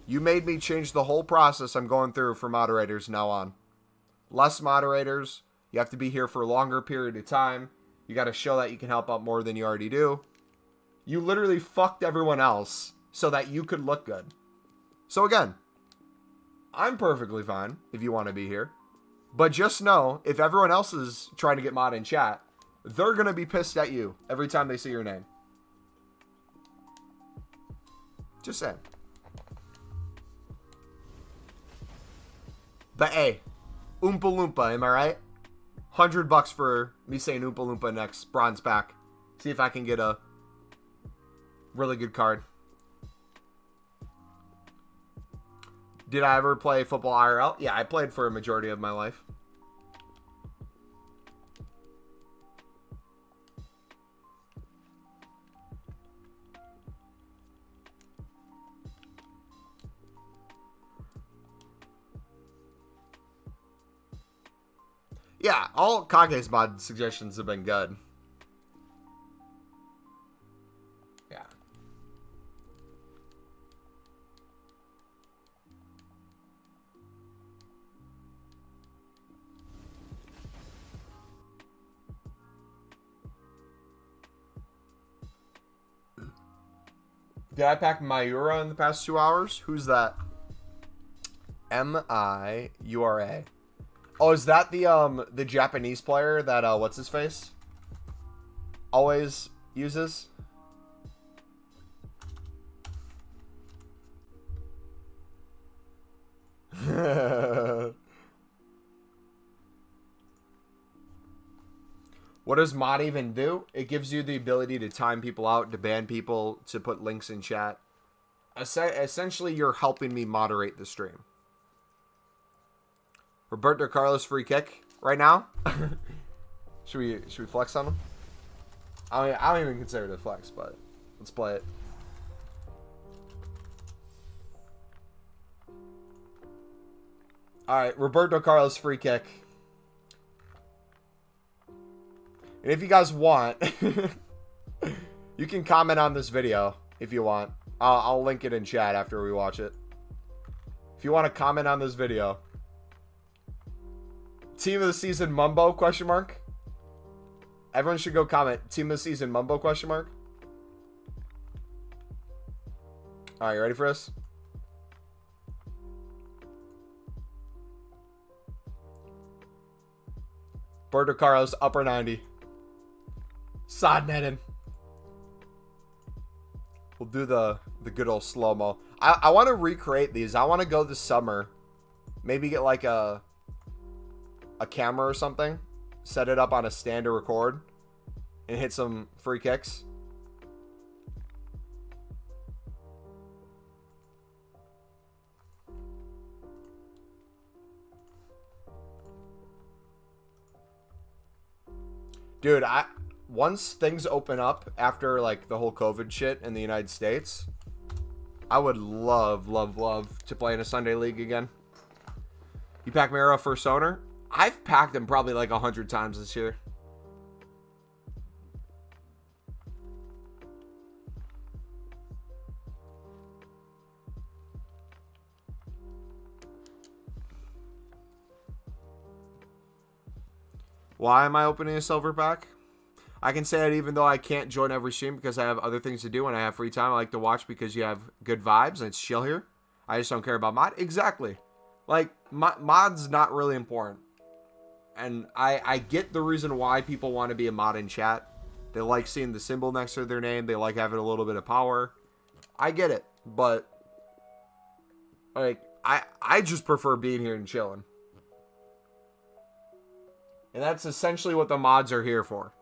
You made me change the whole process I'm going through for moderators now on. Less moderators. You have to be here for a longer period of time. You got to show that you can help out more than you already do. You literally fucked everyone else so that you could look good. So again, I'm perfectly fine if you want to be here. But just know, if everyone else is trying to get mod in chat, they're going to be pissed at you every time they see your name. Just saying. But hey, Oompa Loompa, am I right? $100 for me saying Oompa Loompa next bronze pack. See if I can get a really good card. Did I ever play football IRL? Yeah, I played for a majority of my life. Yeah, all Kage's mod suggestions have been good. Yeah. Did I pack Mayura in the past 2 hours? Who's that? M-I-U-R-A. Oh, is that the Japanese player that what's his face always uses? What does mod even do? It gives you the ability to time people out, to ban people, to put links in chat. Essentially, you're helping me moderate the stream. Roberto Carlos free kick right now. should we flex on him? I don't even consider it a flex, but let's play it. All right, Roberto Carlos free kick. And if you guys want, you can comment on this video if you want. I'll link it in chat after we watch it. If you want to comment on this video. Team of the season Mumbo question mark. Everyone should go comment. Team of the season Mumbo question mark. Alright, you ready for this? Roberto Carlos upper 90. Sod netting. We'll do the good old slow-mo. I want to recreate these. I want to go this summer. Maybe get like a camera or something. Set it up on a stand to record. And hit some free kicks. Dude, once things open up after like the whole COVID shit in the United States, I would love to play in a Sunday league again. You pack Mara first owner? I've packed him probably like 100 times this year. Why am I opening a silver pack? I can say it even though I can't join every stream because I have other things to do and I have free time. I like to watch because you have good vibes and it's chill here. I just don't care about mod. Exactly. Like, mod's not really important. And I get the reason why people want to be a mod in chat. They like seeing the symbol next to their name. They like having a little bit of power. I get it. But, like, I just prefer being here and chilling. And that's essentially what the mods are here for.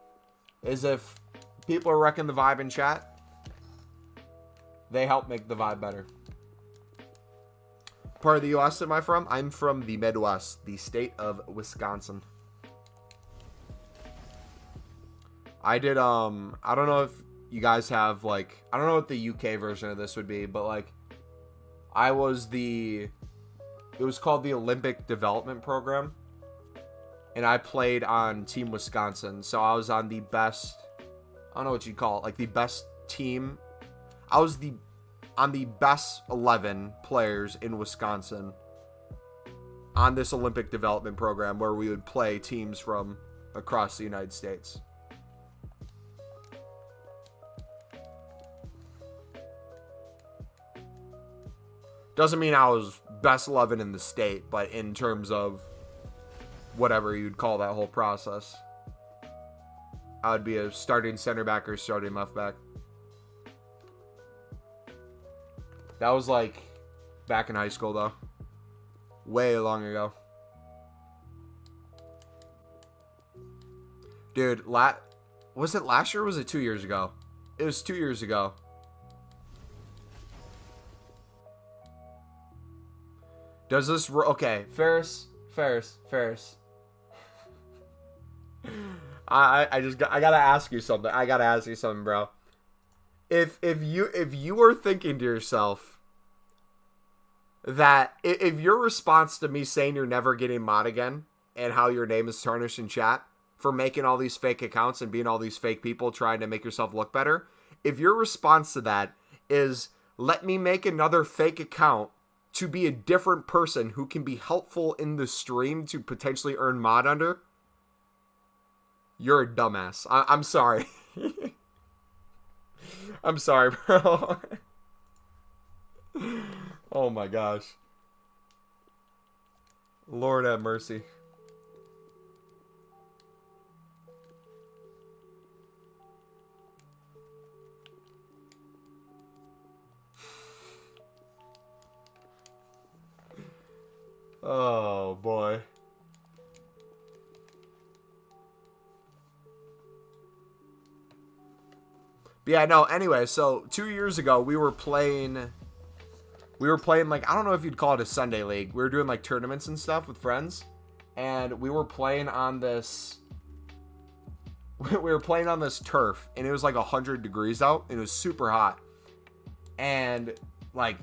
Is if people are wrecking the vibe in chat, they help make the vibe better. Part of the U.S. am I from? I'm from the Midwest, the state of Wisconsin. I did, I don't know if you guys have, like, I don't know what the UK version of this would be, but, like, it was called the Olympic Development Program. And I played on Team Wisconsin. So I was on the best, I don't know what you'd call it, like the best team. I was on the best 11 players in Wisconsin on this Olympic development program where we would play teams from across the United States. Doesn't mean I was best 11 in the state, but in terms of whatever you'd call that whole process, I would be a starting center back or starting left back. That was like back in high school though. Way long ago. Dude, was it last year or was it 2 years ago? It was 2 years ago. Does this... Okay, Ferris. I gotta ask you something. Bro. If you were thinking to yourself that if your response to me saying you're never getting mod again and how your name is tarnished in chat for making all these fake accounts and being all these fake people trying to make yourself look better, if your response to that is, let me make another fake account to be a different person who can be helpful in the stream to potentially earn mod under, you're a dumbass. I'm sorry. I'm sorry, bro. Oh my gosh. Lord have mercy. Oh boy. But yeah, no, anyway, so 2 years ago we were playing like, I don't know if you'd call it a Sunday league. We were doing like tournaments and stuff with friends, and we were playing on this turf, and it was like 100 degrees out, and it was super hot, and like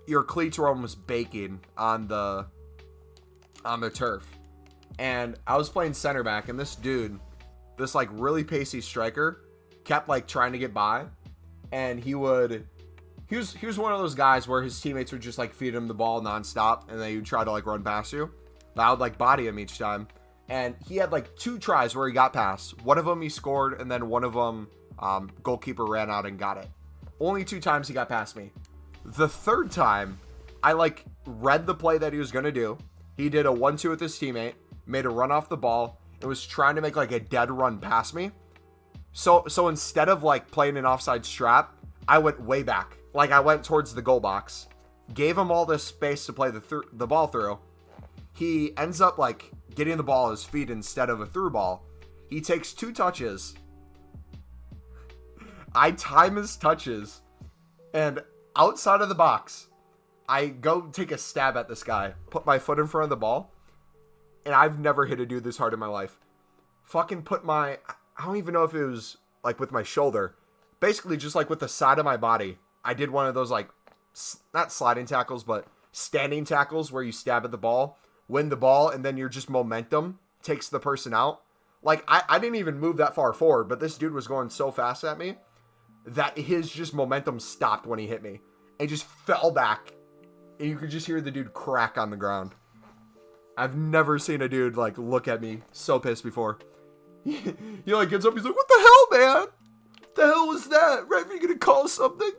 your cleats were almost baking on the turf. And I was playing center back, and this dude, this like really pacey striker, kept like trying to get by, and he was one of those guys where his teammates would just like feed him the ball nonstop, and then he would try to like run past you. But I would like body him each time, and he had like 2 tries where he got past. One of them he scored, and then one of them goalkeeper ran out and got it. Only 2 times he got past me. The third time, I like read the play that he was gonna do. He did a 1-2 with his teammate, made a run off the ball, and was trying to make like a dead run past me. So instead of like playing an offside strap, I went way back. Like I went towards the goal box, gave him all this space to play the ball through. He ends up like getting the ball at his feet instead of a through ball. He takes 2 touches. I time his touches, and outside of the box, I go take a stab at this guy, put my foot in front of the ball, and I've never hit a dude this hard in my life. Fucking I don't even know if it was like with my shoulder, basically just like with the side of my body. I did one of those like, not sliding tackles, but standing tackles where you stab at the ball, win the ball, and then your just momentum takes the person out. Like I didn't even move that far forward, but this dude was going so fast at me that his just momentum stopped when he hit me and just fell back. And you could just hear the dude crack on the ground. I've never seen a dude like look at me so pissed before. He like gets up, he's like, what the hell, man? What the hell was that? Ref, you gonna call something?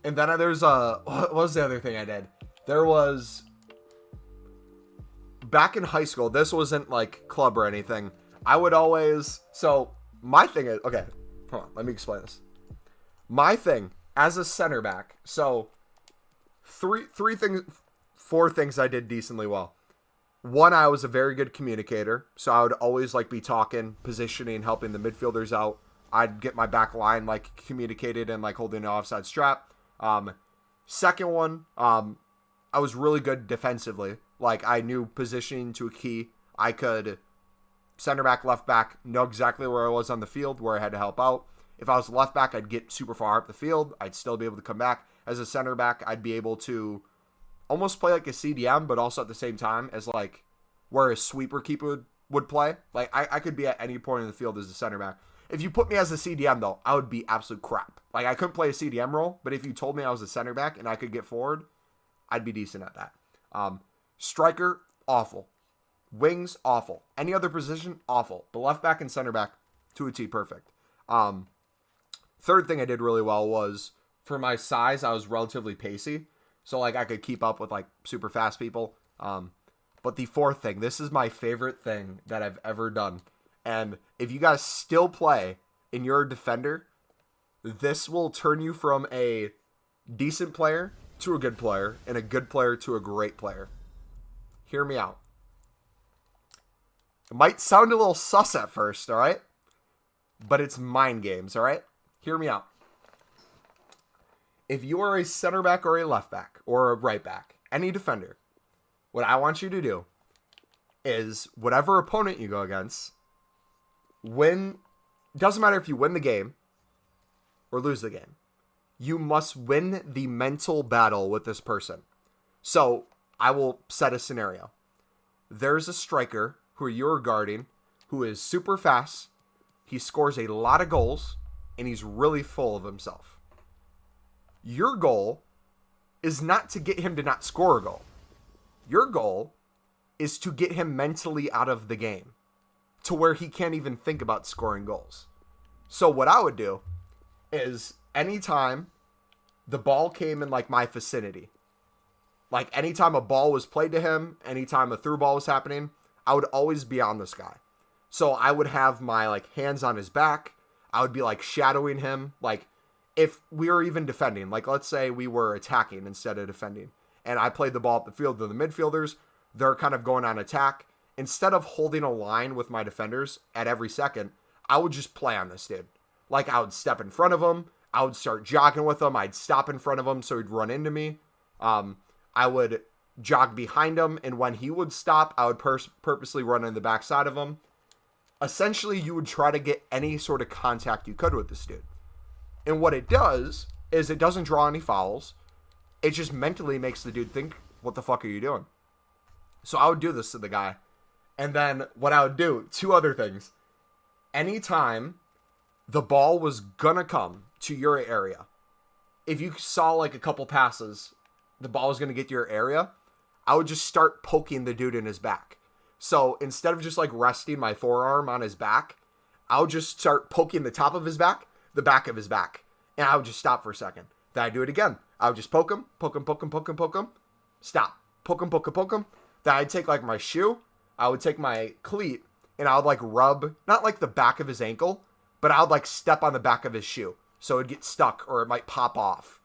And then there's what was the other thing I did? There was, back in high school, this wasn't like club or anything. I would always, so my thing is, okay, hold on, let me explain this. My thing as a center back, so four things I did decently well. 1, I was a very good communicator, so I would always like be talking, positioning, helping the midfielders out. I'd get my back line like communicated and like holding an offside strap. Second one, I was really good defensively. Like I knew positioning to a key. I could center back, left back, know exactly where I was on the field, where I had to help out. If I was left back, I'd get super far up the field. I'd still be able to come back. As a center back, I'd be able to almost play like a CDM, but also at the same time as like where a sweeper keeper would play. Like I could be at any point in the field as a center back. If you put me as a CDM, though, I would be absolute crap. Like, I couldn't play a CDM role, but if you told me I was a center back and I could get forward, I'd be decent at that. Striker, awful. Wings, awful. Any other position, awful. But left back and center back, to a T, perfect. Third thing I did really well was, for my size, I was relatively pacey. So, like, I could keep up with, like, super fast people. But the fourth thing, this is my favorite thing that I've ever done. And if you guys still play and you're a defender, this will turn you from a decent player to a good player and a good player to a great player. Hear me out. It might sound a little sus at first, all right? But it's mind games, all right? Hear me out. If you are a center back or a left back or a right back, any defender, what I want you to do is whatever opponent you go against, doesn't matter if you win the game or lose the game. you must win the mental battle with this person. So I will set a scenario. There's a striker who you're guarding who is super fast. He scores a lot of goals, and he's really full of himself. Your goal is not to get him to not score a goal. Your goal is to get him mentally out of the game to where he can't even think about scoring goals. So what I would do is anytime the ball came in like my vicinity, like anytime a ball was played to him, anytime a through ball was happening, I would always be on this guy. So I would have my like hands on his back. I would be like shadowing him. Like if we were even defending, like let's say we were attacking instead of defending, and I played the ball up the field to the midfielders, they're kind of going on attack. Instead of holding a line with my defenders at every second, I would just play on this dude. Like I would step in front of him. I would start jogging with him. I'd stop in front of him so he'd run into me. I would jog behind him, and when he would stop, I would purposely run in the backside of him. Essentially, you would try to get any sort of contact you could with this dude. And what it does is it doesn't draw any fouls. It just mentally makes the dude think, what the fuck are you doing? So I would do this to the guy. And then what I would do, two other things. Anytime the ball was gonna come to your area, if you saw like a couple passes, the ball was gonna get to your area, I would just start poking the dude in his back. So instead of just like resting my forearm on his back, I would just start poking the top of his back, the back of his back. And I would just stop for a second. Then I'd do it again. I would just poke him, stop, poke him. Then I'd take like my shoe, I would take my cleat, and I would like rub, not like the back of his ankle, but I would like step on the back of his shoe. So it'd get stuck or it might pop off.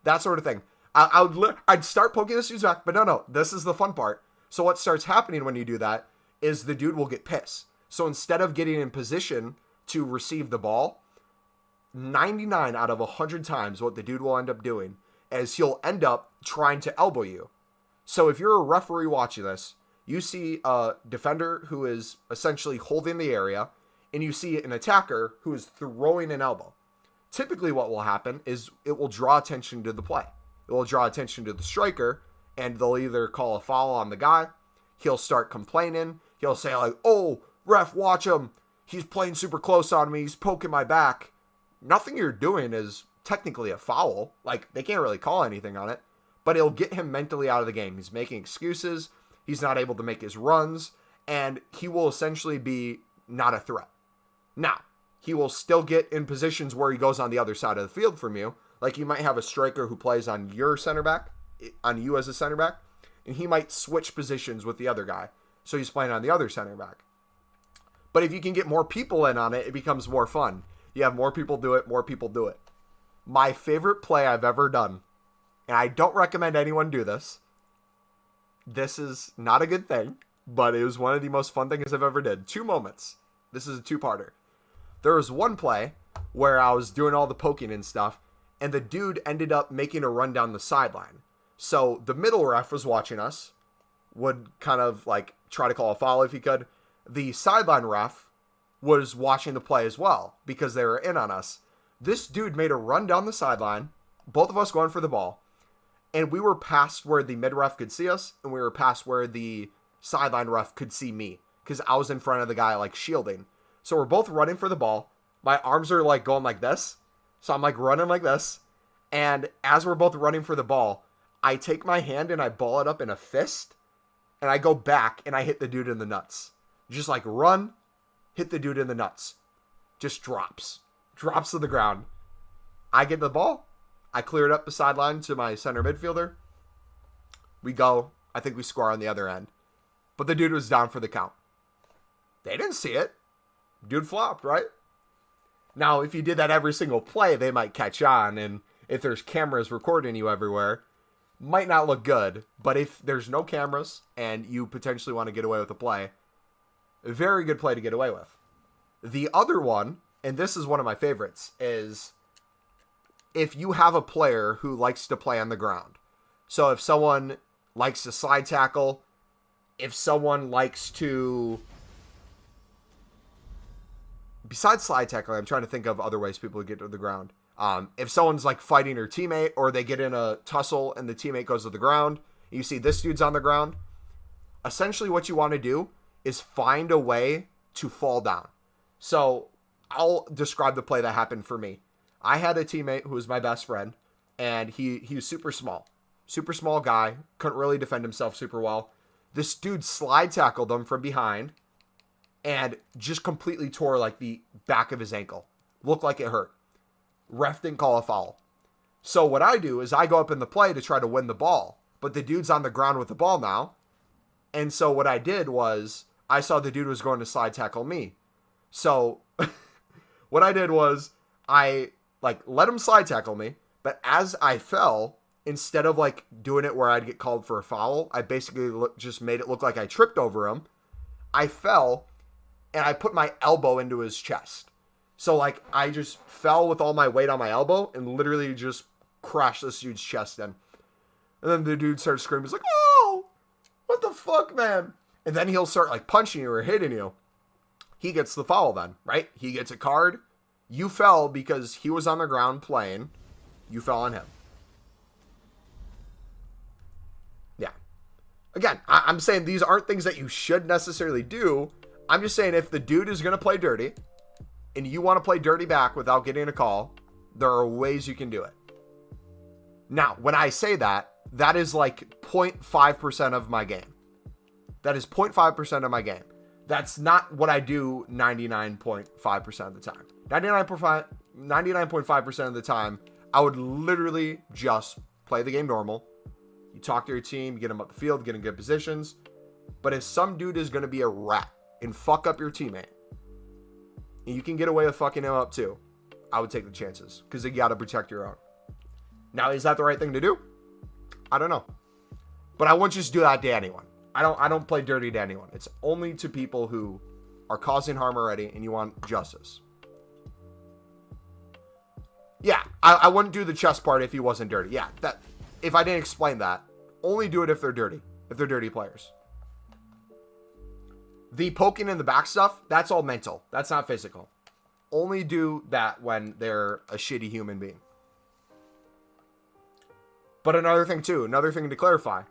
That sort of thing. I'd start poking this dude's back, but no, this is the fun part. So what starts happening when you do that is the dude will get pissed. So instead of getting in position to receive the ball, 99 out of 100 times what the dude will end up doing is he'll end up trying to elbow you. So if you're a referee watching this, you see a defender who is essentially holding the area, and you see an attacker who is throwing an elbow. Typically what will happen is it will draw attention to the play. It will draw attention to the striker, and they'll either call a foul on the guy, he'll start complaining, he'll say like, oh, ref, watch him, he's playing super close on me, he's poking my back. Nothing you're doing is technically a foul, like they can't really call anything on it, but it'll get him mentally out of the game. He's making excuses, he's not able to make his runs, and he will essentially be not a threat. Now, he will still get in positions where he goes on the other side of the field from you. Like you might have a striker who plays on your center back, on you as a center back, and he might switch positions with the other guy. So he's playing on the other center back. But if you can get more people in on it, it becomes more fun. You have more people do it, more people do it. My favorite play I've ever done, and I don't recommend anyone do this. This is not a good thing, but it was one of the most fun things I've ever did. 2 moments. This is a 2-parter. There was one play where I was doing all the poking and stuff, and the dude ended up making a run down the sideline. So the middle ref was watching us, would kind of like try to call a foul if he could. The sideline ref was watching the play as well because they were in on us. This dude made a run down the sideline, both of us going for the ball, and we were past where the mid ref could see us, and we were past where the sideline ref could see me because I was in front of the guy like shielding. So we're both running for the ball. My arms are like going like this. So I'm like running like this. And as we're both running for the ball, I take my hand and I ball it up in a fist. And I go back and I hit the dude in the nuts. Just like run, hit the dude in the nuts. Just drops. Drops to the ground. I get the ball. I clear it up the sideline to my center midfielder. We go. I think we score on the other end. But the dude was down for the count. They didn't see it. Dude flopped, right? Now, if you did that every single play, they might catch on. And if there's cameras recording you everywhere, might not look good. But if there's no cameras and you potentially want to get away with a play, a very good play to get away with. The other one, and this is one of my favorites, is if you have a player who likes to play on the ground. So if someone likes to slide tackle, if someone likes to... Besides slide tackling, I'm trying to think of other ways people get to the ground. If someone's like fighting their teammate or they get in a tussle and the teammate goes to the ground, you see this dude's on the ground. Essentially what you want to do is find a way to fall down. So I'll describe the play that happened for me. I had a teammate who was my best friend, and he was super small guy, couldn't really defend himself super well. This dude slide tackled him from behind and just completely tore like the back of his ankle. Looked like it hurt. Ref didn't call a foul. So what I do is I go up in the play to try to win the ball, but the dude's on the ground with the ball now. And so what I did was I saw the dude was going to slide tackle me. So what I did was I like let him slide tackle me, but as I fell, instead of like doing it where I'd get called for a foul, I basically just made it look like I tripped over him. I fell and I put my elbow into his chest. So like I just fell with all my weight on my elbow and literally just crashed this dude's chest in. And then the dude starts screaming. He's like, "Oh, what the fuck, man?" And then he'll start like punching you or hitting you. He gets the foul then, right? He gets a card. You fell because he was on the ground playing. You fell on him. Yeah. Again, I'm saying these aren't things that you should necessarily do. I'm just saying if the dude is going to play dirty and you want to play dirty back without getting a call, there are ways you can do it. Now, when I say that, that is like 0.5% of my game. That is 0.5% of my game. That's not what I do 99.5% of the time. 99.5% of the time, I would literally just play the game normal. You talk to your team, get them up the field, get in good positions. But if some dude is going to be a rat and fuck up your teammate, and you can get away with fucking him up too, I would take the chances because you got to protect your own. Now, is that the right thing to do? I don't know. But I wouldn't just do that to anyone. I don't play dirty to anyone. It's only to people who are causing harm already and you want justice. Yeah, I wouldn't do the chest part if he wasn't dirty. Yeah, that if I didn't explain that, only do it if they're dirty. If they're dirty players. The poking in the back stuff, that's all mental. That's not physical. Only do that when they're a shitty human being. But another thing to clarify.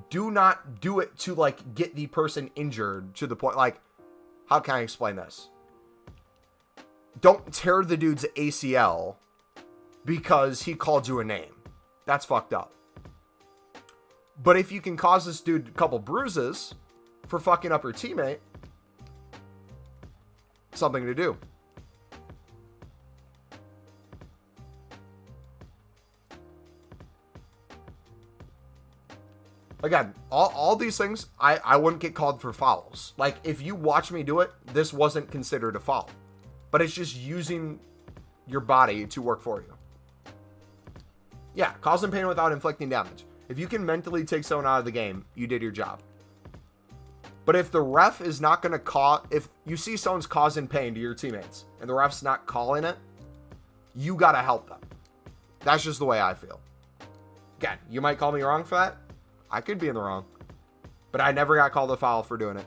Do not do it to like get the person injured to the point. Like, how can I explain this? Don't tear the dude's ACL because he called you a name. That's fucked up. But if you can cause this dude a couple bruises for fucking up your teammate, something to do. Again, all these things, I wouldn't get called for fouls. Like, if you watch me do it, this wasn't considered a foul. But it's just using your body to work for you. Yeah, causing pain without inflicting damage. If you can mentally take someone out of the game, you did your job. But if the ref is not going to call... If you see someone's causing pain to your teammates, and the ref's not calling it, you got to help them. That's just the way I feel. Again, you might call me wrong for that. I could be in the wrong. But I never got called a foul for doing it.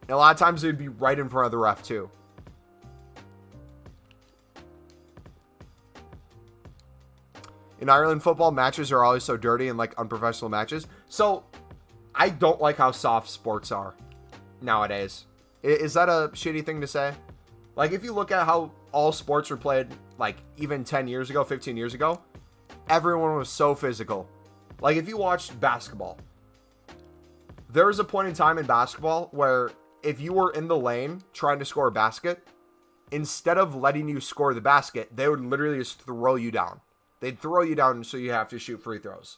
And a lot of times it would be right in front of the ref too. In Ireland, football matches are always so dirty and like unprofessional matches. So I don't like how soft sports are nowadays. Is that a shitty thing to say? Like, if you look at how all sports were played, like even 10 years ago, 15 years ago, everyone was so physical. Like, if you watched basketball, there was a point in time in basketball where if you were in the lane trying to score a basket, instead of letting you score the basket, they would literally just throw you down. They'd throw you down so you have to shoot free throws.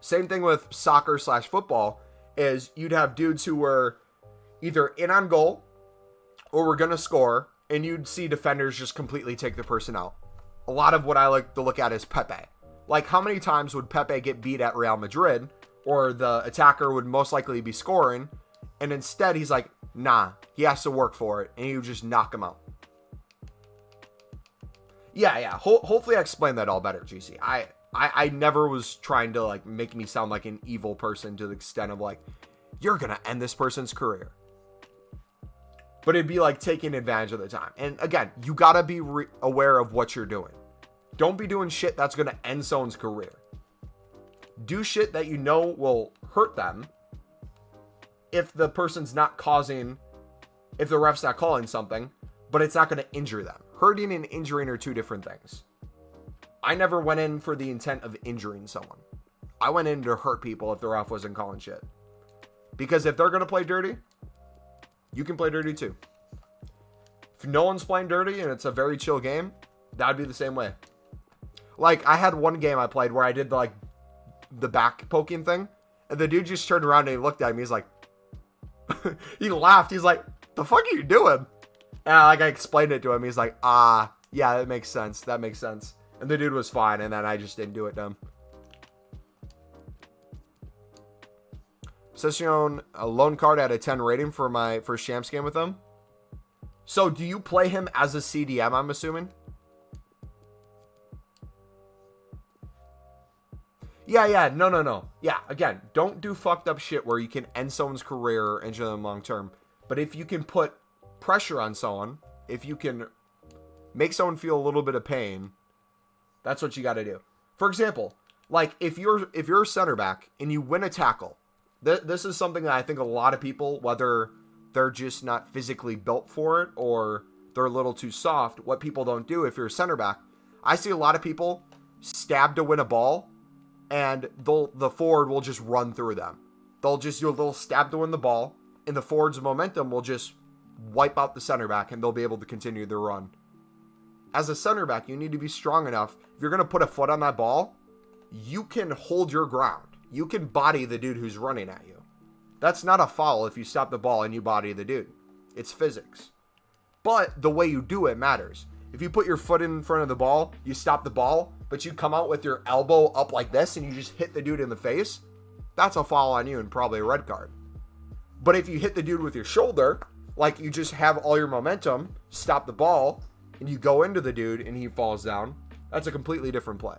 Same thing with soccer/football is you'd have dudes who were either in on goal or were going to score, and you'd see defenders just completely take the person out. A lot of what I like to look at is Pepe. Like, how many times would Pepe get beat at Real Madrid, or the attacker would most likely be scoring, and instead he's like, nah, he has to work for it, and you just knock him out. Yeah. Hopefully I explained that all better, GC. I never was trying to like make me sound like an evil person to the extent of like, you're gonna end this person's career. but it'd be like taking advantage of the time. And again, you gotta be aware of what you're doing. Don't be doing shit that's gonna end someone's career. Do shit that you know will hurt them if the person's not causing, if the ref's not calling something, but it's not gonna injure them. Hurting and injuring are two different things. I never went in for the intent of injuring someone. I went in to hurt people if the ref wasn't calling shit. Because if they're gonna play dirty, you can play dirty too. If no one's playing dirty and it's a very chill game, that'd be the same way. Like, I had one game I played where I did the back poking thing, and the dude just turned around and he looked at me. He's like, he laughed. He's like, "The fuck are you doing?" And I explained it to him. He's like, yeah, that makes sense. That makes sense. And the dude was fine, and then I just didn't do it to him. Session a loan card at a 10 rating for my first champs game with him. So do you play him as a CDM, I'm assuming? Yeah, no. Yeah, again, don't do fucked up shit where you can end someone's career or injure them long term. But if you can put pressure on someone, if you can make someone feel a little bit of pain, that's what you got to do. For example, like if you're a center back and you win a tackle, this is something that I think a lot of people, whether they're just not physically built for it or they're a little too soft, what people don't do if you're a center back, I see a lot of people stab to win a ball, and the forward will just run through them. They'll just do a little stab to win the ball, and the forward's momentum will just wipe out the center back, and they'll be able to continue their run. As a center back, you need to be strong enough. If you're going to put a foot on that ball, you can hold your ground. You can body the dude who's running at you. That's not a foul if you stop the ball and you body the dude. It's physics. But the way you do it matters. If you put your foot in front of the ball, you stop the ball, but you come out with your elbow up like this and you just hit the dude in the face, that's a foul on you and probably a red card. But if you hit the dude with your shoulder, like you just have all your momentum, stop the ball, and you go into the dude and he falls down, that's a completely different play.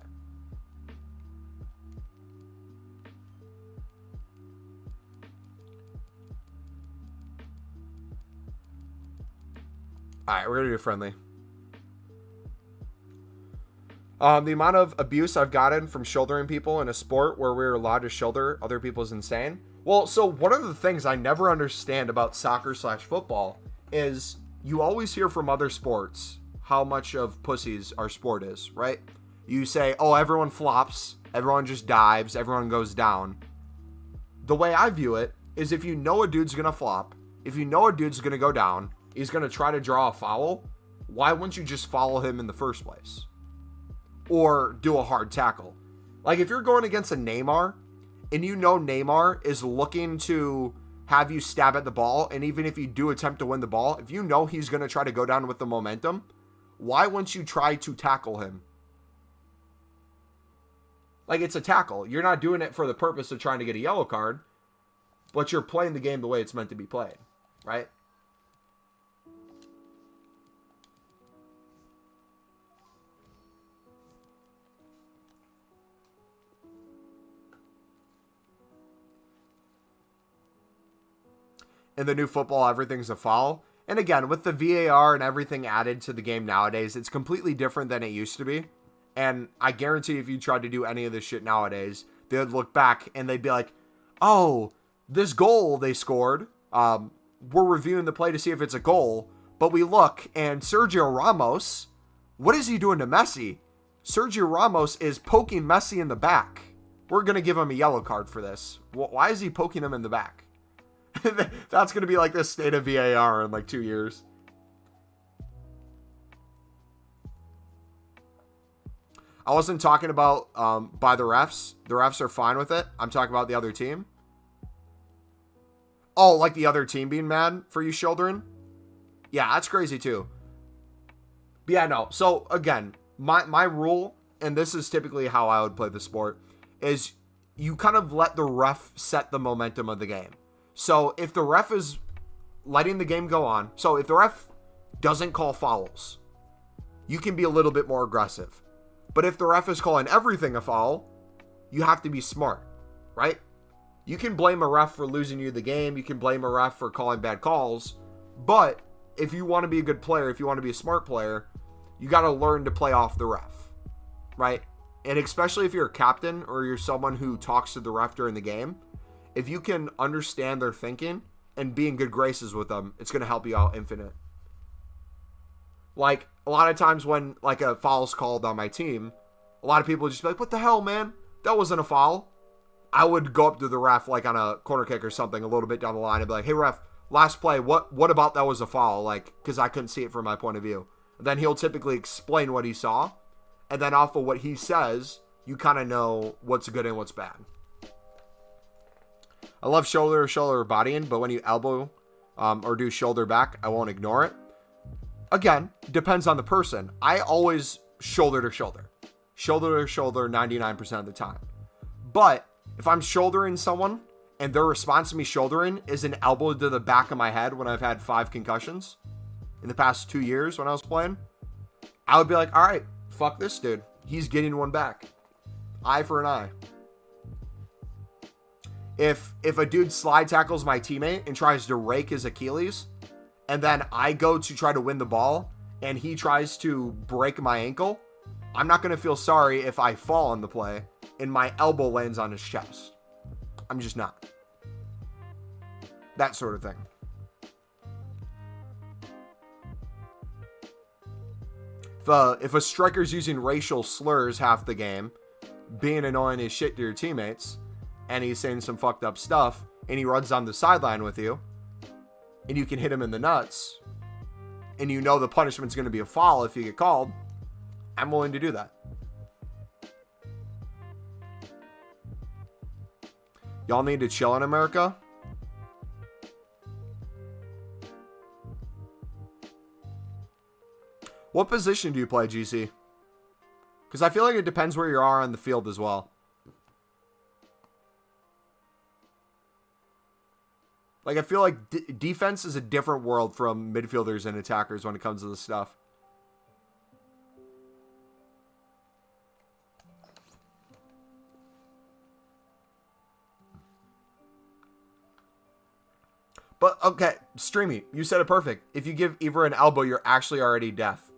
Alright, we're going to do friendly. The amount of abuse I've gotten from shouldering people in a sport where we're allowed to shoulder other people is insane. Well, so one of the things I never understand about soccer/football is you always hear from other sports how much of pussies our sport is, right? You say, oh, everyone flops, everyone just dives, everyone goes down. The way I view it is if you know a dude's going to flop, if you know a dude's going to go down, he's going to try to draw a foul, why wouldn't you just follow him in the first place? Or do a hard tackle. Like if you're going against a Neymar and you know Neymar is looking to have you stab at the ball, and even if you do attempt to win the ball, if you know he's going to try to go down with the momentum, why wouldn't you try to tackle him? Like it's a tackle. You're not doing it for the purpose of trying to get a yellow card, but you're playing the game the way it's meant to be played, right? In the new football, everything's a foul. And again, with the VAR and everything added to the game nowadays, it's completely different than it used to be. And I guarantee if you tried to do any of this shit nowadays, they would look back and they'd be like, oh, this goal they scored, we're reviewing the play to see if it's a goal. But we look, and Sergio Ramos, what is he doing to Messi? Sergio Ramos is poking Messi in the back. We're going to give him a yellow card for this. Why is he poking him in the back? That's going to be like the state of VAR in like 2 years. I wasn't talking about by the refs. The refs are fine with it. I'm talking about the other team. Oh, like the other team being mad for you shouldering? Yeah, that's crazy too. But yeah, no. So again, my rule, and this is typically how I would play the sport, is you kind of let the ref set the momentum of the game. So if the ref is letting the game go on, so if the ref doesn't call fouls, you can be a little bit more aggressive. But if the ref is calling everything a foul, you have to be smart, right? You can blame a ref for losing you the game. You can blame a ref for calling bad calls. But if you want to be a good player, if you want to be a smart player, you got to learn to play off the ref, right? And especially if you're a captain or you're someone who talks to the ref during the game, if you can understand their thinking and be in good graces with them, it's going to help you out infinite. Like, a lot of times when, like, a foul's called on my team, a lot of people just be like, what the hell, man? That wasn't a foul. I would go up to the ref, like, on a corner kick or something a little bit down the line and be like, hey, ref, last play, what about that was a foul? Like, because I couldn't see it from my point of view. And then he'll typically explain what he saw. And then off of what he says, you kind of know what's good and what's bad. I love shoulder bodying, but when you elbow or do shoulder back, I won't ignore it. Again, depends on the person. I always shoulder to shoulder. Shoulder to shoulder 99% of the time. But if I'm shouldering someone and their response to me shouldering is an elbow to the back of my head when I've had 5 concussions in the past 2 years when I was playing, I would be like, all right, fuck this dude. He's getting one back. Eye for an eye. If a dude slide tackles my teammate and tries to rake his Achilles, and then I go to try to win the ball, and he tries to break my ankle, I'm not going to feel sorry if I fall on the play and my elbow lands on his chest. I'm just not. That sort of thing. If a striker's using racial slurs half the game, being annoying as shit to your teammates, and he's saying some fucked up stuff, and he runs down the sideline with you, and you can hit him in the nuts, and you know the punishment's going to be a foul if you get called, I'm willing to do that. Y'all need to chill in America? What position do you play, GC? Because I feel like it depends where you are on the field as well. Like, I feel like defense is a different world from midfielders and attackers when it comes to this stuff. But, okay, Streamy, you said it perfect. If you give Eva an elbow, you're actually already deaf.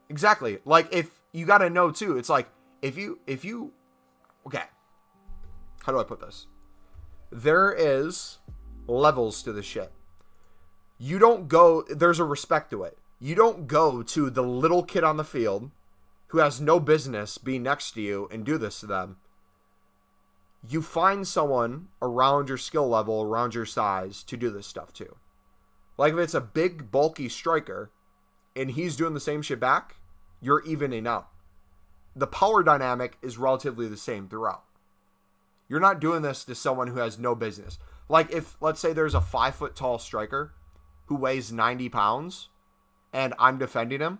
Exactly. Like, if you got to know, too, it's like, if you, okay. How do I put this? There is levels to the shit. You don't go, there's a respect to it. You don't go to the little kid on the field who has no business being next to you and do this to them. You find someone around your skill level, around your size, to do this stuff too. Like if it's a big, bulky striker and he's doing the same shit back, you're evening out. The power dynamic is relatively the same throughout. You're not doing this to someone who has no business. Like if, let's say there's a 5 foot tall striker who weighs 90 pounds and I'm defending him,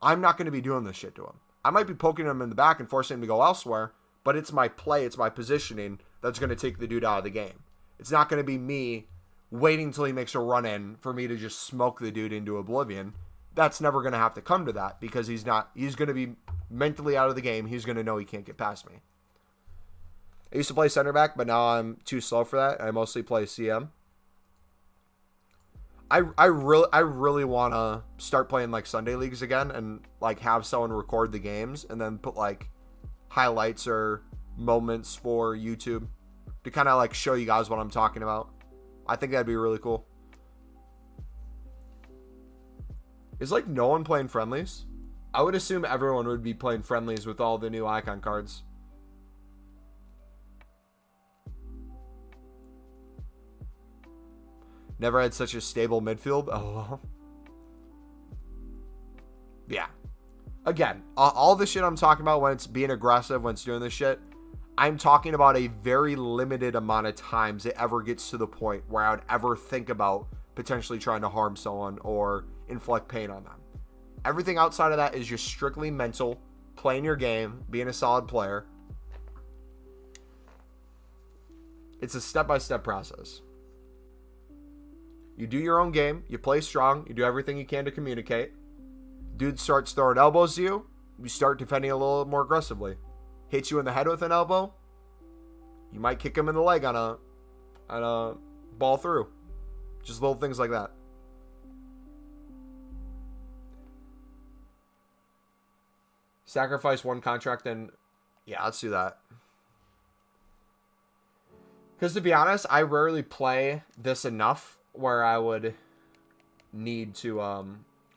I'm not going to be doing this shit to him. I might be poking him in the back and forcing him to go elsewhere, but it's my play, it's my positioning that's going to take the dude out of the game. It's not going to be me waiting until he makes a run in for me to just smoke the dude into oblivion. That's never going to have to come to that because he's going to be mentally out of the game. He's going to know he can't get past me. I used to play center back, but now I'm too slow for that. I mostly play CM. I really want to start playing like Sunday leagues again and like have someone record the games and then put like highlights or moments for YouTube to kind of like show you guys what I'm talking about. I think that'd be really cool. Is like no one playing friendlies? I would assume everyone would be playing friendlies with all the new icon cards. Never had such a stable midfield. Oh. Yeah. Again, all the shit I'm talking about when it's being aggressive, when it's doing this shit, I'm talking about a very limited amount of times it ever gets to the point where I would ever think about potentially trying to harm someone or inflict pain on them. Everything outside of that is just strictly mental, playing your game, being a solid player. It's a step-by-step process. You do your own game, you play strong, you do everything you can to communicate. Dude starts throwing elbows to you, you start defending a little more aggressively. Hits you in the head with an elbow, you might kick him in the leg on a ball through. Just little things like that. Sacrifice one contract and... Yeah, let's do that. Because to be honest, I rarely play this enough where I would need to,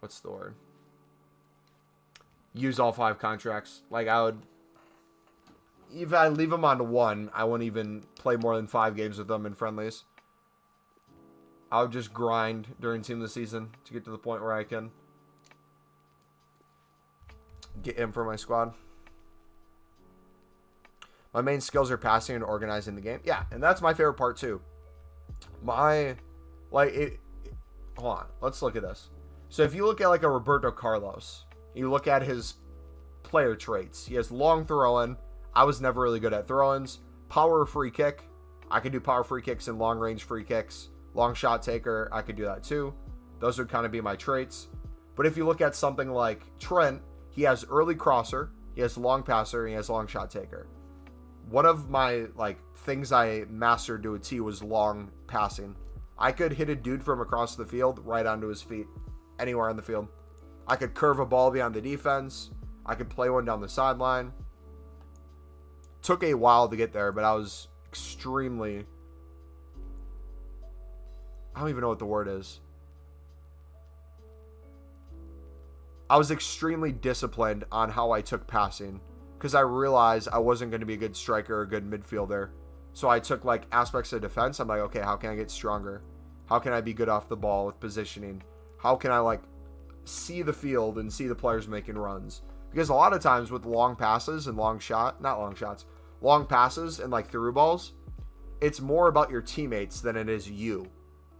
what's the word? Use all 5 contracts. Like, I would... If I leave them on to 1, I wouldn't even play more than 5 games with them in friendlies. I would just grind during Team of the Season to get to the point where I can get him for my squad. My main skills are passing and organizing the game. Yeah, and that's my favorite part too. Hold on, let's look at this. So if you look at like a Roberto Carlos, you look at his player traits. He has long throw-in. I was never really good at throw-ins. Power free kick. I could do power free kicks and long range free kicks. Long shot taker, I could do that too. Those would kind of be my traits. But if you look at something like Trent, he has early crosser, he has long passer, and he has long shot taker. One of my like things I mastered to a T was long passing. I could hit a dude from across the field right onto his feet, anywhere on the field. I could curve a ball beyond the defense. I could play one down the sideline. Took a while to get there, but I was extremely... I don't even know what the word is. I was extremely disciplined on how I took passing because I realized I wasn't going to be a good striker or a good midfielder. So I took like aspects of defense. I'm like, okay, how can I get stronger? How can I be good off the ball with positioning? How can I like see the field and see the players making runs? Because a lot of times with long passes and long passes and like through balls, it's more about your teammates than it is you.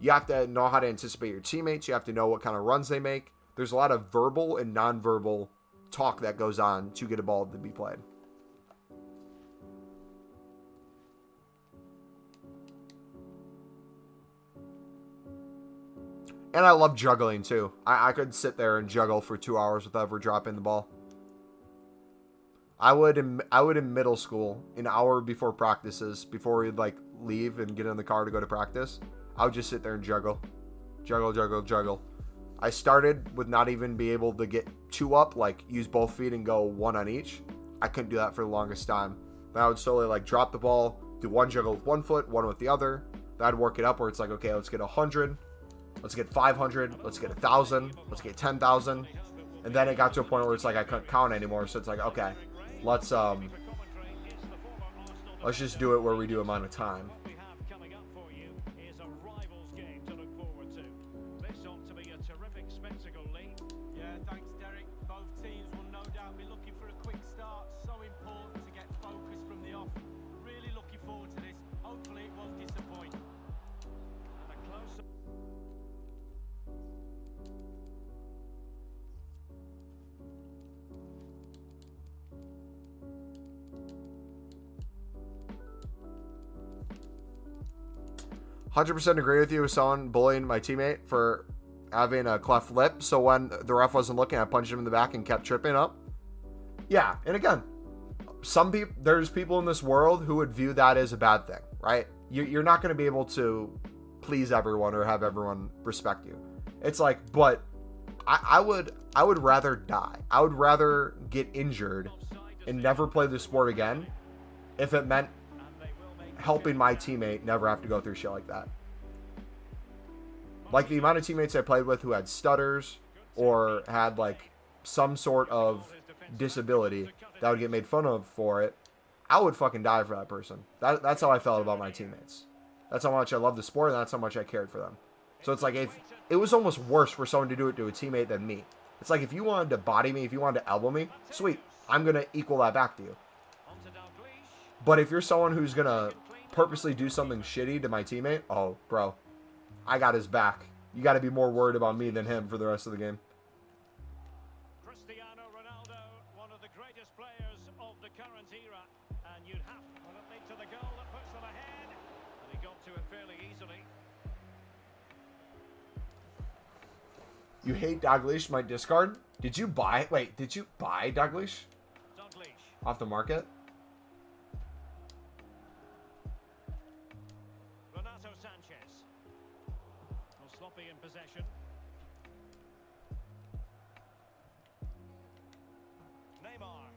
You have to know how to anticipate your teammates. You have to know what kind of runs they make. There's a lot of verbal and non-verbal talk that goes on to get a ball to be played. And I love juggling too. I could sit there and juggle for 2 hours without ever dropping the ball. I would in middle school, an hour before practices, before we'd like leave and get in the car to go to practice, I would just sit there and juggle. Juggle. I started with not even be able to get 2 up, like use both feet and go 1 on each. I couldn't do that for the longest time. Then I would slowly like drop the ball, do 1 juggle with 1 foot, 1 with the other. Then I'd work it up where it's like, okay, let's get 100. Let's get 500. Let's get 1,000. Let's get 10,000. And then it got to a point where it's like I couldn't count anymore. So it's like, okay, let's just do it where we do amount of time. Really looking forward to this. Hopefully it won't disappoint. 100% agree with you with someone bullying my teammate for having a cleft lip. So when the ref wasn't looking, I punched him in the back and kept tripping up. Yeah, and again, there's people in this world who would view that as a bad thing, right? You're not going to be able to please everyone or have everyone respect you. It's like, but I would rather die. I would rather get injured and never play the sport again if it meant helping my teammate never have to go through shit like that. Like the amount of teammates I played with who had stutters or had like some sort of disability that would get made fun of for it, I would fucking die for that person. That's how I felt about my teammates. That's how much I love the sport, and that's how much I cared for them. So it's like, if it was almost worse for someone to do it to a teammate than me. It's like, if you wanted to body me, if you wanted to elbow me, sweet, I'm going to equal that back to you. But if you're someone who's going to purposely do something shitty to my teammate, oh, bro, I got his back. You got to be more worried about me than him for the rest of the game. Cristiano Ronaldo, one of the greatest players of the current era, and you'd have to the goal that puts them ahead, and he got to it fairly easily. You hate Dalglish, my discard? Did you buy Dalglish off the market? Renato Sanchez. Well, sloppy in possession. Neymar.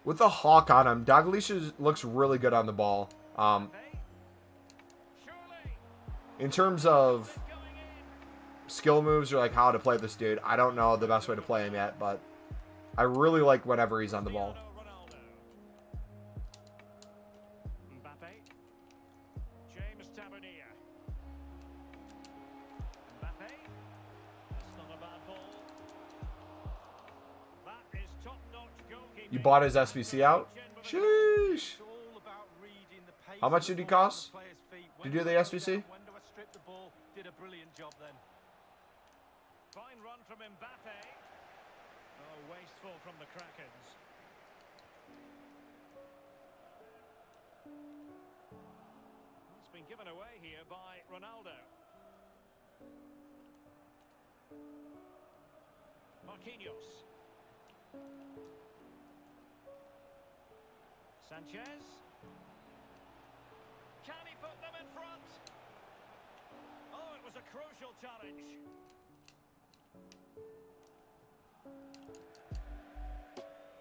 With the hawk on him, Dalglish looks really good on the ball. In terms of skill moves or like how to play this dude, I don't know the best way to play him yet, but I really like whenever he's on the ball. You bought his SBC out? Sheesh. How much did he cost? Did you do the SBC? Did a brilliant job then. Fine run from Mbappe. Oh, wasteful from the Krakens. It's been given away here by Ronaldo. Marquinhos. Sanchez. Can he put them in front? Oh, it was a crucial challenge.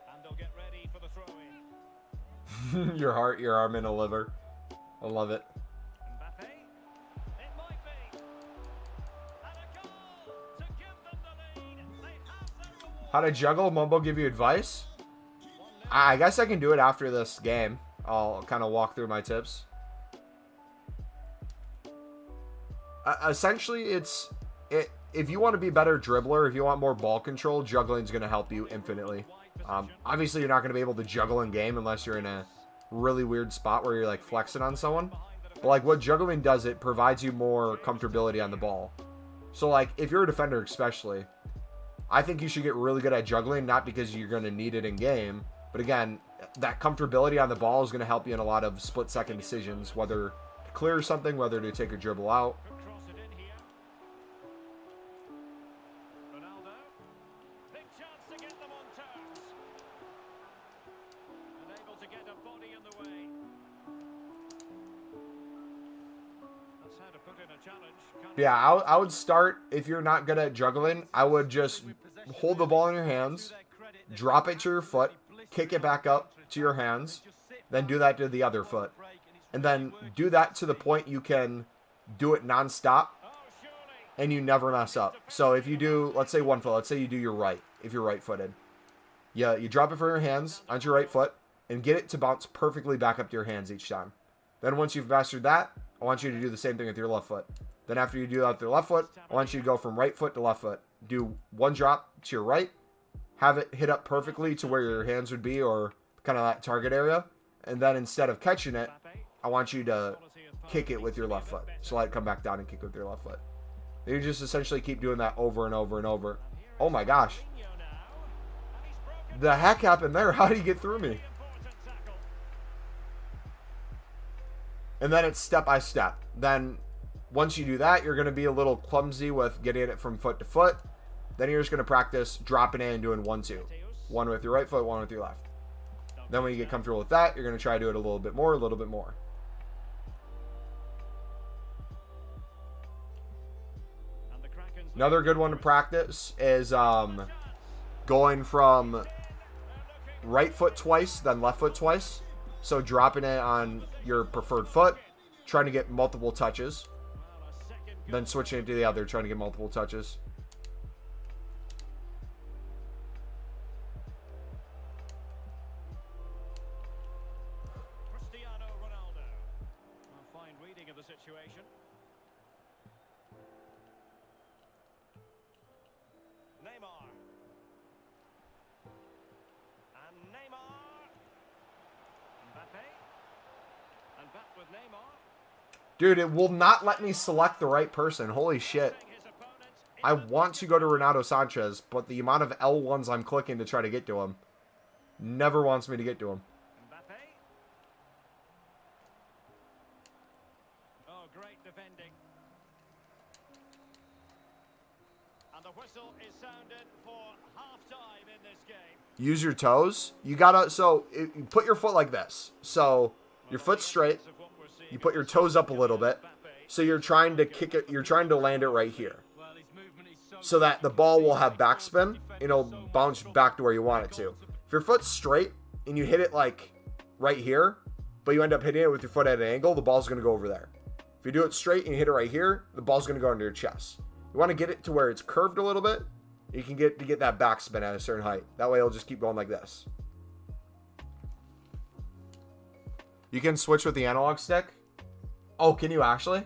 And they'll get ready for the throw-in. your arm in a liver. I love it. Mbappe. It might be. And a goal to give them the lead. They have their reward. How to juggle? Mumbo give you advice? I guess I can do it after this game. I'll kind of walk through my tips. Essentially, if you want to be a better dribbler, if you want more ball control, juggling is going to help you infinitely. Obviously, you're not going to be able to juggle in game unless you're in a really weird spot where you're like flexing on someone. But like what juggling does, it provides you more comfortability on the ball. So like if you're a defender especially, I think you should get really good at juggling, not because you're going to need it in game, but again, that comfortability on the ball is going to help you in a lot of split-second decisions, whether to clear something, whether to take a dribble out. Cross it in here. Ronaldo. Big chance to get them on terms. Unable to get a body in the way. That's how to put in a challenge. Yeah, I would start, if you're not good at juggling, I would just hold the ball in your hands, drop it to your foot, kick it back up to your hands, then do that to the other foot. And then do that to the point you can do it non-stop and you never mess up. So if you do, let's say one foot, let's say you do your right, if you're right-footed. Yeah, you drop it from your hands onto your right foot and get it to bounce perfectly back up to your hands each time. Then once you've mastered that, I want you to do the same thing with your left foot. Then after you do that with your left foot, I want you to go from right foot to left foot. Do one drop to your right, have it hit up perfectly to where your hands would be or kind of that target area. And then instead of catching it, I want you to kick it with your left foot. So let it come back down and kick with your left foot. You just essentially keep doing that over and over and over. Oh my gosh. The heck happened there? How did he get through me? And then it's step by step. Then once you do that, you're going to be a little clumsy with getting it from foot to foot. Then you're just going to practice dropping in and doing 1-2. One with your right foot, one with your left. Then when you get comfortable with that, you're going to try to do it a little bit more, a little bit more. Another good one to practice is going from right foot twice, then left foot twice. So dropping it on your preferred foot, trying to get multiple touches. Then switching it to the other, trying to get multiple touches. Cristiano Ronaldo. A fine reading of the situation. Neymar. And Neymar. Mbappe. And back with Neymar. Dude, it will not let me select the right person. Holy shit. I want to go to Renato Sanchez, but the amount of L1s I'm clicking to try to get to him never wants me to get to him. Mbappe. Oh, great defending. And the whistle is sounded for half-time in this game. Use your toes. You gotta, you put your foot like this. So your foot's straight. You put your toes up a little bit. So you're trying to kick it, you're trying to land it right here. So that the ball will have backspin and it'll bounce back to where you want it to. If your foot's straight, and you hit it like right here, but you end up hitting it with your foot at an angle, the ball's going to go over there. If you do it straight and you hit it right here, the ball's going to go under your chest. You want to get it to where it's curved a little bit. You can get that backspin at a certain height. That way it'll just keep going like this. You can switch with the analog stick. Oh, can you actually?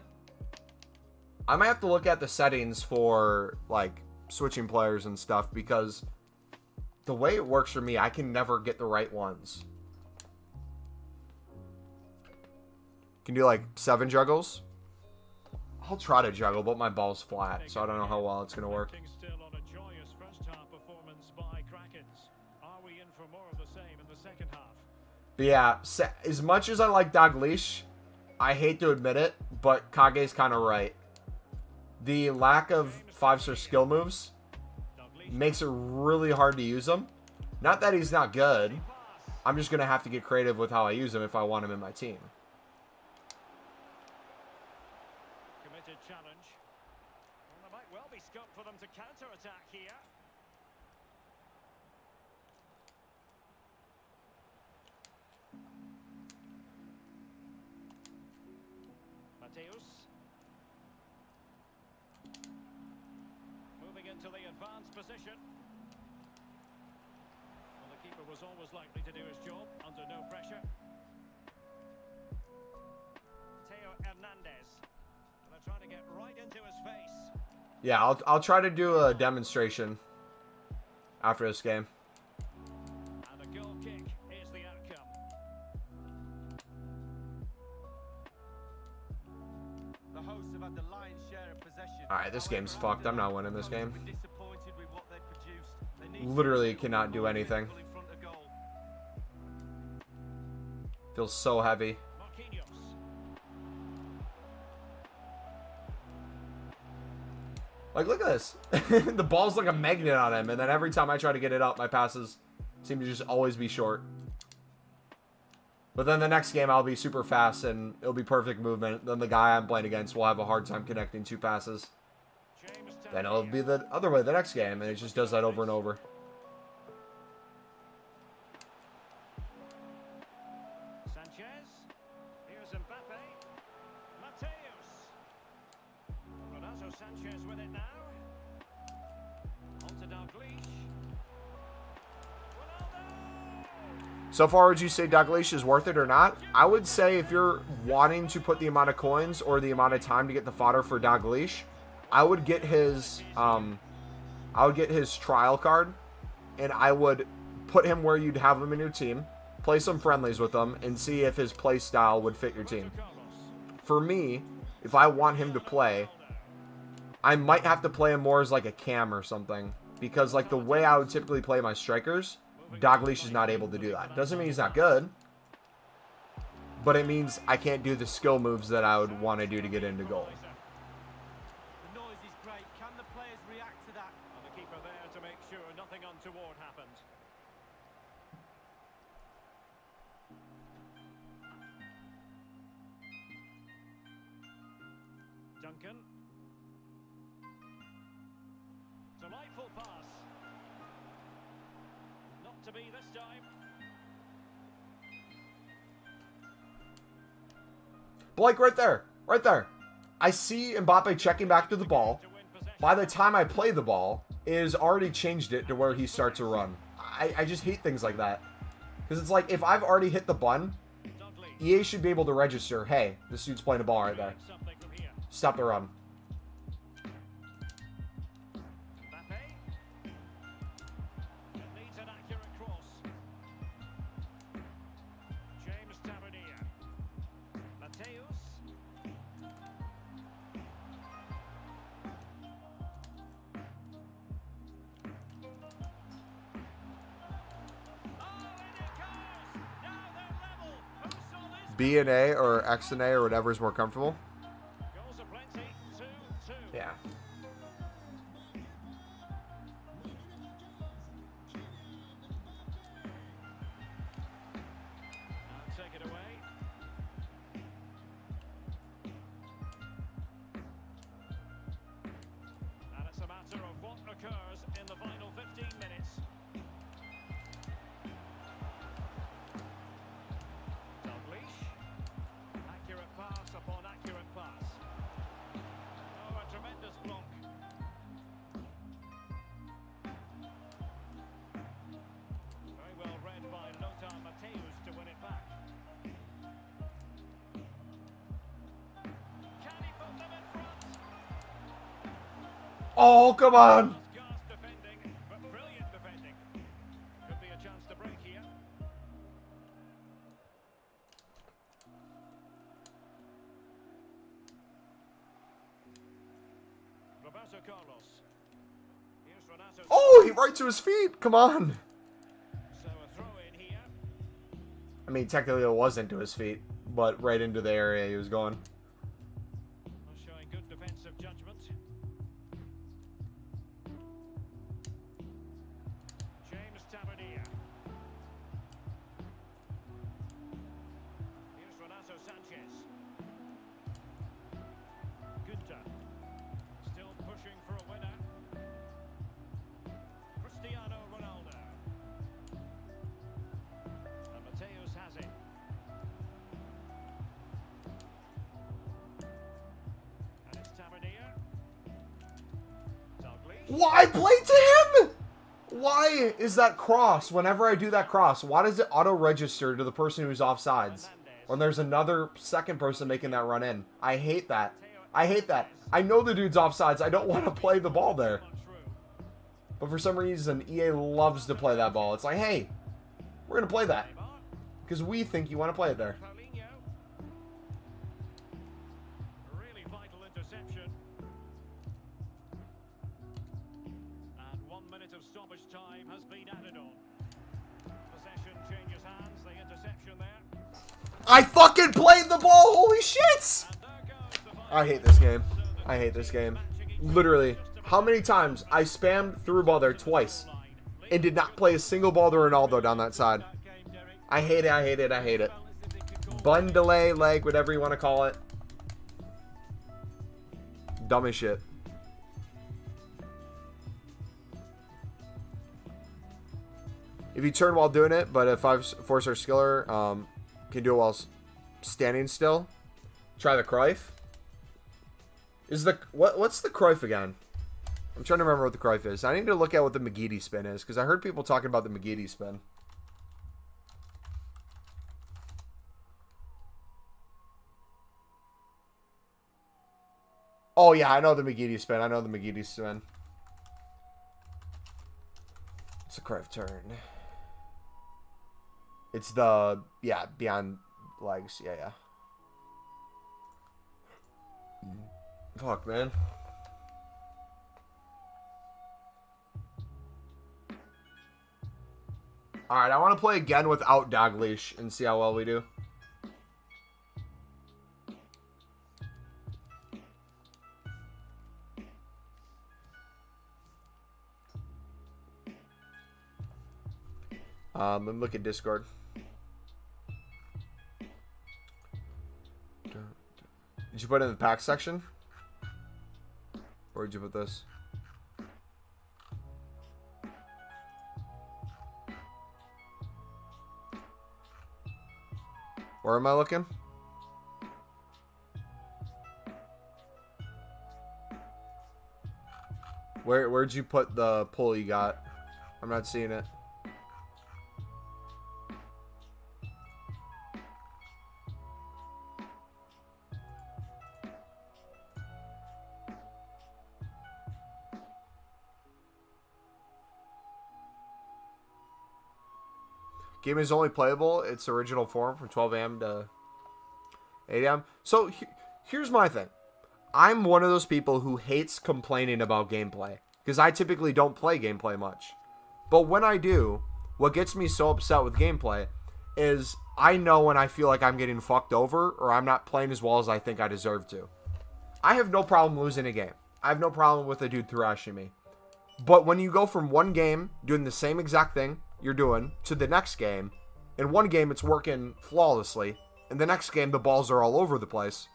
I might have to look at the settings for like switching players and stuff, because the way it works for me, I can never get the right ones. Can do like 7 juggles. I'll try to juggle, but my ball's flat, so I don't know how well it's gonna work. Still on a joyous first half performance by Krakens. Are we in for more of the same in the second half? But yeah, as much as I like Dalglish, I hate to admit it, but Kage's kind of right. The lack of 5-star skill moves makes it really hard to use him. Not that he's not good. I'm just going to have to get creative with how I use him if I want him in my team. Committed challenge. Well, there might well be scope for them to counter-attack here. Mateus. Moving into the advanced position. Well, the keeper was always likely to do his job under no pressure. Teo Hernandez. And they're trying to get right into his face. Yeah, I'll try to do a demonstration after this game. And a goal kick is the outcome. The hosts have had the lion's share of possession. Alright, this game's fucked. I'm not winning this game. Disappointed with what they produced. They need Literally cannot do anything. in front of goal. Feels so heavy. Marquinhos. Like, look at this. The ball's like a magnet on him, and then every time I try to get it up, my passes seem to just always be short. But then the next game, I'll be super fast, and it'll be perfect movement. Then the guy I'm playing against will have a hard time connecting 2 passes. Then it'll be the other way the next game, and it just does that over and over. Sanchez. Here's Mbappe. Mateus. Renato Sanchez with it now. On to Dalglish. Ronaldo. So far, would you say Dalglish is worth it or not? I would say if you're wanting to put the amount of coins or the amount of time to get the fodder for Dalglish, I would get his trial card, and I would put him where you'd have him in your team, play some friendlies with him, and see if his play style would fit your team. For me, if I want him to play, I might have to play him more as like a cam or something, because like the way I would typically play my strikers, Dalglish is not able to do that. Doesn't mean he's not good, but it means I can't do the skill moves that I would want to do to get into goal. The noise is great. Can the players react to that? And the keeper there to make sure nothing untoward happened. Duncan. Delightful pass. Not to be this time. Blake, right there. Right there. I see Mbappe checking back to the ball. To win possession. By the time I play the ball, it has already changed it to where he starts to run. I just hate things like that. Because it's like, if I've already hit the button, Dalglish. EA should be able to register, hey, this dude's playing the ball right there. Something from here. Stop the run. Mbappe. It needs an accurate cross. James Tavernier. Mateus. Oh, in it goes! Now they're level. Who saw this? B and A or X and A or whatever is more comfortable. Goals are plenty. 2-2. Yeah. Now take it away. And it's a matter of what occurs in the final 15 minutes. Oh, come on. Scarce defending, but brilliant defending. Could be a chance to break here. Roberto Carlos. Here's Renato. Oh, he right to his feet. Come on. So a throw in here. I mean, technically it wasn't to his feet, but right into the area he was going. Showing good defensive judgment. James Tavernier. Here's Renato Sanchez. Gunter. Still pushing for a winner. Cristiano Ronaldo. And Mateus has it. And it's Tavernier. Douglas. Why play to him? Why is that cross? Whenever I do that cross, why does it auto-register to the person who's offsides when there's another second person making that run in? I hate that. I hate that. I know the dude's offsides. I don't want to play the ball there. But for some reason, EA loves to play that ball. It's like, hey, we're going to play that because we think you want to play it there. Paulinho. Really vital interception. And 1 minute of stoppage time has been added on. Possession changes hands. The interception there. I fucking played the ball. Holy shit. And there goes the final. I hate this game. I hate this game. Literally, how many times I spammed through ball there twice and did not play a single ball to Ronaldo down that side. I hate it, I hate it, I hate it. Bun delay, leg, whatever you want to call it. Dumb as shit. If you turn while doing it, but if I've force our skiller can do it while standing still, try the Cruyff. Is the what's the Cruyff again? I'm trying to remember what the Cruyff is. I need to look at what the McGeady spin is because I heard people talking about the McGeady spin. Oh yeah, I know the McGeady spin. I know the McGeady spin. It's a Cruyff turn. It's the beyond legs. Yeah. Fuck, man. Alright, I want to play again without dog leash and see how well we do. Let me look at Discord. Did you put it in the pack section? Where did you put this? Where am I looking? Where'd you put the pull you got? I'm not seeing it. Game is only playable its original form from 12 a.m. to 8 a.m. So here's my thing. I'm one of those people who hates complaining about gameplay because I typically don't play gameplay much. But when I do, what gets me so upset with gameplay is I know when I feel like I'm getting fucked over or I'm not playing as well as I think I deserve to. I have no problem losing a game. I have no problem with a dude thrashing me. But when you go from one game doing the same exact thing you're doing to the next game, in one game it's working flawlessly, in the next game the balls are all over the place,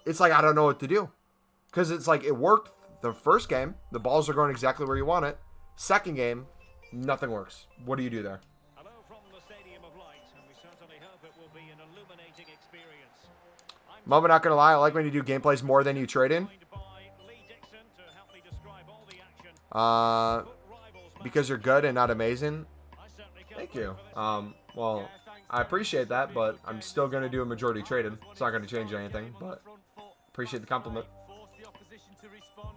it's like I don't know what to do. Because it's like it worked the first game, the balls are going exactly where you want it. Second game, nothing works. What do you do there? Hello from the Stadium of Light, and we certainly hope it will be an illuminating experience. Mom, I'm not gonna lie, I like when you do gameplays more than you trade in. Because you're good and not amazing. Thank you. Well, I appreciate that, but I'm still gonna do a majority trade in. It's not gonna change anything, but appreciate the compliment. Force the opposition to respond.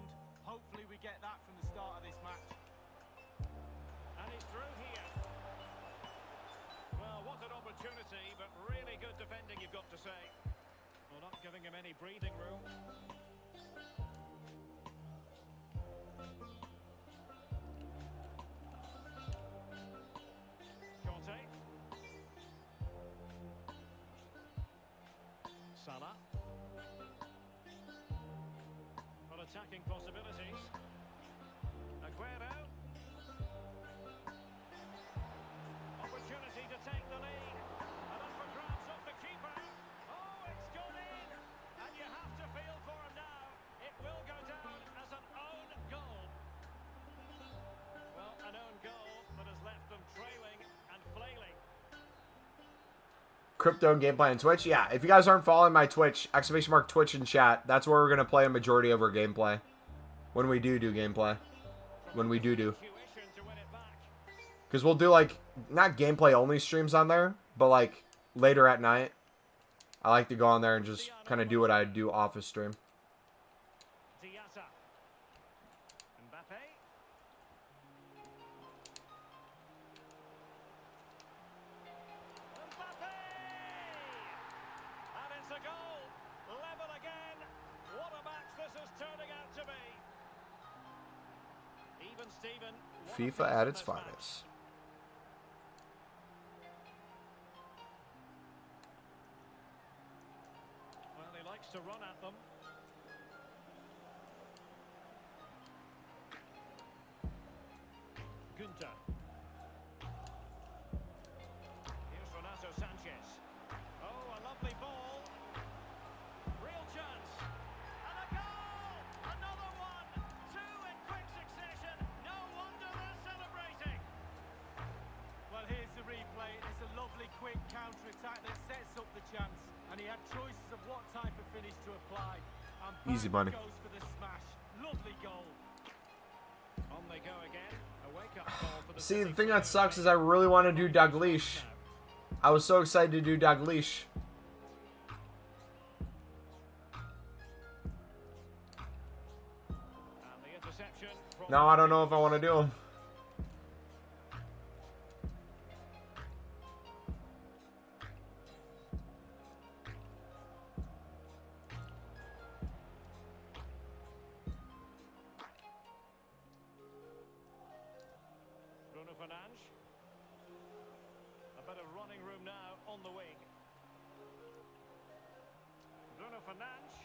giving him any breathing room. Conte. Salah. For attacking possibilities. Aguero. Opportunity to take the lead. And up for grabs off the keeper. Oh, it's gone in. And you have to feel for him now. It will go down as an own goal. Well, an own goal that has left them trailing and flailing. Crypto and gameplay on Twitch. Yeah, if you guys aren't following my Twitch, !Twitch Twitch in chat, that's where we're going to play a majority of our gameplay. When we do gameplay. When we do. Because we'll do, like, not gameplay only streams on there, but, like, later at night. I like to go on there and just kind of do what I do off a stream. Mbappe. And it's a goal. Level again. What a match this is turning out to be. Even Steven. FIFA at its finest. Well, he likes to run at them. Gunter. Here's Renato Sanchez. Oh, a lovely ball. Real chance. And a goal! Another one! Two in quick succession. No wonder they're celebrating. Well, here's the replay. It's a lovely quick counter-attack that sets up the chance. And he had choices of what type of finish to apply. And Easy money. goes for the smash. Lovely goal. On they go again. A wake-up call for the See, the City thing that players. sucks is I really want to do Dalglish. I was so excited to do Dalglish. And the interception from Now I don't know if I want to do him. Bruno Fernandes. A bit of running room now on the wing. Bruno Fernandes.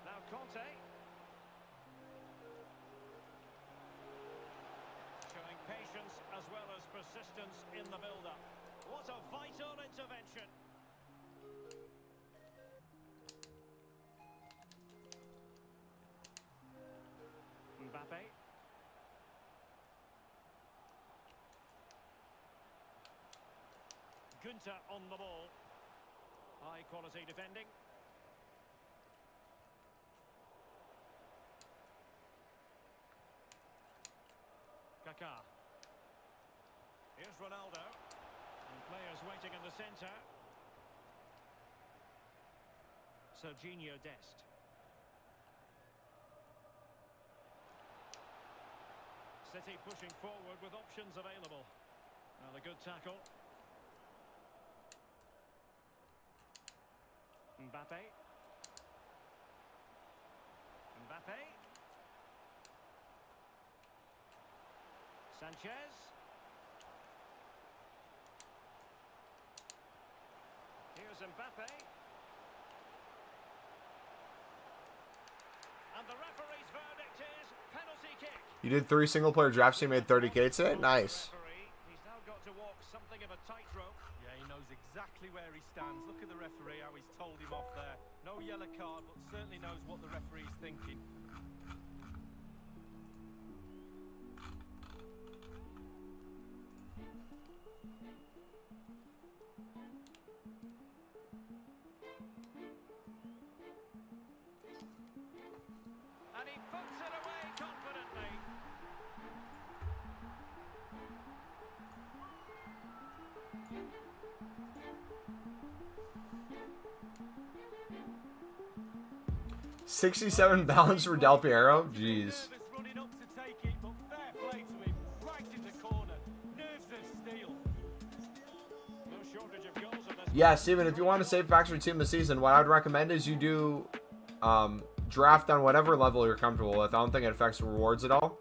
Now Conte. Showing patience as well as persistence in the build-up. What a vital intervention. Mbappe. Gunter on the ball. High quality defending. Kaká. Here's Ronaldo. And players waiting in the centre. Serginho Dest. City pushing forward with options available. Well, a good tackle. Mbappe. Mbappe. Sanchez. Here's Mbappe. And the referee's verdict is penalty kick. You did 3 single-player drafts. You made 30K today. Nice. He's now got to walk something of a tightrope. Yeah, he knows exactly where he stands. Look at the referee, how he's told him off there. No yellow card, but certainly knows what the referee's thinking. And he puts it away confidently. $67 balance for Del Piero. Jeez. Nervous running up to take it, but fair play to him. Right in the corner. Nerves of steel. No shortage of goals in this Yeah, Steven, if you want to save packs for team of the season, what I would recommend is you do draft on whatever level you're comfortable with. I don't think it affects rewards at all.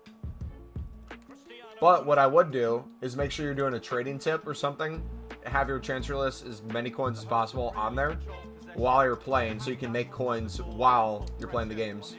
But what I would do is make sure you're doing a trading tip or something. Have your transfer list as many coins as possible on there while you're playing, so you can make coins while you're playing the games.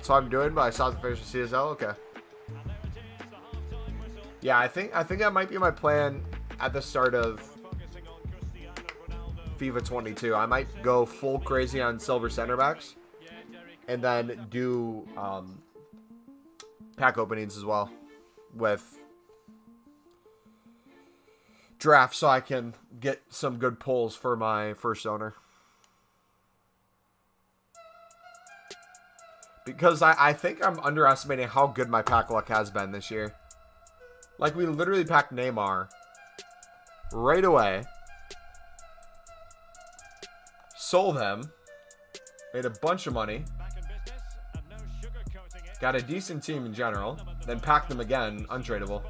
So I'm doing, but I saw the finish of CSL. Okay. Yeah, I think that might be my plan at the start of FIFA 22. I might go full crazy on silver center backs, and then do pack openings as well with drafts, so I can get some good pulls for my first owner. Because I think I'm underestimating how good my pack luck has been this year. Like, we literally packed Neymar right away. Sold him. Made a bunch of money. Got a decent team in general. Then packed them again, untradeable.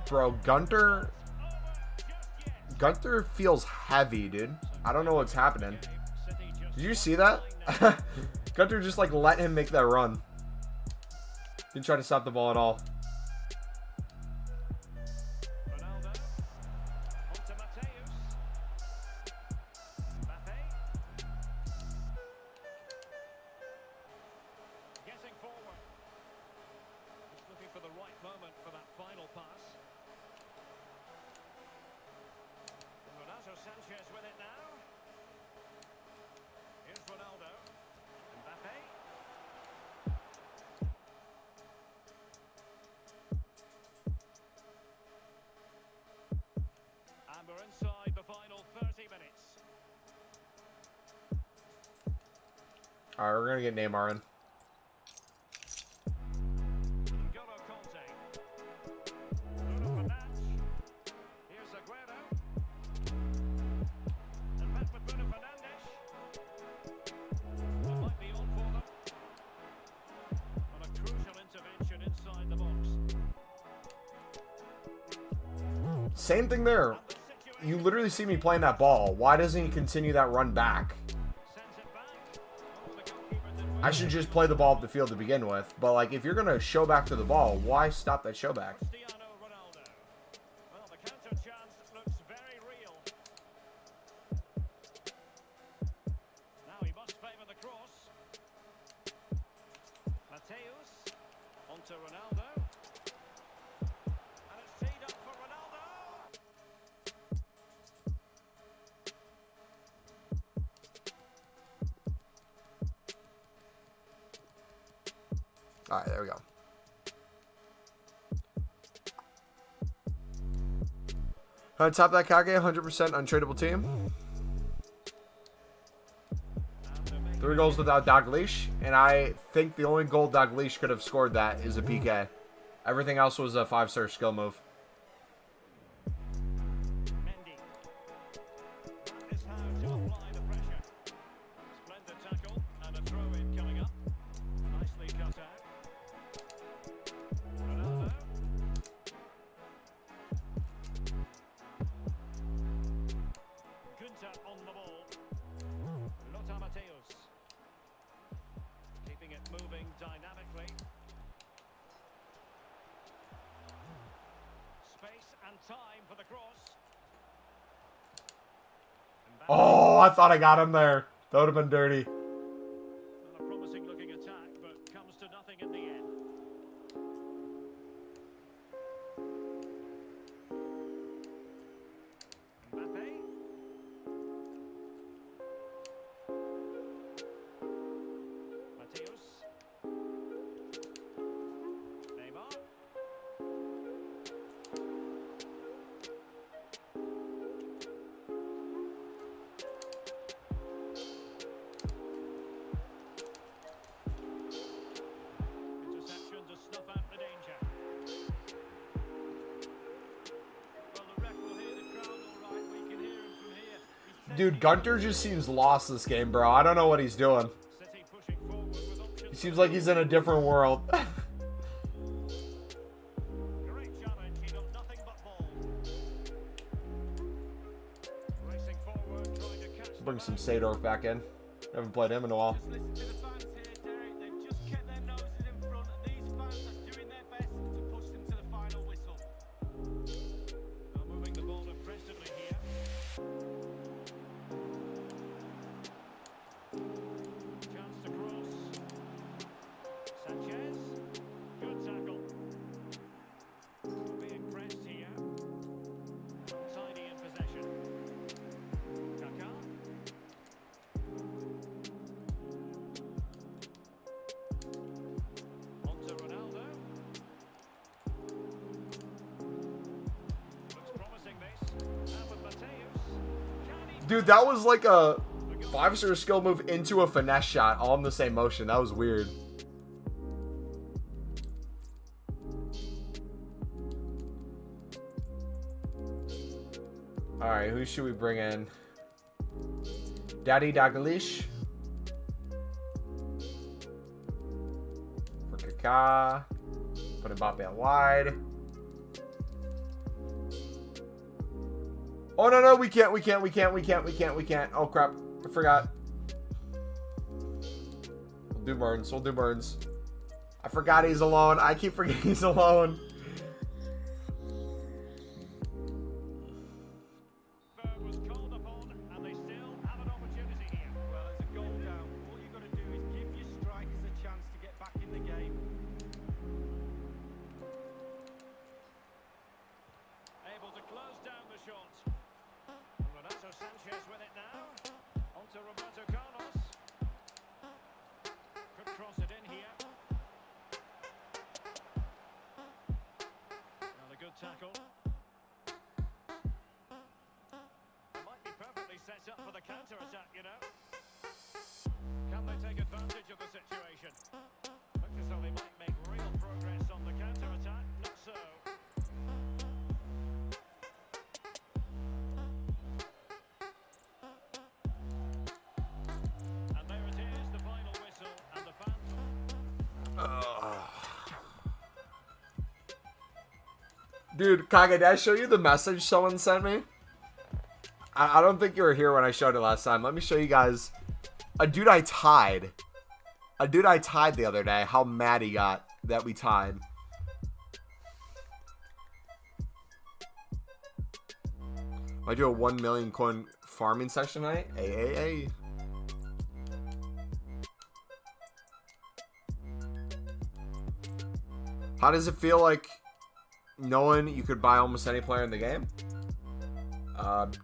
Bro, Gunter feels heavy, dude. I don't know what's happening. Did you see that? Gunter just like let him make that run. Didn't try to stop the ball at all. Alright, we're going to get Neymar in. Same thing there. You literally see me playing that ball. Why doesn't he continue that run back? I should just play the ball up the field to begin with. But, like, if you're going to show back to the ball, why stop that show back? Well, the counter chance looks very real. Now he must favour the cross. Mateus onto Ronaldo. And it's teed up for Ronaldo. All right, there we go. Top that Kage, 100% untradeable team. 3 goals without Dalglish, and I think the only goal Dalglish could have scored that is a PK. Everything else was a 5-star skill move. Mendy. That is how to apply the pressure. Splendid tackle and a throw-in coming up. Nicely cut out. Ronaldo. Gunter on the ball. Lothar Matthäus. Keeping it moving dynamically. Space and time for the cross. Oh, I thought I got him there. That would have been dirty. Not a promising looking attack, but comes to nothing in the end. Mbappe. Mateus. Neymar. Interception to snuff out the danger. Well, the ref will hear the crowd all right. We can hear him from here. He's Dude, Gunter just seems lost this game, bro. I don't know what he's doing. City pushing forward with options. He seems like he's in a different world. Great challenge. He got nothing but ball. Racing forward, trying to catch the Bring some man. Sadorf back in. Haven't played him in a while. Just listen to the fans here, Derek. They've just kept their noses in front, and these fans are doing their best to push them to the final whistle. Now moving the ball impressively here. Chance to cross. Sanchez. Good tackle. Being pressed here. Untidy in possession. Kaká. Onto Ronaldo. Looks promising this. And with Mateus. Can he Dude, that was like a 5-star skill move into a finesse shot all in the same motion. That was weird. Alright, who should we bring in? Daddy Dalglish. For Kaká. Put Mbappe out wide. Oh, no, we can't. Oh, crap. I forgot. We'll do Burns. I forgot he's alone. I keep forgetting he's alone. was called upon, and they still have an opportunity here. Well, there's a goal down. All you've got to do is give your strikers a chance to get back in the game. Able to close down the shot. Renato Sanchez with it now. Onto Roberto Carlos. Could cross it in here. Dude, Kage, did I show you the message someone sent me? I don't think you were here when I showed it last time. Let me show you guys. A dude I tied. A dude I tied the other day. How mad he got that we tied. Might do a 1 million coin farming session tonight. Hey. How does it feel like knowing you could buy almost any player in the game?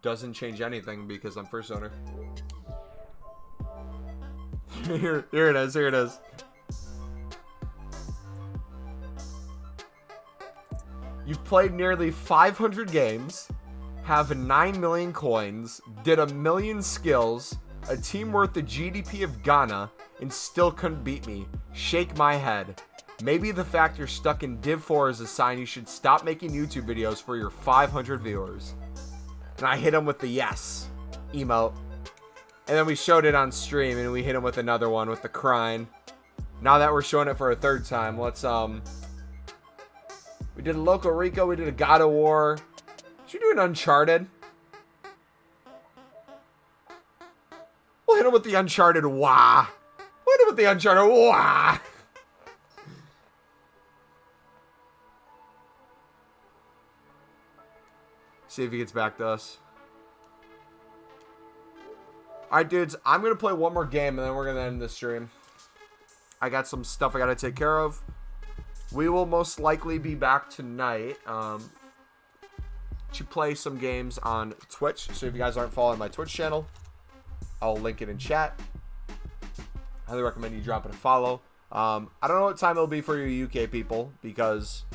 Doesn't change anything because I'm first owner. Here it is. Here it is. You've played nearly 500 games, have 9 million coins, did 1 million skills, a team worth the GDP of Ghana, and still couldn't beat me. Shake my head. Maybe the fact you're stuck in Div 4 is a sign you should stop making YouTube videos for your 500 viewers. And I hit him with the yes emote. And then we showed it on stream and we hit him with another one with the crying. Now that we're showing it for a third time, let's we did a Loco Rico, we did a God of War. Should we do an Uncharted? We'll hit him with the Uncharted wah. We'll hit him with the Uncharted wah. See if he gets back to us. Alright, dudes. I'm going to play one more game and then we're going to end the stream. I got some stuff I got to take care of. We will most likely be back tonight to play some games on Twitch. So if you guys aren't following my Twitch channel, I'll link it in chat. Highly recommend you drop it a follow. I don't know what time it'll be for you UK people because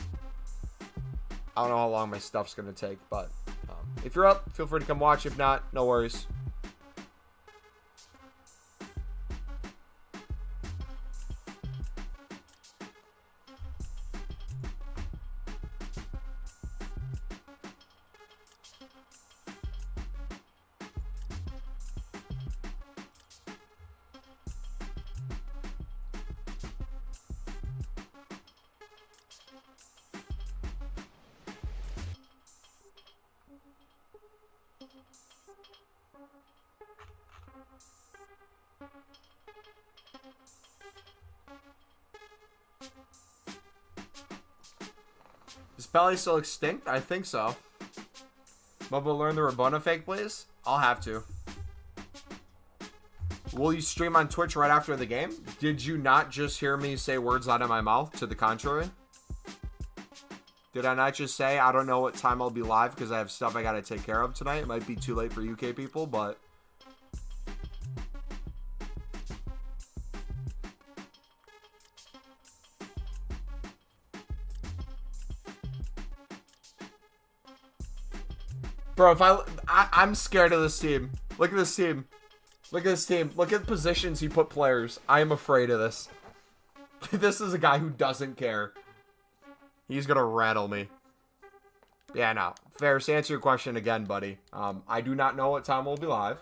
I don't know how long my stuff's going to take, but if you're up, feel free to come watch. If not, no worries. Is Pele still extinct? I think so. Mumbo, learn the Rabona fake, please? I'll have to. Will you stream on Twitch right after the game? Did you not just hear me say words out of my mouth to the contrary? Did I not just say I don't know what time I'll be live because I have stuff I gotta take care of tonight? It might be too late for UK people, but... Bro, if I'm scared of this team. Look at this team. Look at this team. Look at the positions he put players. I am afraid of this. This is a guy who doesn't care. He's gonna rattle me. Yeah, no. Ferris, to answer your question again, buddy. I do not know what time we'll be live.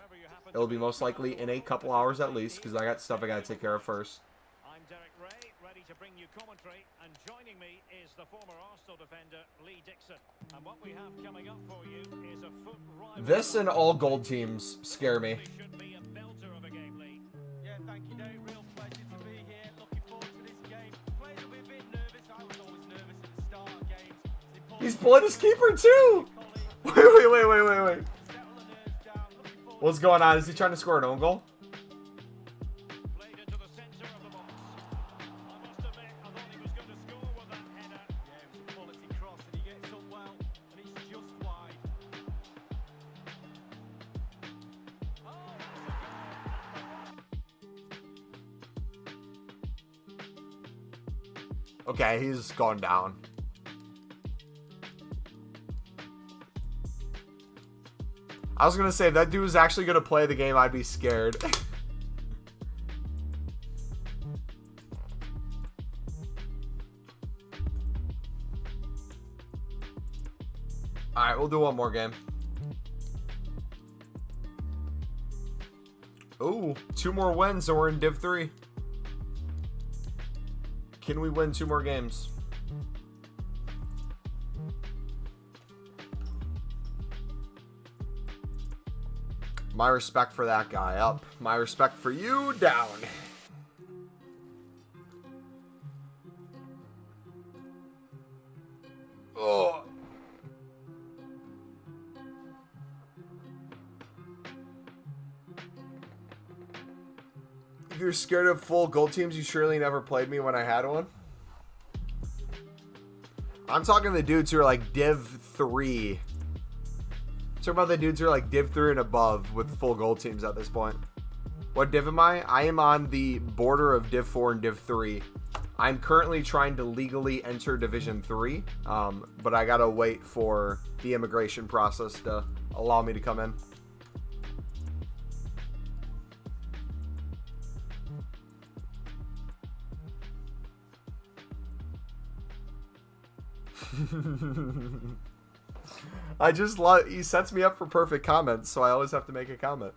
It'll be most likely in a couple hours at least, because I got stuff I gotta take care of first. I'm Derek Ray, ready to bring you commentary, and joining me is the former Arsenal defender, Lee Dixon. And what we have coming up for you is a foot rival. This and all gold teams scare me. Should be a belter of a game, Lee. Yeah, thank you, Dave. Real pleasure to be here. Looking forward to this game. Players will be a bit nervous. I was always nervous at the start of games. He's pulling his keeper too! Wait. What's going on? Is he trying to score an own goal? Played into the center of the box. I must admit, I thought he was going to score with that header. Yeah, it was a quality cross and he gets up well and it's just wide. Okay, he's gone down. I was gonna say, if that dude was actually gonna play the game, I'd be scared. Alright, we'll do one more game. Ooh, 2 more wins and we're in Div 3. Can we win 2 more games? My respect for that guy up. My respect for you down. Oh. If you're scared of full gold teams, you surely never played me when I had one. I'm talking to the dudes who are like Div 3. I'm talking about the dudes who are like Div 3 and above with full gold teams at this point. What div am I? I am on the border of Div 4 and Div 3. I'm currently trying to legally enter Division 3, but I gotta wait for the immigration process to allow me to come in. I just love, he sets me up for perfect comments, so I always have to make a comment.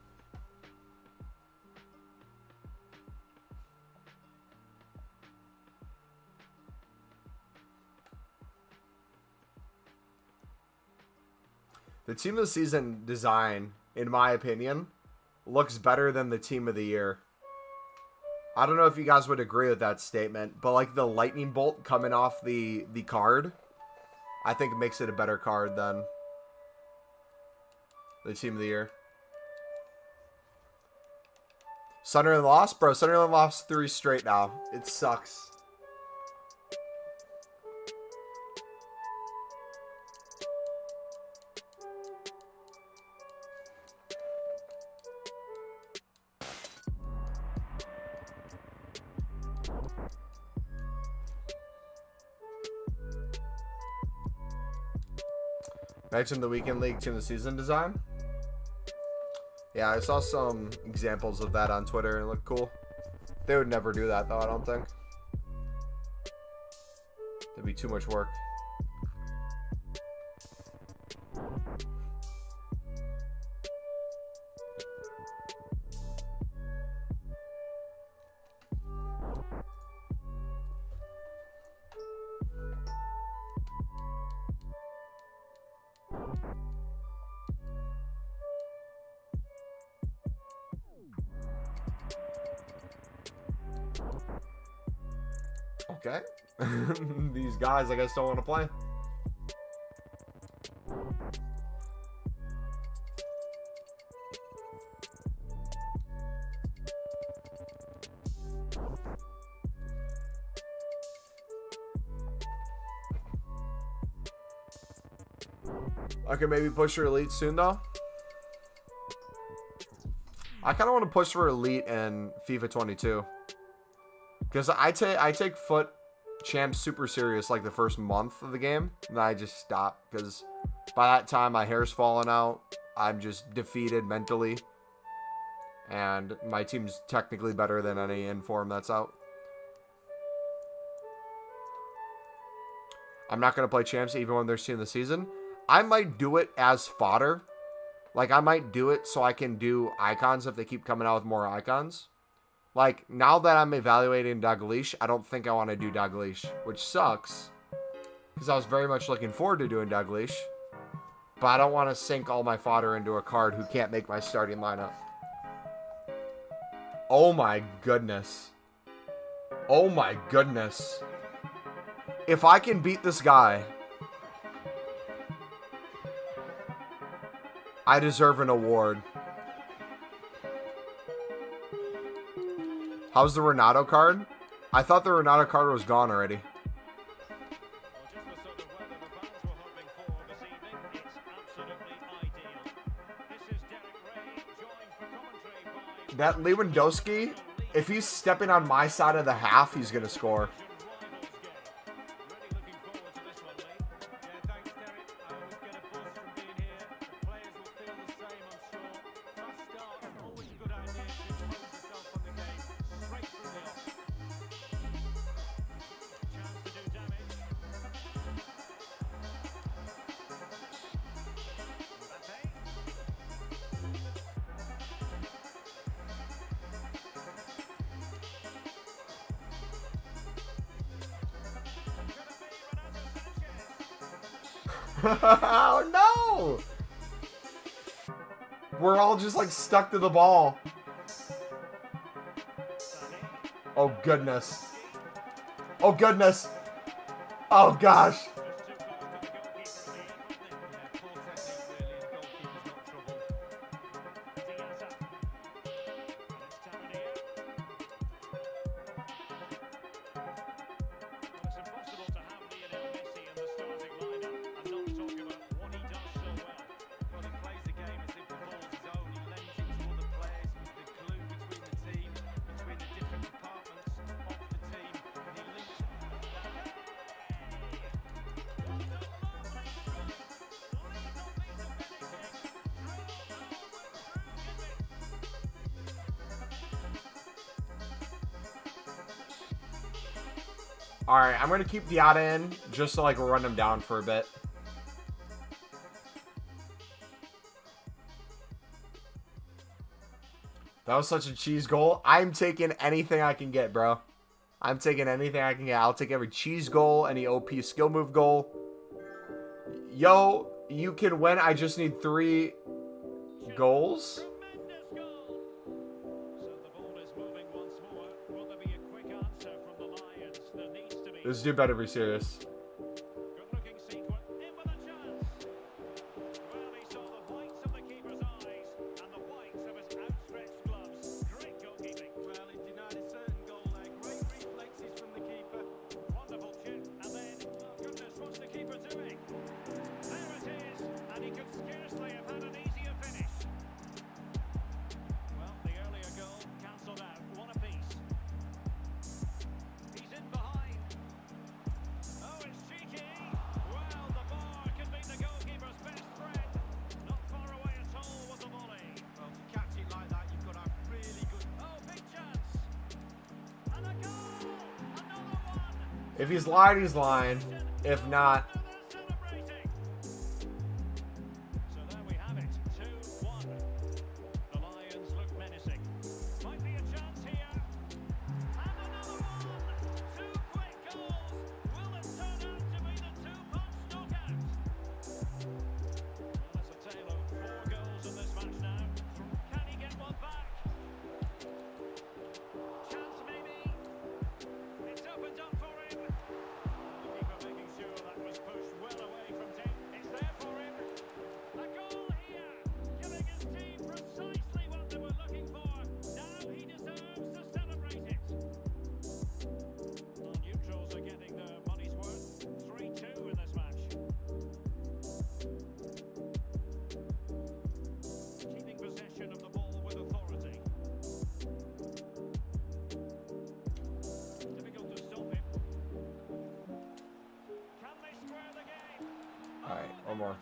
The team of the season design, in my opinion, looks better than the team of the year. I don't know if you guys would agree with that statement, but like the lightning bolt coming off the card, I think it makes it a better card than the team of the year. Sunderland lost? Bro, Sunderland lost 3 straight now. It sucks. Mentioned the weekend league team of the season design. Yeah, I saw some examples of that on Twitter and it looked cool. They would never do that though, I don't think. That'd be too much work. Okay. These guys, I guess, don't want to play. I can maybe push for Elite soon, though. I kind of want to push for Elite in FIFA 22. Because I take Foot Champs super serious like the first month of the game. And then I just stop. Because by that time, my hair's falling out. I'm just defeated mentally. And my team's technically better than any inform that's out. I'm not going to play Champs even when they're seeing the season. I might do it as fodder. Like, I might do it so I can do icons if they keep coming out with more icons. Like, now that I'm evaluating Dalglish, I don't think I want to do Dalglish, which sucks. Because I was very much looking forward to doing Dalglish. But I don't want to sink all my fodder into a card who can't make my starting lineup. Oh my goodness. Oh my goodness. If I can beat this guy, I deserve an award. How's the Renato card? I thought the Renato card was gone already. That Lewandowski, if he's stepping on my side of the half, he's going to score. Oh no! We're all just like stuck to the ball. Oh goodness. Oh goodness. Oh gosh. Alright, I'm going to keep the out in just to like run them down for a bit. That was such a cheese goal. I'm taking anything I can get, bro. I'm taking anything I can get. I'll take every cheese goal, any OP skill move goal. Yo, you can win. I just need 3 goals. This dude better be serious. If he's lying, he's lying. If not... So there we have it, 2-1. The Lions look menacing. Might be a chance here. And another one. 2 quick goals. Will it turn out to be the 2-punch knockout? Well, it's a tale of 4 goals in this match now. Can he get one back? Chance maybe. It's opened up for him. The keeper making sure that was pushed well away from Tim. It's there for him. A goal here, giving his team precisely what they were looking for. Now he deserves to celebrate it. Well, neutrals are getting their money's worth. 3-2 in this match. Keeping possession of the ball with authority. Difficult to stop him. Can they square the game? Alright, one more.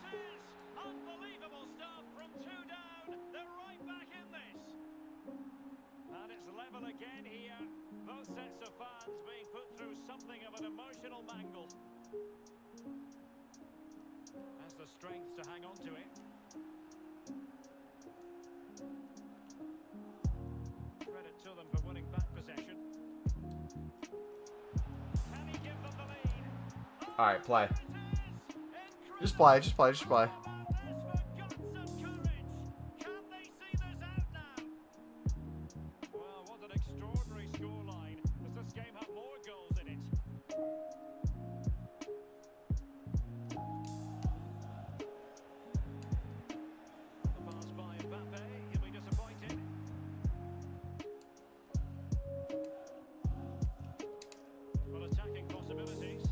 Unbelievable stuff from 2 down. They're right back in this. And it's level again here. Both sets of fans being put through something of an emotional mangle. Has the strength to hang on to it. Credit to them for winning back possession. Can he give them the lead? Alright, play. It is. Just play, just play, just play. Well, what an extraordinary scoreline. Does this game have more goals in it? The pass by Mbappe, he'll be disappointed. Well, attacking possibilities.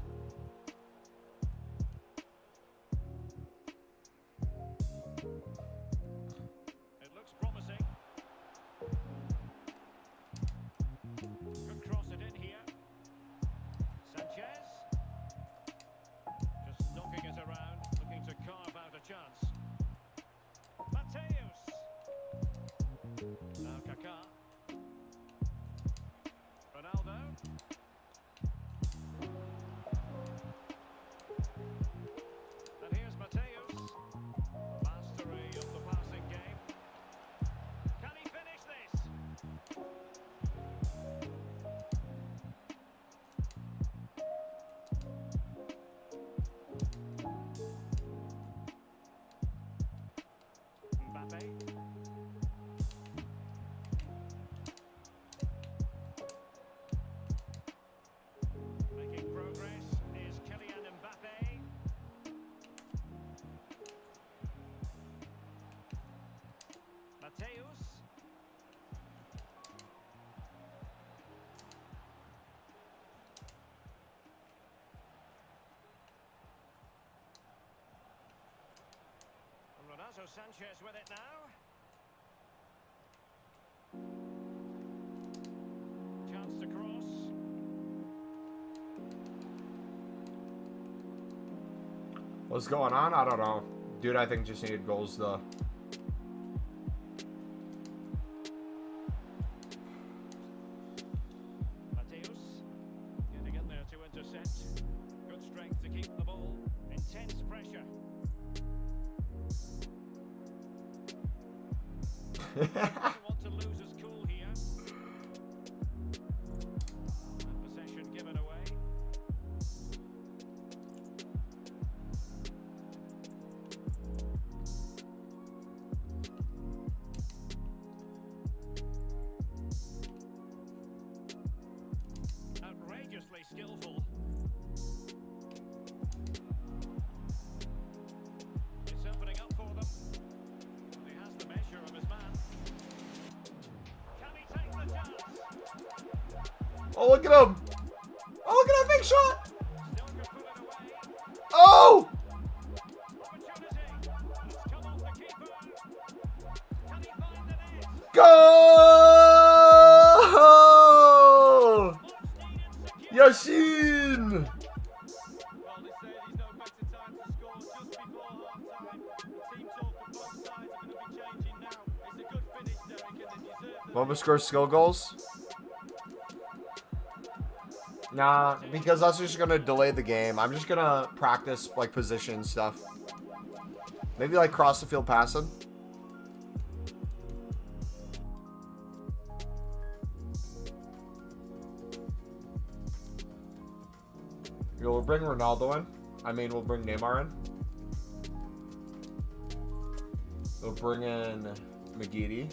Roberto Sanchez with it now. Chance to cross. What's going on? I don't know. Dude, I think just needed goals, though. Mateus getting in there to intercept. Good strength to keep the ball. Intense pressure. Doesn't want to lose his cool here. And possession given away. Outrageously skillful. It's opening up for them. And he has the measure of his man. Can he take the chance? Oh, look at him! Oh, look at that big shot! Still can put it away. Oh! Opportunity. It's come off the keeper. Can he find the net? Goal! Much needed security. Yashin! Well, they say there's no better time to score just before half-time. Team talk on both sides are going to be changing now. It's a good finish, Derek, and they deserve the Mumbo scores skill goals? Nah, because that's just gonna delay the game. I'm just gonna practice like position stuff. Maybe like cross the field passing. We'll bring Ronaldo in. I mean, we'll bring Neymar in. We'll bring in McGeady.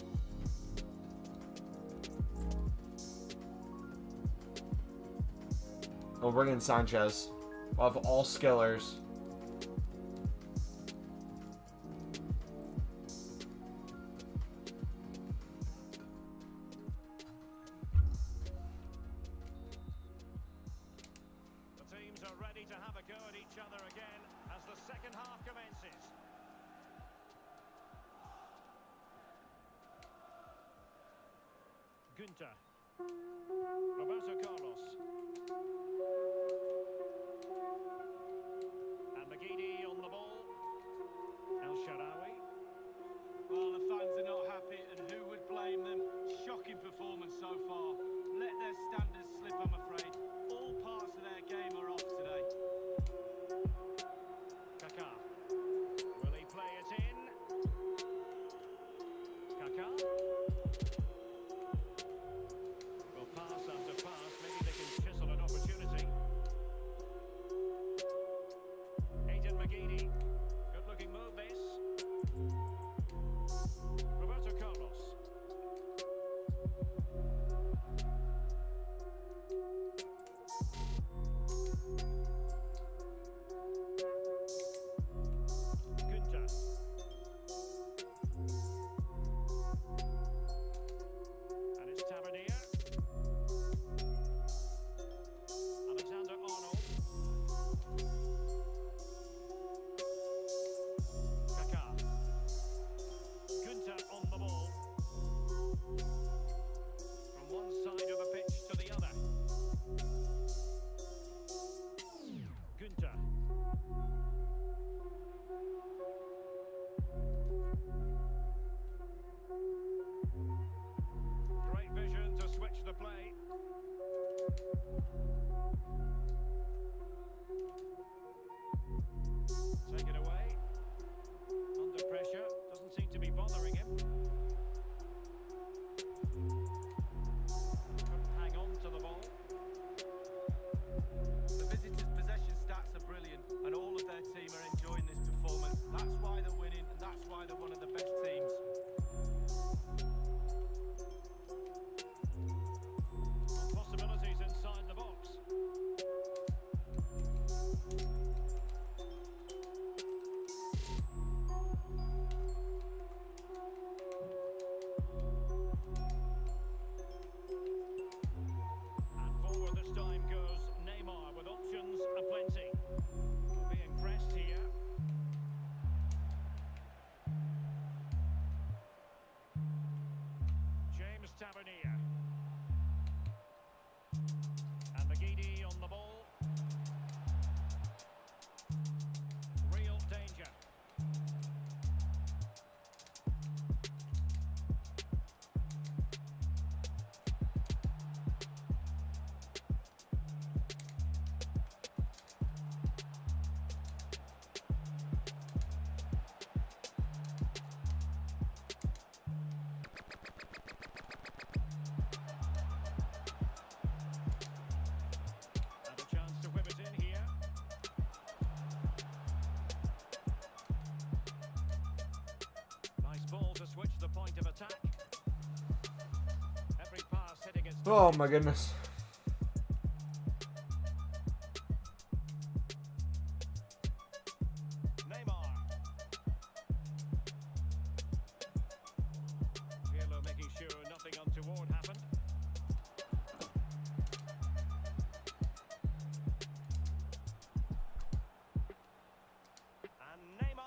We'll bring in Sanchez. We'll have all skillers. The teams are ready to have a go at each other again as the second half commences. Günther. Roberto Carlos. And McGeady on the ball. El Shaarawy. Well, the fans are not happy, and who would blame them? Shocking performance so far. Let their standards slip, I'm afraid. All parts of their game are off today. Kaká. Will he play it in? Kaká. Well, pass after pass. Maybe they can chisel an opportunity. Aiden McGeady. Good looking move this. Roberto Carlos. Günther. And it's Tavernier. Alexander Arnold. Kaká. Günther on the ball. From one side of the pitch to the other. Günther. Great vision to switch the play. Take it away. Under pressure. Doesn't seem to be bothering him. Couldn't hang on to the ball. The visitors' possession stats are brilliant, and all of their team are enjoying this performance. That's why they're winning, and that's why they're one of the best teams. Possibilities inside Oh my goodness. Neymar. Pirlo making sure nothing untoward happened. And Neymar.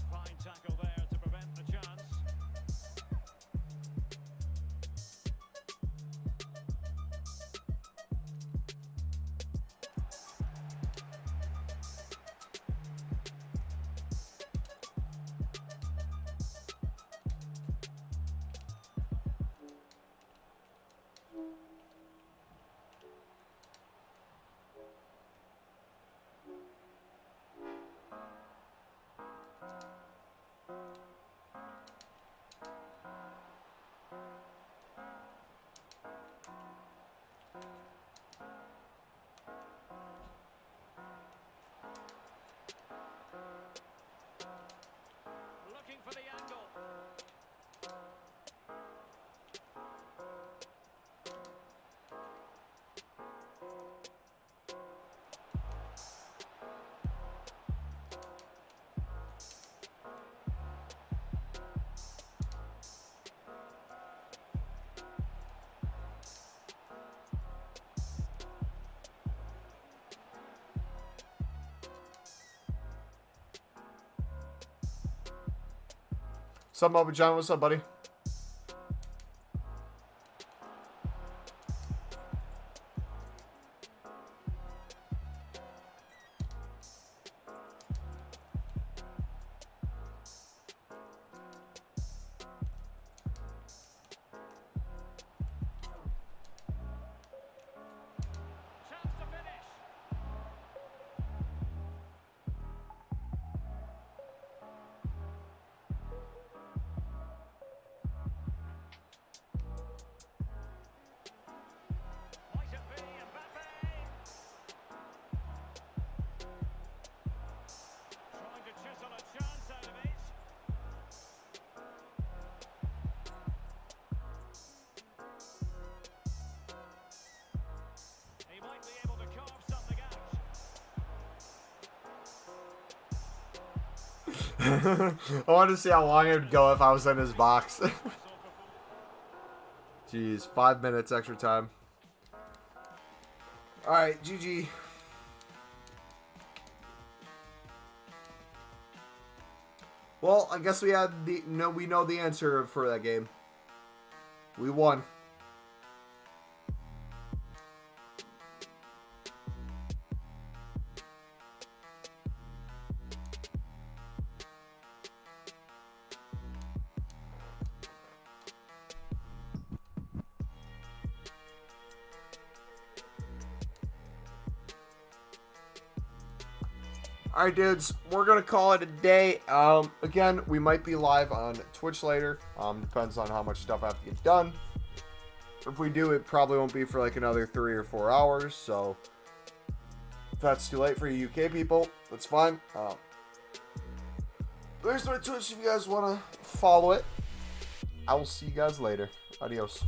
Fine tackle there to prevent the chance. Looking for the angle. What's up, Bubba John? What's up, buddy? Chance to finish. Might it be Mbappe? Trying to chisel a chance out of it. He might be able to carve something out. I wanted to see how long it would go if I was in his box. Jeez, 5 minutes extra time. Alright, GG. Well, I guess we know the answer for that game. We won. Alright, dudes, we're going to call it a day. Again, we might be live on Twitch later. Depends on how much stuff I have to get done. If we do, it probably won't be for like another 3 or 4 hours. So, if that's too late for you UK people, that's fine. There's my Twitch if you guys want to follow it. I will see you guys later. Adios.